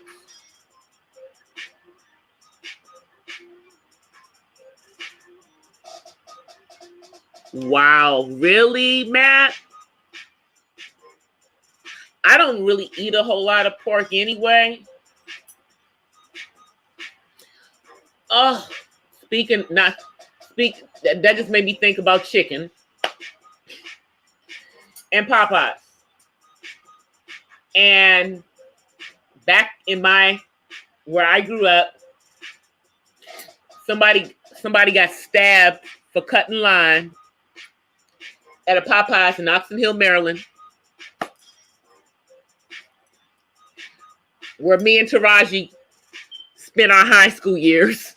Speaker 1: Wow, really, Matt? I don't really eat a whole lot of pork anyway. Oh, that just made me think about chicken and Popeyes. And back in where I grew up, somebody got stabbed for cutting line at a Popeyes in Oxon Hill, Maryland, where me and Taraji spent our high school years.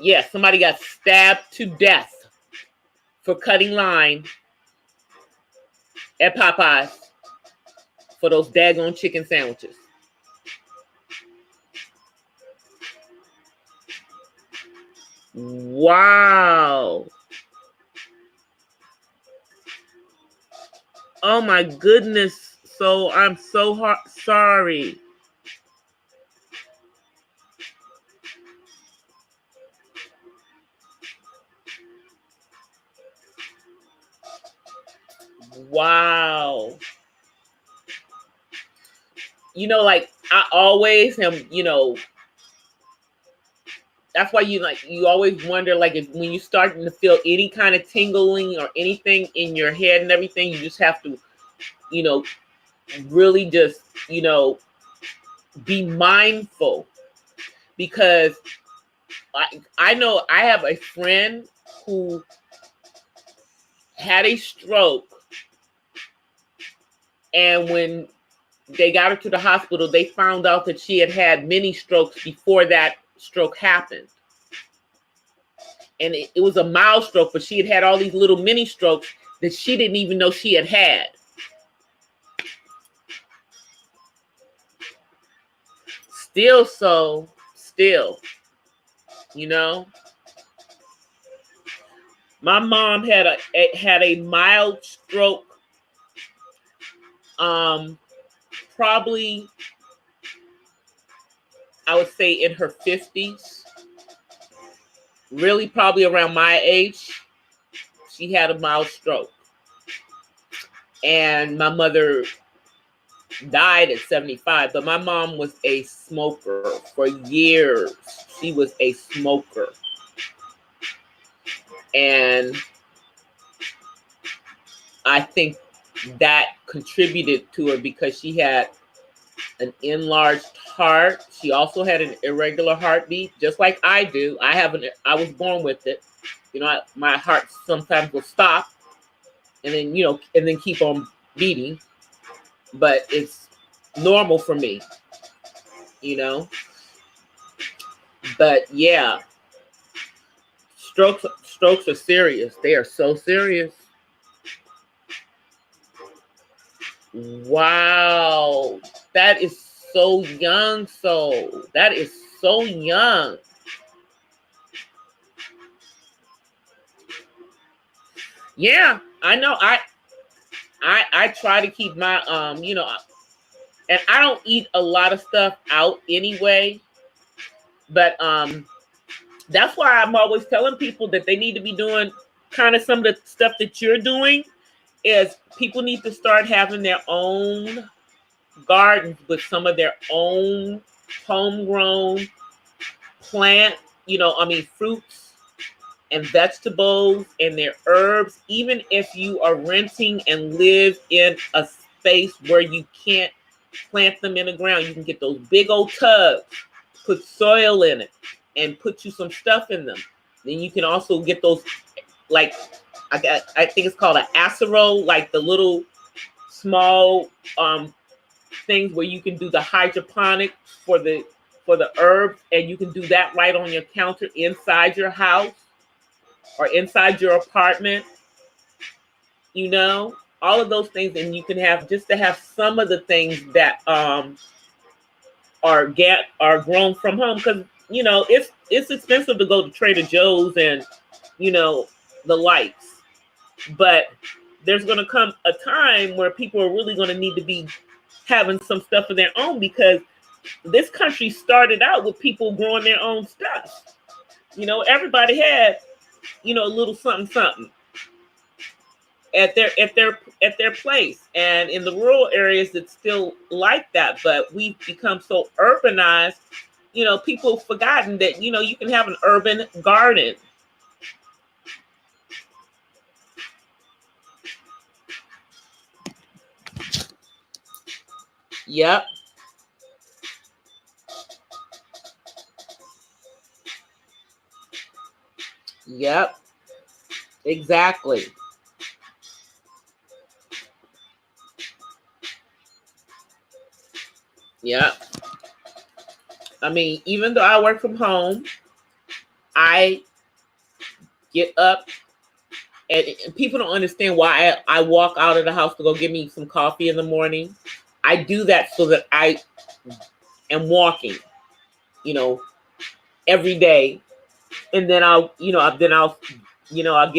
Speaker 1: Yes, somebody got stabbed to death for cutting line at Popeyes for those daggone chicken sandwiches. Wow. Oh my goodness. So I'm so sorry. Wow. Like I always am, that's why you always wonder, like, if when you're starting to feel any kind of tingling or anything in your head and everything, you just have to, really just, be mindful, because I know I have a friend who had a stroke, and when they got her to the hospital, they found out that she had had many strokes before that stroke happened. And it was a mild stroke, but she had had all these little mini strokes that she didn't even know she had. Still, you know. My mom had a mild stroke, probably I would say in her 50s, really probably around my age. She had a mild stroke. And my mother died at 75, but my mom was a smoker for years. She was a smoker. And I think that contributed to her because she had an enlarged heart. She also had an irregular heartbeat, just like I do. I was born with it. You know, my heart sometimes will stop and then, you know, and then keep on beating. But it's normal for me, you know. But yeah, strokes are serious. They are so serious. Wow, that is so young. So that is so young. Yeah, I know. I try to keep my you know, and I don't eat a lot of stuff out anyway. But that's why I'm always telling people that they need to be doing kind of some of the stuff that you're doing. Is people need to start having their own gardens with some of their own homegrown plant, you know, I mean, fruits and vegetables and their herbs. Even if you are renting and live in a space where you can't plant them in the ground, you can get those big old tubs, put soil in it, and put you some stuff in them. Then you can also get those, like, I think it's called an acero, like the little small things where you can do the hydroponics for the herbs, and you can do that right on your counter inside your house or inside your apartment. You know, all of those things, and you can have just to have some of the things that are grown from home, because you know it's expensive to go to Trader Joe's and you know the likes. But there's going to come a time where people are really going to need to be having some stuff of their own, because this country started out with people growing their own stuff. You know, everybody had, you know, a little something at their place. And in the rural areas, it's still like that. But we've become so urbanized, you know, people have forgotten that, you know, you can have an urban garden. Yep. Yep. Exactly. Yep. I mean, even though I work from home, I get up and people don't understand why I walk out of the house to go get me some coffee in the morning. I do that so that I am walking, you know, every day. And then I'll get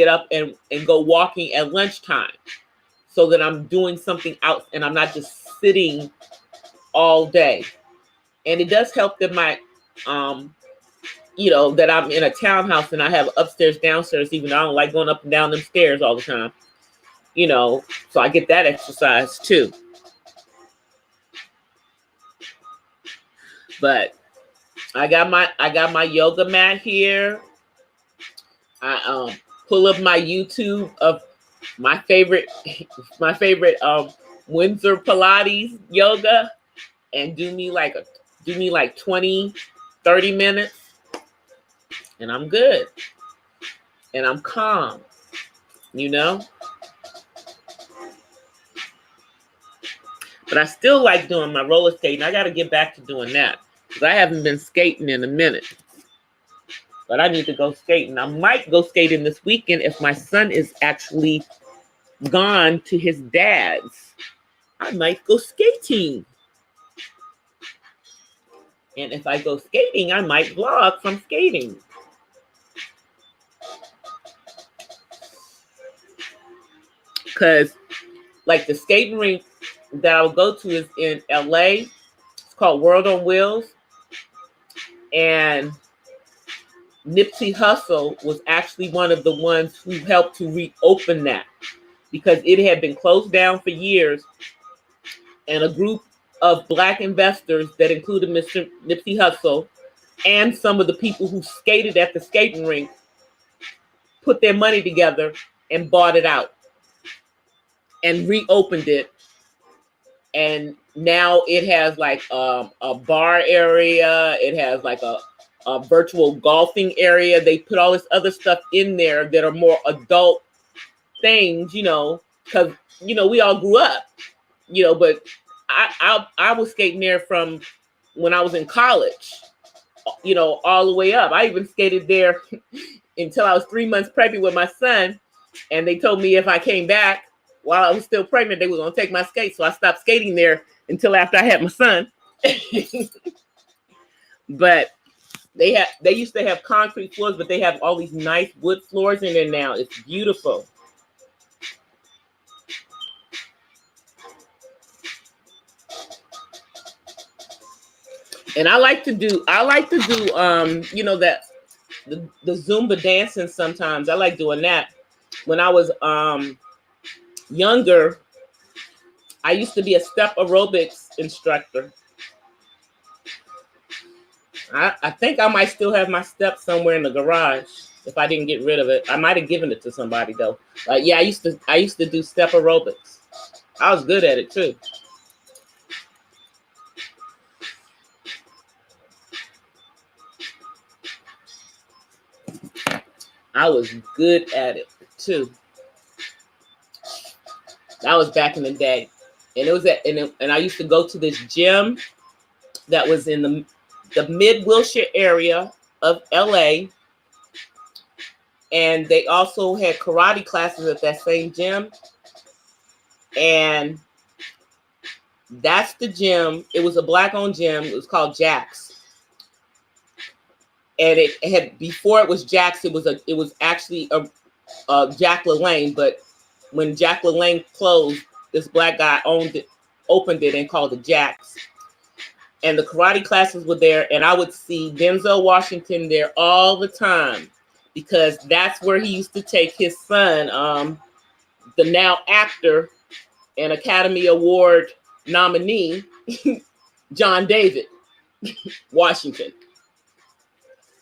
Speaker 1: up and go walking at lunchtime so that I'm doing something out and I'm not just sitting all day. And it does help that my you know, that I'm in a townhouse and I have upstairs, downstairs, even though I don't like going up and down them stairs all the time, you know, so I get that exercise too. But I got my yoga mat here. I pull up my YouTube of my favorite Windsor Pilates yoga and do me like 20, 30 minutes. And I'm good. And I'm calm, you know? But I still like doing my roller skating. I got to get back to doing that because I haven't been skating in a minute. But I need to go skating. I might go skating this weekend if my son is actually gone to his dad's. I might go skating. And if I go skating, I might vlog from skating. because like the skating rink that I would go to is in LA. It's called World on Wheels. And Nipsey Hussle was actually one of the ones who helped to reopen that because it had been closed down for years. And a group of Black investors that included Mr. Nipsey Hussle and some of the people who skated at the skating rink put their money together and bought it out and reopened it. And now it has like a bar area. It has like a virtual golfing area. They put all this other stuff in there that are more adult things, you know, because, you know, we all grew up, you know, but I was skating there from when I was in college, you know, all the way up. I even skated there until I was 3 months pregnant with my son. And they told me if I came back while I was still pregnant, they were going to take my skates. So I stopped skating there until after I had my son. But they used to have concrete floors, but they have all these nice wood floors in there now. It's beautiful. And I like to do, you know, that the Zumba dancing sometimes. I like doing that. When I was younger, I used to be a step aerobics instructor. I think I might still have my steps somewhere in the garage if I didn't get rid of it. I might have given it to somebody though. Yeah, I used to do step aerobics. I was good at it too. I was good at it too. That was back in the day. And it was and I used to go to this gym that was in the mid-Wilshire area of LA. And they also had karate classes at that same gym. And that's the gym. It was a Black-owned gym. It was called Jack's. And it had, before it was Jack's, it was actually a Jack LaLanne. But when Jack LaLanne closed, this Black guy opened it and called it Jack's. And the karate classes were there, and I would see Denzel Washington there all the time because that's where he used to take his son, the now actor and Academy Award nominee, John David Washington.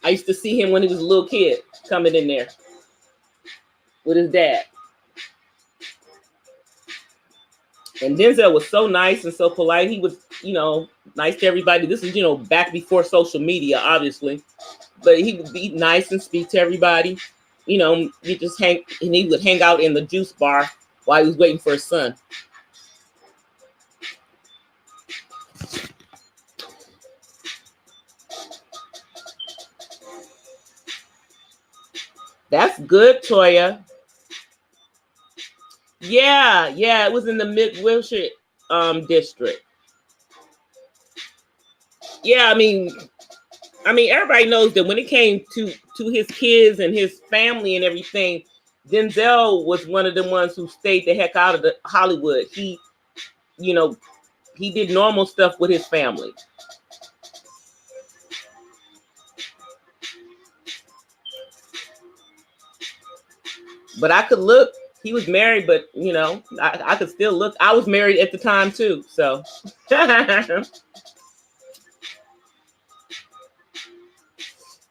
Speaker 1: I used to see him when he was a little kid coming in there with his dad. And Denzel was so nice and so polite. He was, you know, nice to everybody. This is, you know, back before social media, obviously. But he would be nice and speak to everybody. You know, he would hang out in the juice bar while he was waiting for his son. That's good, Toya. Yeah, it was in the mid-Wilshire district. Yeah, I mean, everybody knows that when it came to his kids and his family and everything, Denzel was one of the ones who stayed the heck out of the Hollywood. He, you know, he did normal stuff with his family. But I could look. He was married, but, you know, I could still look. I was married at the time, too. So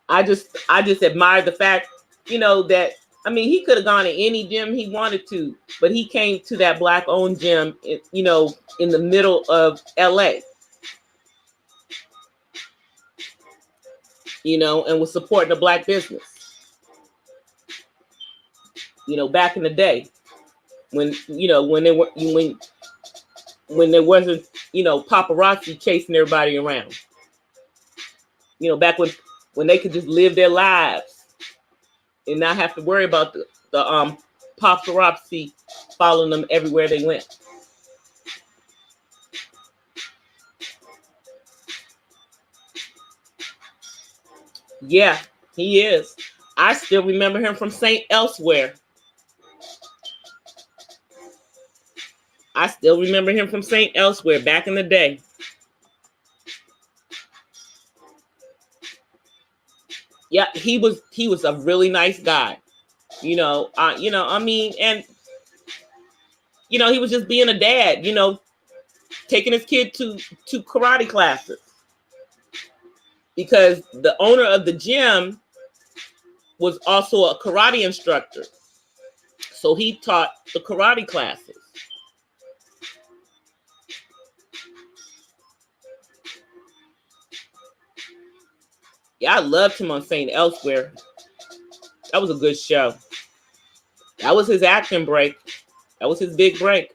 Speaker 1: I just admire the fact, you know, that, I mean, he could have gone to any gym he wanted to, but he came to that Black-owned gym, you know, in the middle of LA, you know, and was supporting a Black business, you know, back in the day. When, you know, when there wasn't, you know, paparazzi chasing everybody around, you know, back when they could just live their lives and not have to worry about the paparazzi following them everywhere they went. Yeah, he is. I still remember him from St. Elsewhere. I still remember him from St. Elsewhere back in the day. Yeah, he was a really nice guy. I mean, and he was just being a dad, taking his kid to karate classes. Because the owner of the gym was also a karate instructor. So he taught the karate classes. Yeah, I loved him on St. Elsewhere. That was a good show. That was his acting break. That was his big break.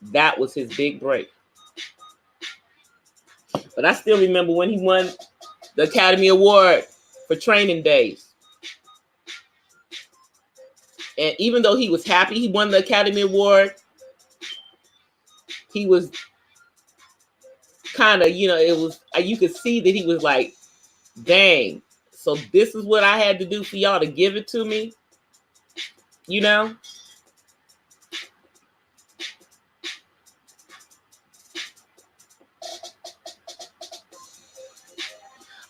Speaker 1: That was his big break. But I still remember when he won the Academy Award for Training Days. And even though he was happy he won the Academy Award, he was kind of, it was, you could see that he was like, dang, so this is what I had to do for y'all to give it to me,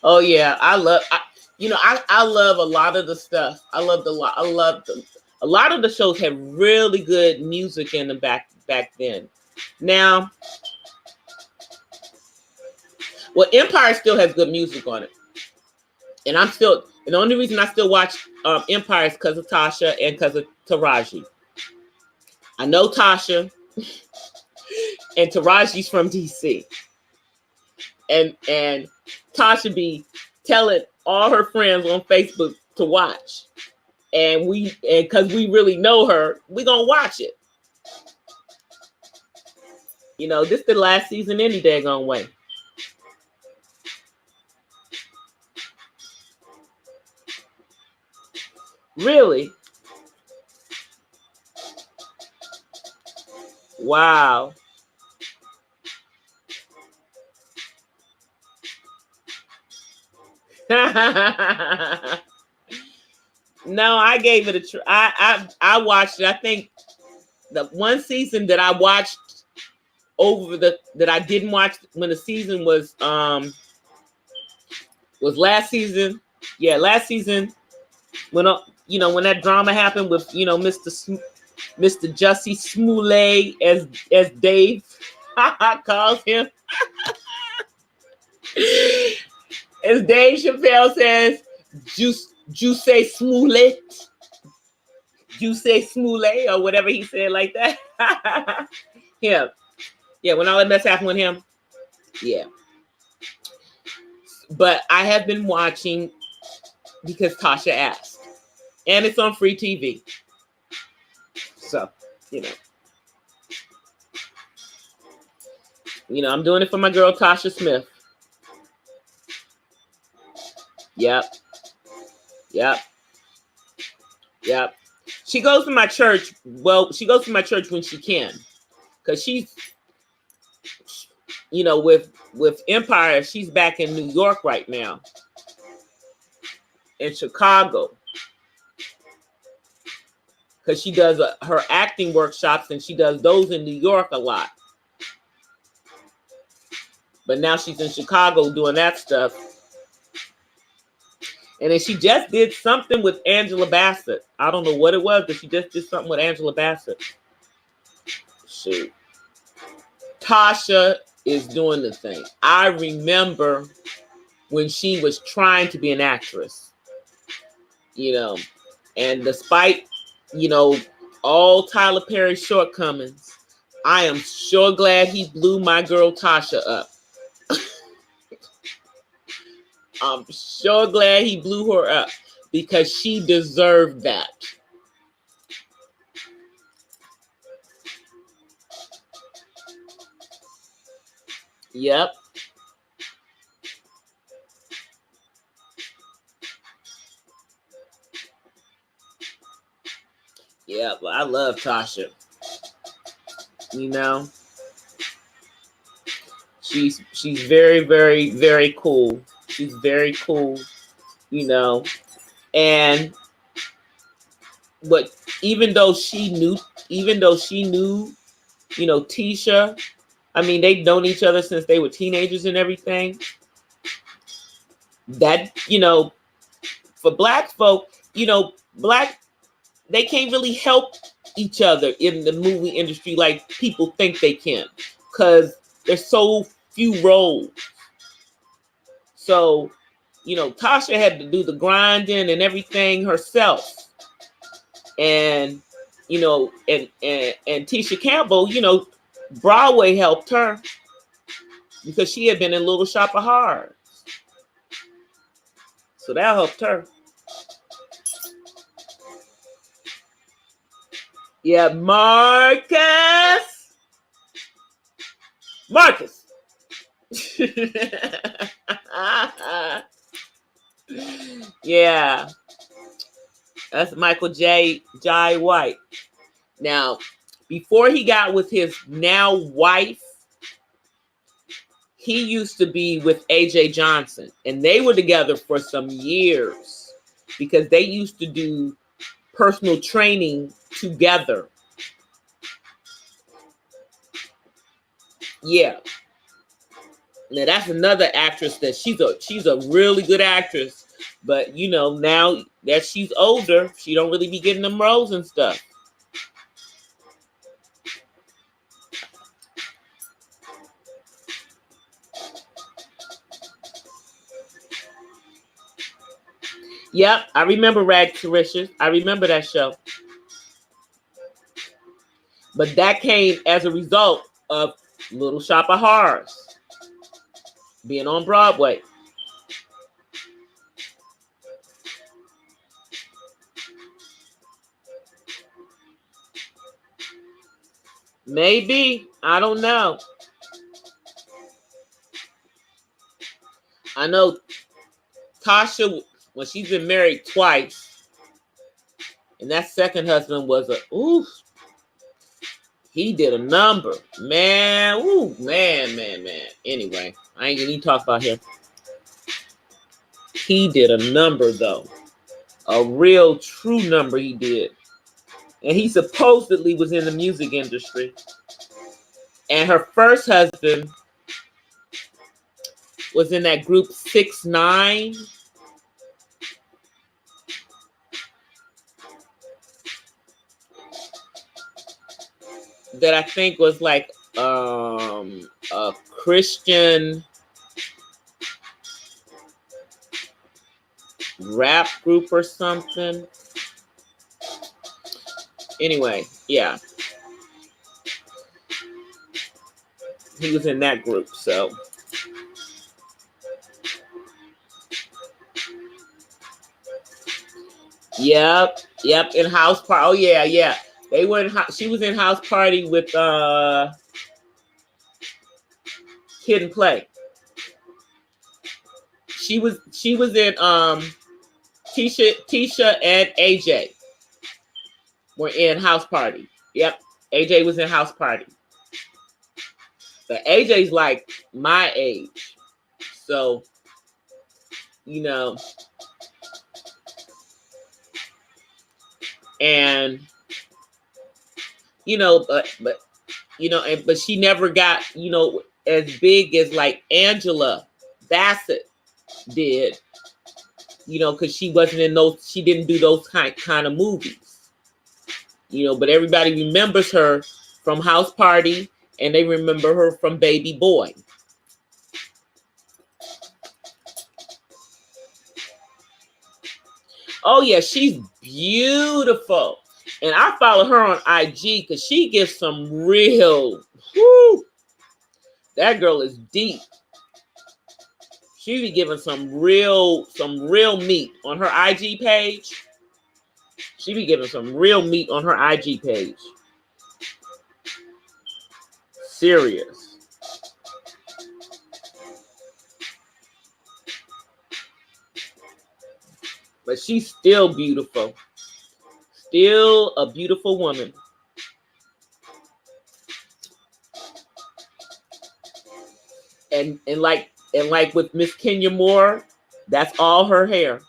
Speaker 1: Oh yeah, I love a lot of the stuff. A lot of the shows had really good music in them back then. Now, well, Empire still has good music on it. And the only reason I still watch Empire is because of Tasha and because of Taraji. I know Tasha and Taraji's from DC. And Tasha be telling all her friends on Facebook to watch. And because we really know her, we're going to watch it. This is the last season any daggone way. Really? Wow. No, I gave it a try. I watched it. I think the one season that I watched that I didn't watch when the season was last season. Yeah, last season when when that drama happened with Mr. Jussie Smollett as Dave calls him. As Dave Chappelle says, Juice Smollett. Juice Smollett or whatever he said like that. Him. Yeah, when all that mess happened with him. Yeah. But I have been watching because Tasha asked. And it's on free TV. So, I'm doing it for my girl Tasha Smith. Yep. She goes to my church. Well, she goes to my church when she can. Because she's, with Empire, she's back in New York right now. In Chicago. Because she does her acting workshops and she does those in New York a lot. But now she's in Chicago doing that stuff. And then she just did something with Angela Bassett. I don't know what it was, but she just did something with Angela Bassett. Shoot. Tasha is doing the thing. I remember when she was trying to be an actress. And despite, all Tyler Perry's shortcomings, I am sure glad he blew my girl Tasha up. I'm sure glad he blew her up because she deserved that. Yep. Yeah, but I love Tasha. She's very, very, very cool. She's very cool, and what even though she knew, you know, Tisha. I mean, they've known each other since they were teenagers and everything. That, you know, for black folk, you know, they can't really help each other in the movie industry like people think they can, because there's so few roles. So, you know, Tasha had to do the grinding and everything herself. And, you know, and Tisha Campbell, you know, Broadway helped her because she had been in Little Shop of Horrors. So that helped her. Yeah, Marcus. Yeah, that's Michael Jai White. Now, before he got with his now wife, he used to be with AJ Johnson, and they were together for some years because they used to do personal training together. Yeah. Now that's another actress that she's a really good actress, but you know, now that she's older, she don't really be getting them roles and stuff. Yep, I remember Rags to Riches. I remember that show. But that came as a result of Little Shop of Horrors being on Broadway. Maybe. I don't know. I know Tasha, when she's been married twice, and that second husband was he did a number. Man, man. Anyway, I ain't gonna even talk about him. He did a number, though. A real, true number he did. And he supposedly was in the music industry. And her first husband was in that group 6ix9ine. That I think was like a Christian rap group or something. Anyway, yeah. He was in that group, so. Yep, in House Party. Oh yeah. They were in, she was in House Party with Kid and Play. She was in Tisha and AJ were in House Party. Yep. AJ was in House Party. But AJ's like my age. So, you know, and you know, but you know, but she never got, you know, as big as like Angela Bassett did, you know, because she wasn't in those, she didn't do those kind of movies, you know, but everybody remembers her from House Party and they remember her from Baby Boy. Oh yeah, she's beautiful. And I follow her on IG because she gives some real, whoo, that girl is deep. She be giving some real meat on her IG page. She be giving some real meat on her IG page. Serious. But she's still beautiful. Still a beautiful woman. And like with Miss Kenya Moore, that's all her hair.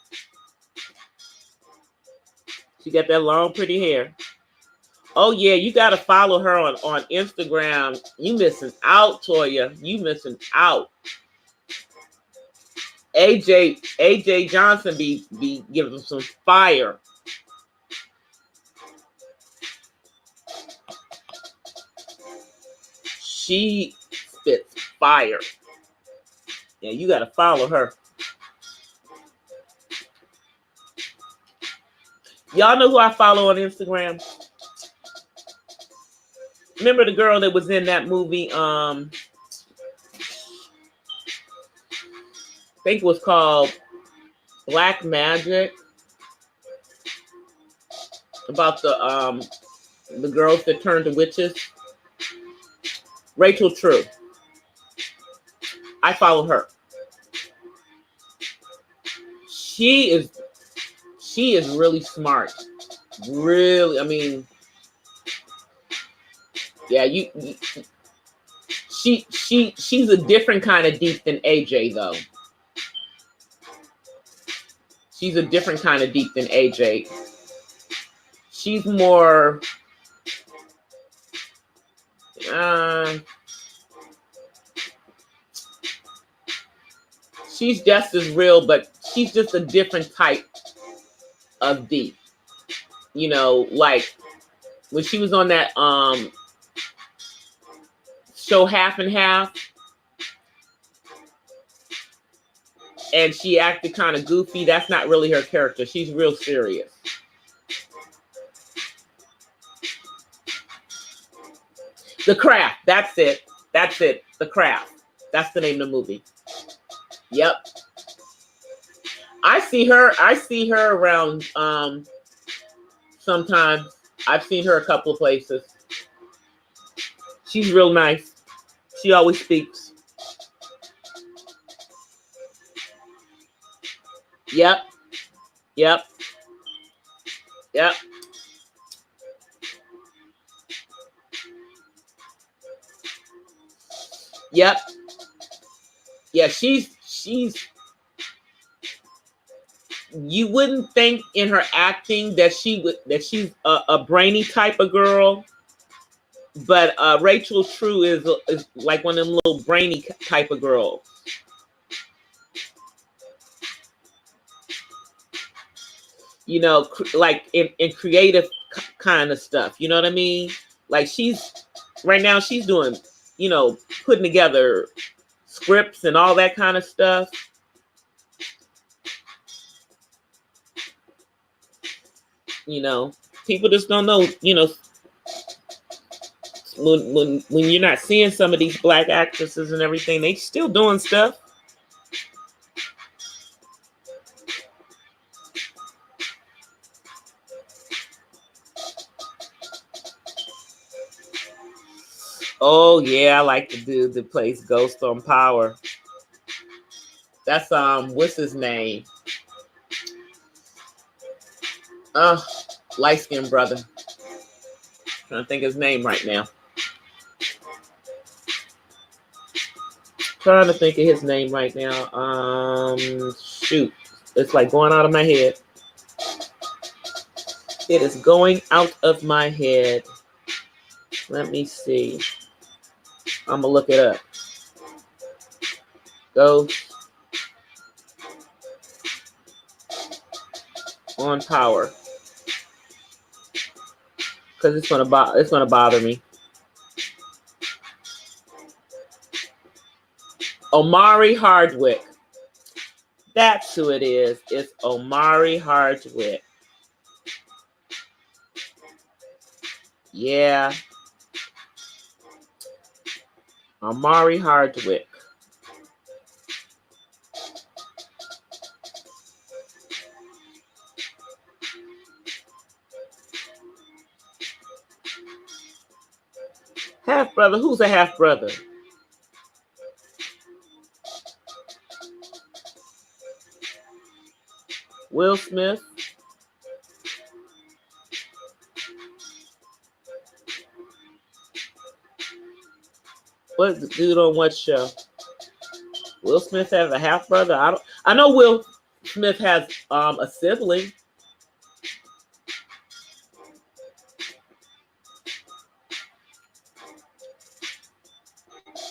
Speaker 1: She got that long, pretty hair. Oh yeah, you gotta follow her on Instagram. You missing out, Toya. You missing out. AJ Johnson be giving them some fire. She spits fire. Yeah, you gotta follow her. Y'all know who I follow on Instagram? Remember the girl that was in that movie? I think it was called Black Magic. About the girls that turned to witches. Rachel True. I follow her. She is really smart. Really, I mean, yeah, she's a different kind of deep than AJ though. She's a different kind of deep than AJ. She's more she's just as real, but she's just a different type of deep. You know, like when she was on that show Half and Half, and she acted kind of goofy. That's not really her character. She's real serious. The Craft. That's it. That's it. The Craft. That's the name of the movie. Yep. I see her around sometimes. I've seen her a couple of places. She's real nice. She always speaks. Yep. Yep. Yep. Yep. Yeah, she's you wouldn't think in her acting that she's a brainy type of girl, but Rachel True is like one of them little brainy type of girls. You know, like in creative kind of stuff. You know what I mean? Like right now she's doing, you know, putting together scripts and all that kind of stuff. You know, people just don't know, you know, when you're not seeing some of these black actresses and everything, they still doing stuff. Oh yeah, I like the dude that plays Ghost on Power. That's what's his name? Light-skinned brother. Trying to think his name right now. Trying to think of his name right now. Shoot. It's like going out of my head. It is going out of my head. Let me see. I'm gonna look it up. Ghost on Power. Because it's gonna bother me. Omari Hardwick. That's who it is. It's Omari Hardwick. Yeah. Omari Hardwick. Half brother. Who's a half brother? Will Smith. What's the dude on what show? Will Smith has a half brother. I know Will Smith has a sibling.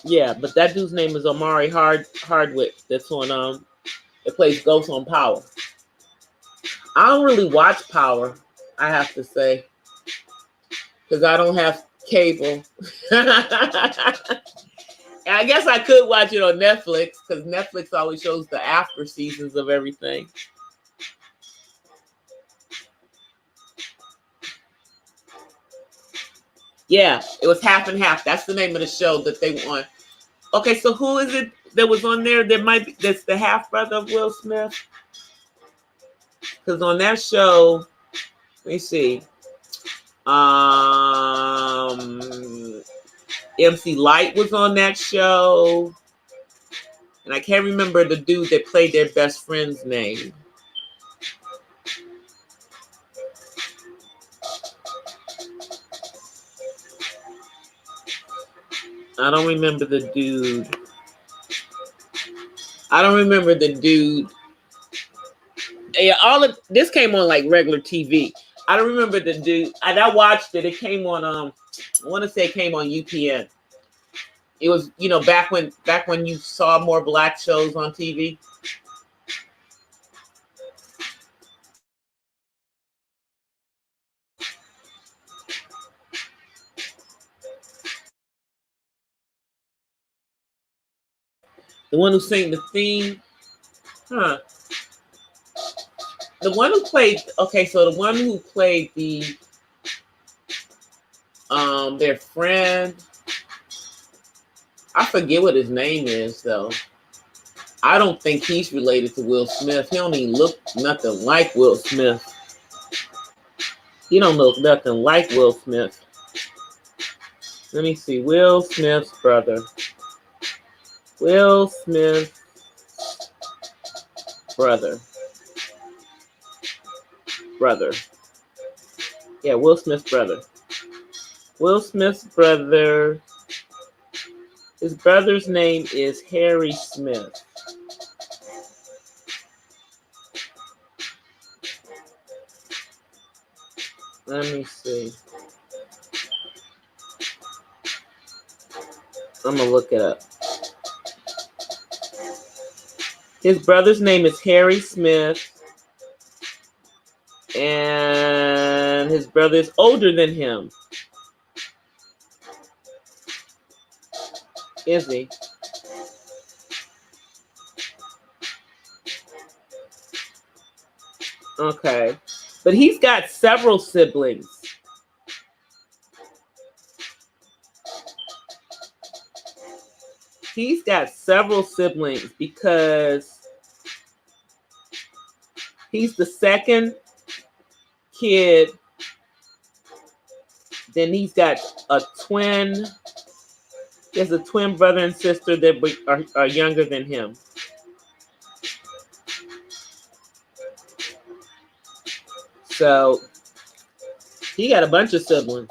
Speaker 1: Yeah, but that dude's name is Omari Hardwick. That's on it plays Ghost on Power. I don't really watch Power, I have to say, because I don't have cable. I guess I could watch it on Netflix because Netflix always shows the after seasons of everything. Yeah, it was half and half. That's the name of the show that they won. Okay, so who is it that was on there? That's the half brother of Will Smith. Because on that show, let me see. MC Light was on that show. And I can't remember the dude that played their best friend's name. I don't remember the dude. Yeah, all of this came on like regular TV. I don't remember the dude. And I watched it. It came on I want to say it came on UPN. It was, back when you saw more black shows on TV. The one who sang the theme. Huh. The one who played, okay, so the one who played their friend, I forget what his name is though. I don't think he's related to Will Smith. He don't even look nothing like Will Smith. He don't look nothing like Will Smith. Let me see. Will Smith's brother. Will Smith's brother. Yeah, Will Smith's brother. Will Smith's brother. His brother's name is Harry Smith. Let me see. I'm going to look it up. His brother's name is Harry Smith. And his brother is older than him. Is he? Okay. But he's got several siblings. He's got several siblings because he's the second kid. Then he's got a twin. He has a twin brother and sister that are younger than him. So he got a bunch of siblings.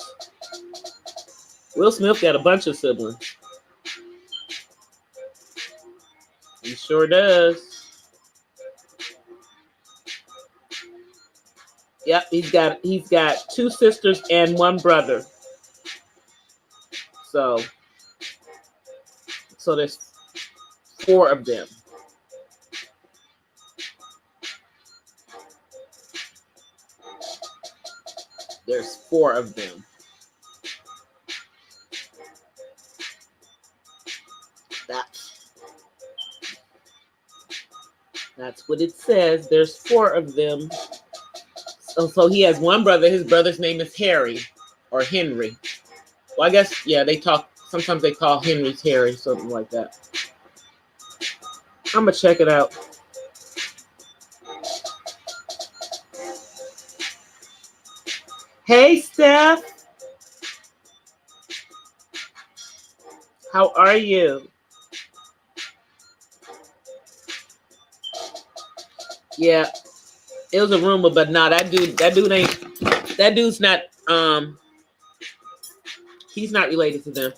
Speaker 1: Will Smith got a bunch of siblings. He sure does. Yep, he's got two sisters and one brother. So there's 4 of them. There's 4 of them. That's what it says. There's 4 of them. So he has one brother. His brother's name is Harry or Henry. Well, I guess, yeah, sometimes they call Henry's Harry, something like that. I'm going to check it out. Hey, Steph. How are you? Yeah, it was a rumor, but nah, that dude's not, he's not related to them.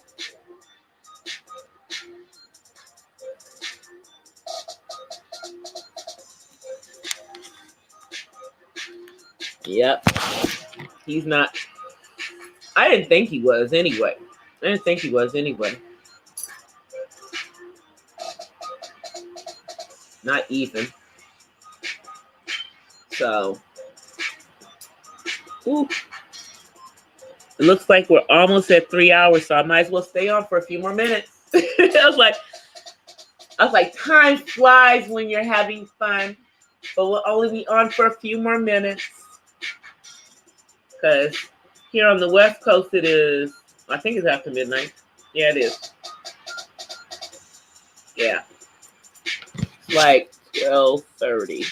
Speaker 1: Yep. He's not. I didn't think he was anyway. not even. So, ooh, it looks like we're almost at 3 hours, so I might as well stay on for a few more minutes. I was like, time flies when you're having fun, but we'll only be on for a few more minutes. Because here on the West Coast, it is, I think it's after midnight. Yeah, it is. Yeah. It's like 12:30.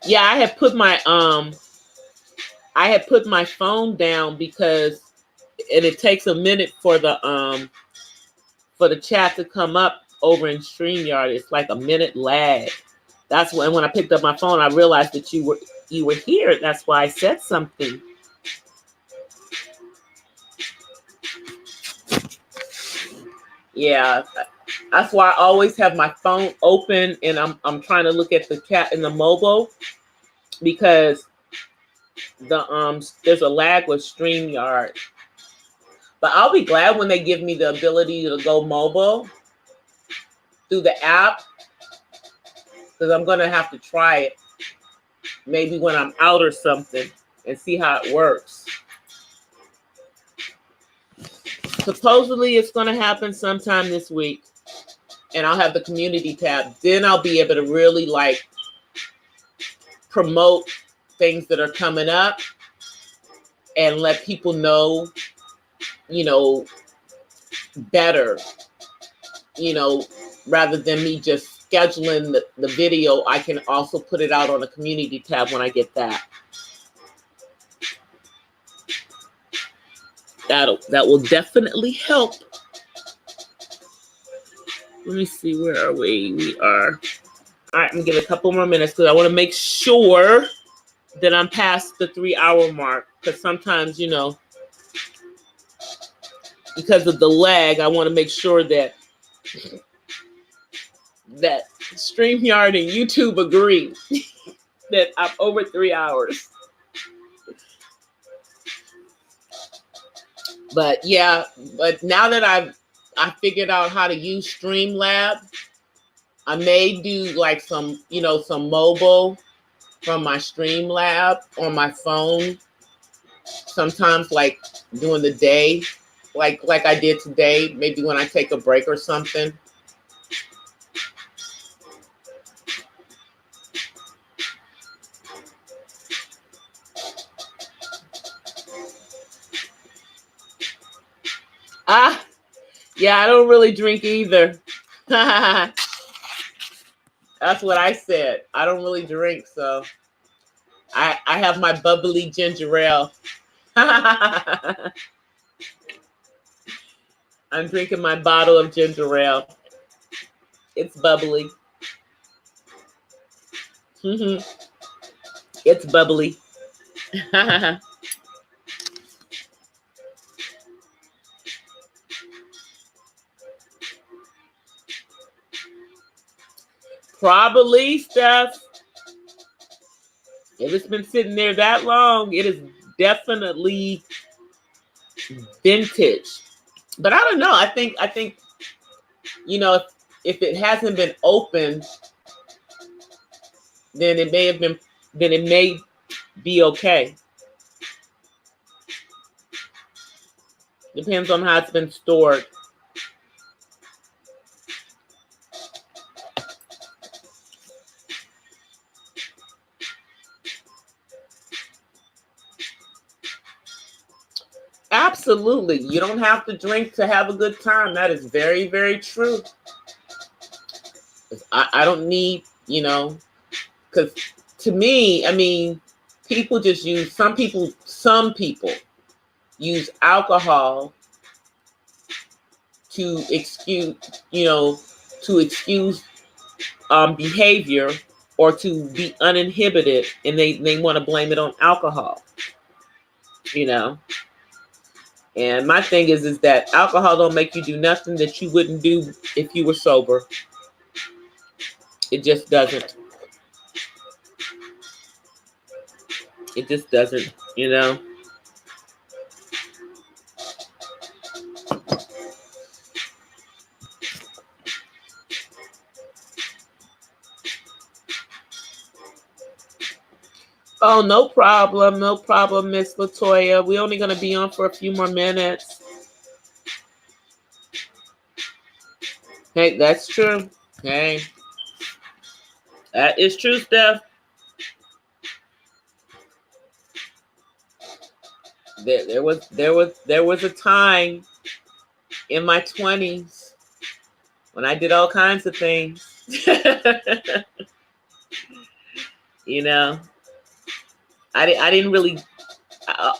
Speaker 1: Yeah, I had put my phone down because, and it takes a minute for the chat to come up over in StreamYard. It's like a minute lag. That's when I picked up my phone, I realized that you were here. That's why I said something. Yeah, that's why I always have my phone open, and I'm trying to look at the chat in the mobile, because there's a lag with StreamYard. But I'll be glad when they give me the ability to go mobile through the app, because I'm gonna have to try it maybe when I'm out or something and see how it works. Supposedly it's gonna happen sometime this week, and I'll have the community tab. Then I'll be able to really like promote things that are coming up and let people know, better, rather than me just scheduling the video. I can also put it out on the community tab when I get that. That will definitely help. Let me see, where are we? We are. All right, I'm gonna give it a couple more minutes because I want to make sure that I'm past the 3 hour mark. Because sometimes, because of the lag, I want to make sure that StreamYard and YouTube agree that I'm over 3 hours. But yeah, but now that I figured out how to use Streamlab, I may do like some mobile from my Streamlab on my phone. Sometimes like during the day, like I did today, maybe when I take a break or something. Yeah, I don't really drink either. That's what I said. I don't really drink, so I have my bubbly ginger ale. I'm drinking my bottle of ginger ale. It's bubbly. It's bubbly. Probably, Steph. If it's been sitting there that long, it is definitely vintage. But I don't know. I think if it hasn't been opened, then it may be okay. Depends on how it's been stored. Absolutely. You don't have to drink to have a good time. That is very, very true. I don't need, because to me, I mean, people just use, some people use alcohol to excuse behavior, or to be uninhibited, and they want to blame it on alcohol, And my thing is that alcohol don't make you do nothing that you wouldn't do if you were sober. It just doesn't. It just doesn't, Oh, no problem. No problem, Miss Latoya. We're only going to be on for a few more minutes. Hey, that's true. Hey, that is true, Steph. There was a time in my 20s when I did all kinds of things. You know, I didn't really.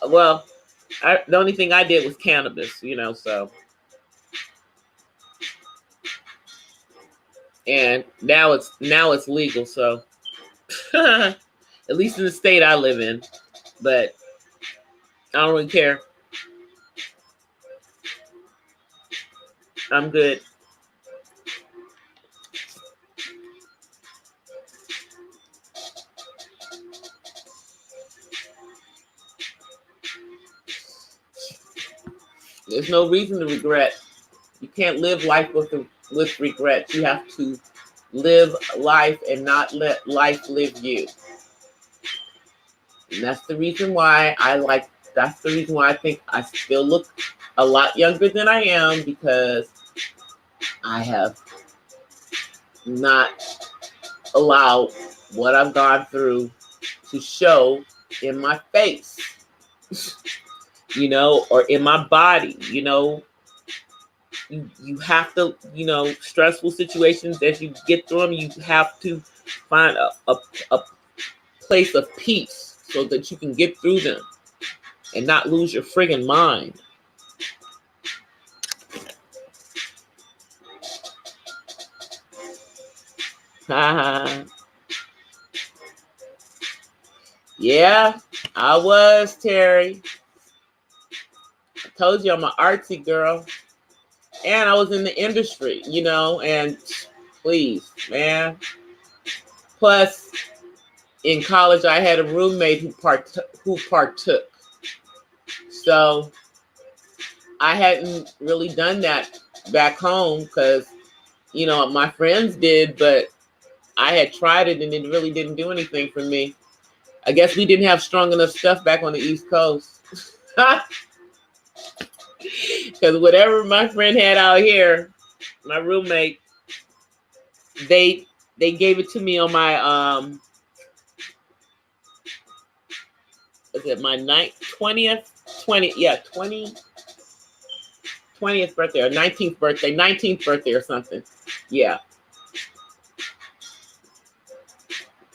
Speaker 1: Well, the only thing I did was cannabis. You know, so. And now it's legal. So, at least in the state I live in, but I don't really care. I'm good. There's no reason to regret. You can't live life with regrets. You have to live life and not let life live you. And that's the reason why that's the reason why I think I still look a lot younger than I am, because I have not allowed what I've gone through to show in my face, you know, or in my body. You know, you have to, you know, stressful situations, as you get through them, you have to find a place of peace so that you can get through them and not lose your friggin' mind. Yeah, I was, Terry. I told you I'm an artsy girl. And I was in the industry, you know, and please, man. Plus, in college, I had a roommate who partook. So I hadn't really done that back home because, you know, my friends did, but I had tried it and it really didn't do anything for me. I guess we didn't have strong enough stuff back on the East Coast. Because whatever my friend had out here, my roommate, they gave it to me on my is it my 20th birthday or 19th birthday or something. Yeah.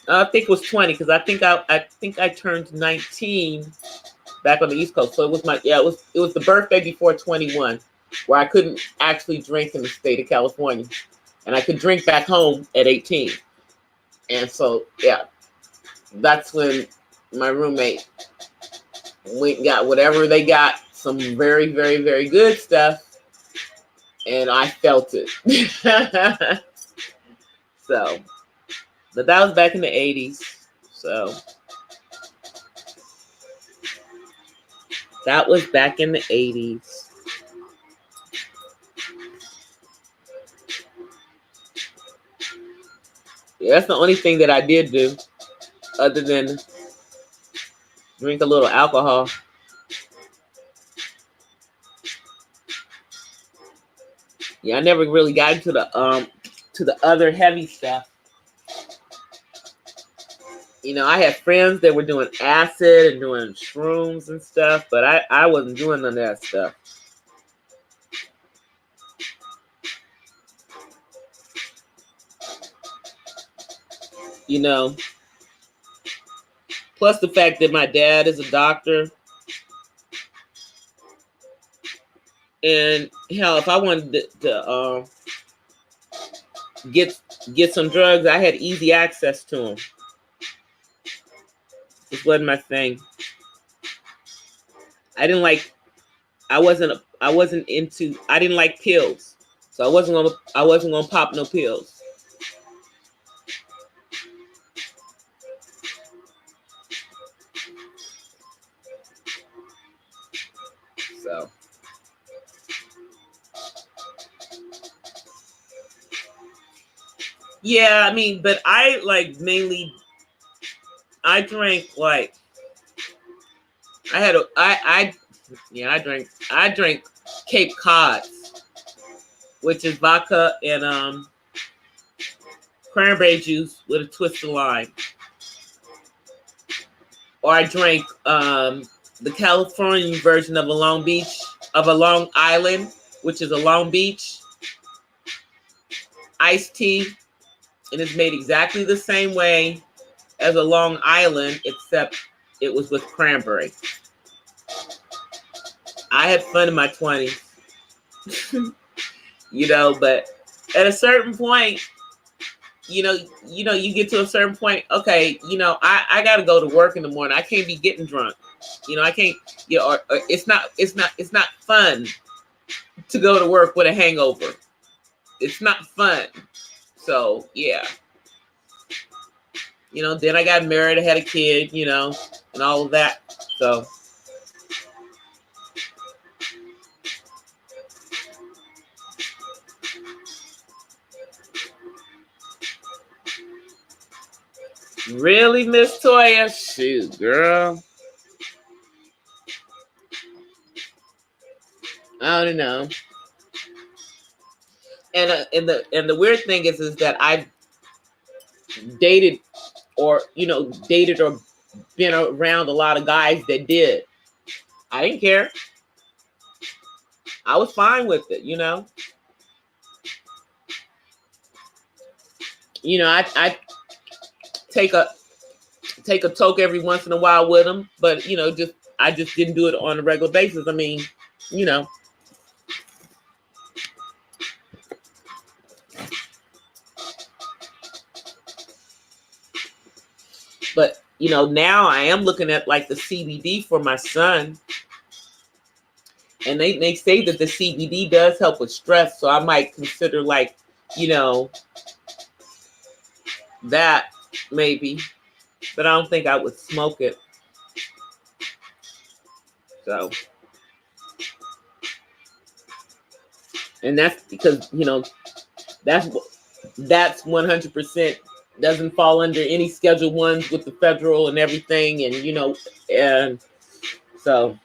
Speaker 1: I think it was 20 because I think I turned 19 back on the East Coast. So it was it was the birthday before 21, where I couldn't actually drink in the state of California, and I could drink back home at 18. And so yeah, that's when my roommate went and got whatever they got, some very, very, very good stuff, and I felt it. So, but that was back in the 80s. So that was back in the 80s. Yeah, that's the only thing that I did do other than drink a little alcohol. Yeah, I never really got into the other heavy stuff. You know, I had friends that were doing acid and doing shrooms and stuff, but I wasn't doing none of that stuff. You know, plus the fact that my dad is a doctor. And hell, if I wanted to get some drugs, I had easy access to them. It wasn't my thing. I didn't like pills. So I wasn't gonna pop no pills. So yeah, I mean, but I like mainly I drank like I had a I drank Cape Cod's, which is vodka and cranberry juice with a twist of lime. Or I drank the California version of a Long Island, which is a Long Beach iced tea, and it's made exactly the same way as a Long Island, except it was with cranberry. I had fun in my 20s, but at a certain point, you get to a certain point, okay, I got to go to work in the morning. I can't be getting drunk. I can't, or it's not fun to go to work with a hangover. It's not fun. So, yeah. Then I got married, I had a kid, and all of that. So, really, Miss Toya? Shoot, girl. I don't know. And the weird thing is that I've dated or been around a lot of guys that did. I didn't care. I was fine with it, I take a toke every once in a while with them, but I just didn't do it on a regular basis. I mean, But now I am looking at like the CBD for my son, and they say that the CBD does help with stress, so I might consider like that maybe, but I don't think I would smoke it. So, and that's because that's 100%. Doesn't fall under any Schedule 1s with the federal and everything, and and so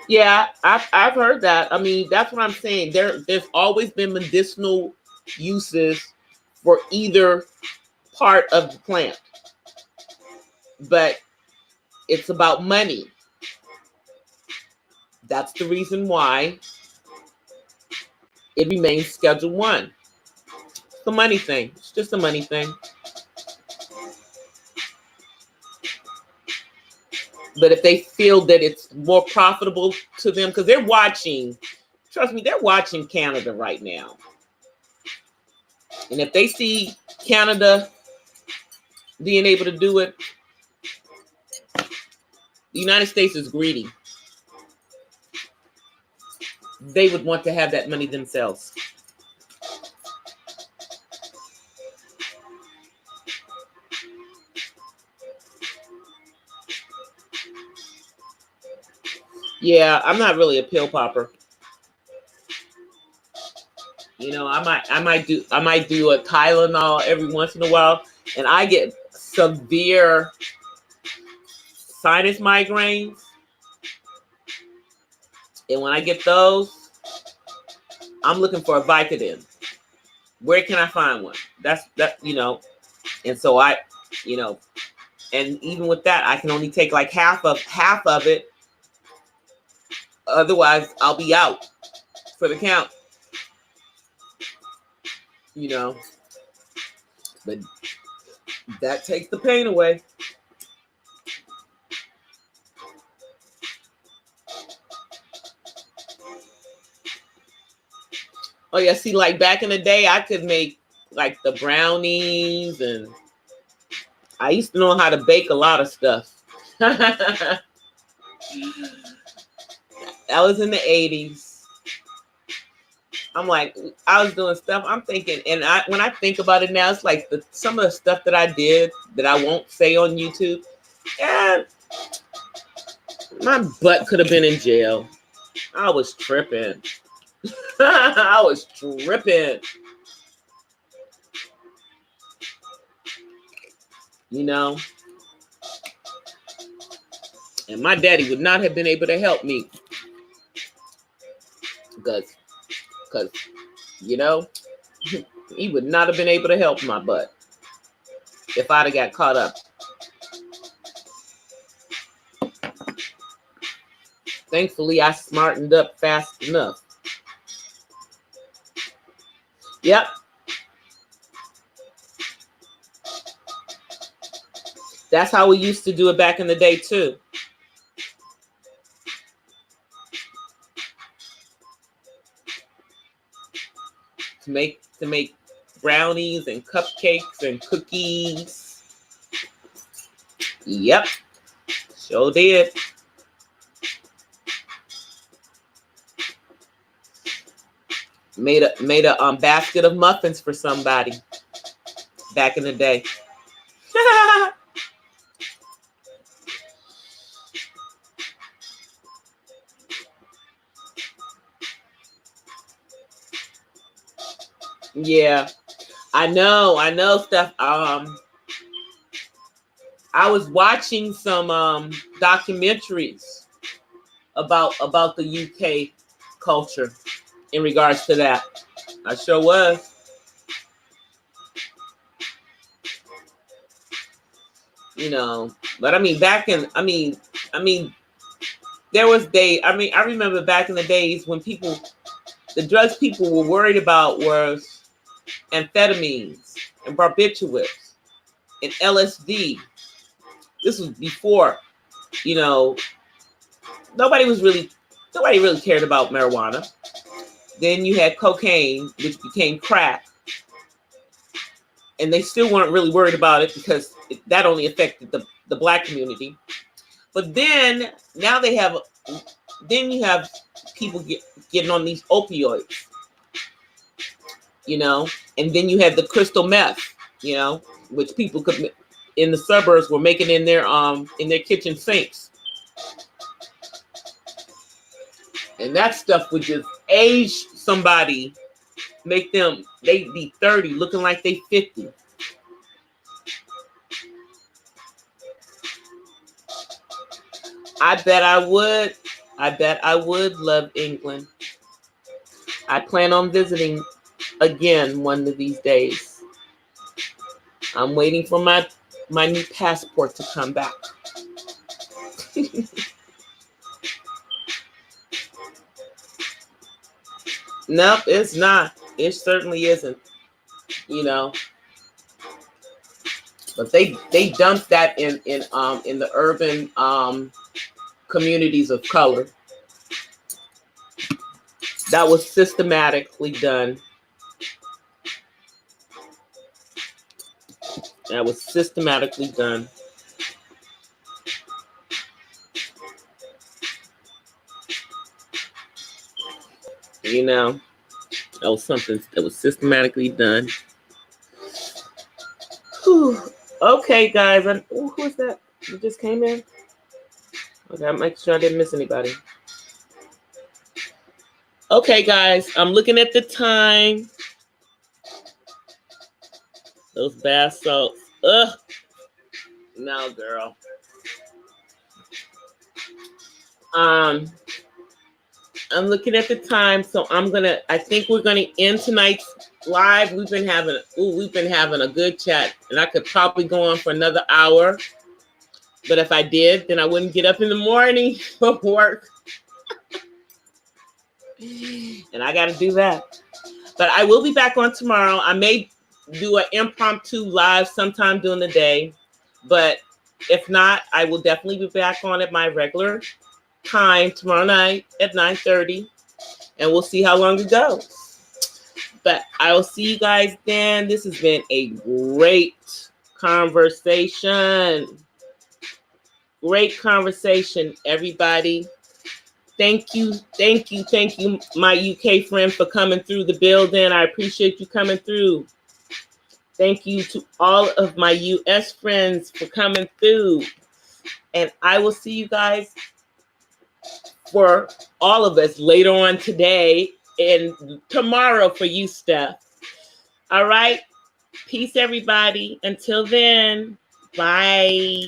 Speaker 1: yeah, I've heard that. I mean, that's what I'm saying. There's always been medicinal uses for either part of the plant, but it's about money. That's the reason why it remains Schedule 1. It's a money thing. It's just a money thing. But if they feel that it's more profitable to them, because they're watching, trust me, they're watching Canada right now. And if they see Canada being able to do it, the United States is greedy. They would want to have that money themselves. Yeah, I'm not really a pill popper. I might do a Tylenol every once in a while, and I get severe sinus migraines. And when I get those, I'm looking for a Vicodin. Where can I find one? And so I, and even with that, I can only take like half of it. Otherwise, I'll be out for the count. But that takes the pain away. Oh yeah, see, like back in the day, I could make like the brownies, and I used to know how to bake a lot of stuff. That was in the 80s. I'm like, I was doing stuff. I'm thinking, and when I think about it now, it's like some of the stuff that I did that I won't say on YouTube. And my butt could have been in jail. I was tripping. I was tripping. You know, and my daddy would not have been able to help me because you know, he would not have been able to help my butt if I'd have got caught up. Thankfully, I smartened up fast enough. Yep. That's how we used to do it back in the day too. To make brownies and cupcakes and cookies. Yep. Sure did. Made a basket of muffins for somebody back in the day. Yeah, I know stuff. I was watching some documentaries about the UK culture in regards to that. I sure was. You know, but I mean, there was I remember back in the days when the drugs people were worried about was amphetamines and barbiturates and LSD. This was before, you know, nobody really cared about marijuana. Then you had cocaine, which became crack. And they still weren't really worried about it because that only affected the black community. But then now you have people getting on these opioids, you know, and then you have the crystal meth, you know, which people could in the suburbs were making in their kitchen sinks. And that stuff would just age somebody, make them, they'd be 30 looking like they 50. I bet I would love England. I plan on visiting again one of these days. I'm waiting for my new passport to come back. Nope, it's not. It certainly isn't. You know. But they dumped that in the urban communities of color. That was systematically done. That was systematically done. You know, that was something that was systematically done. Whew. Okay, guys. Who was that? You just came in? Okay, I'll make sure I didn't miss anybody. Okay, guys. I'm looking at the time. Those bath salts. Ugh. No, girl. I'm looking at the time, so I think we're gonna end tonight's live. We've been having a good chat, and I could probably go on for another hour. But if I did, then I wouldn't get up in the morning for work. And I gotta do that. But I will be back on tomorrow. I may do an impromptu live sometime during the day. But if not, I will definitely be back on at my regular time tomorrow night at 9:30, and we'll see how long it goes. But I will see you guys then. This has been a great conversation. Great conversation, everybody. Thank you, my UK friend, for coming through the building. I appreciate you coming through. Thank you to all of my US friends for coming through. And I will see you guys, for all of us, later on today and tomorrow for you, Steph. All right. Peace, everybody. Until then, bye.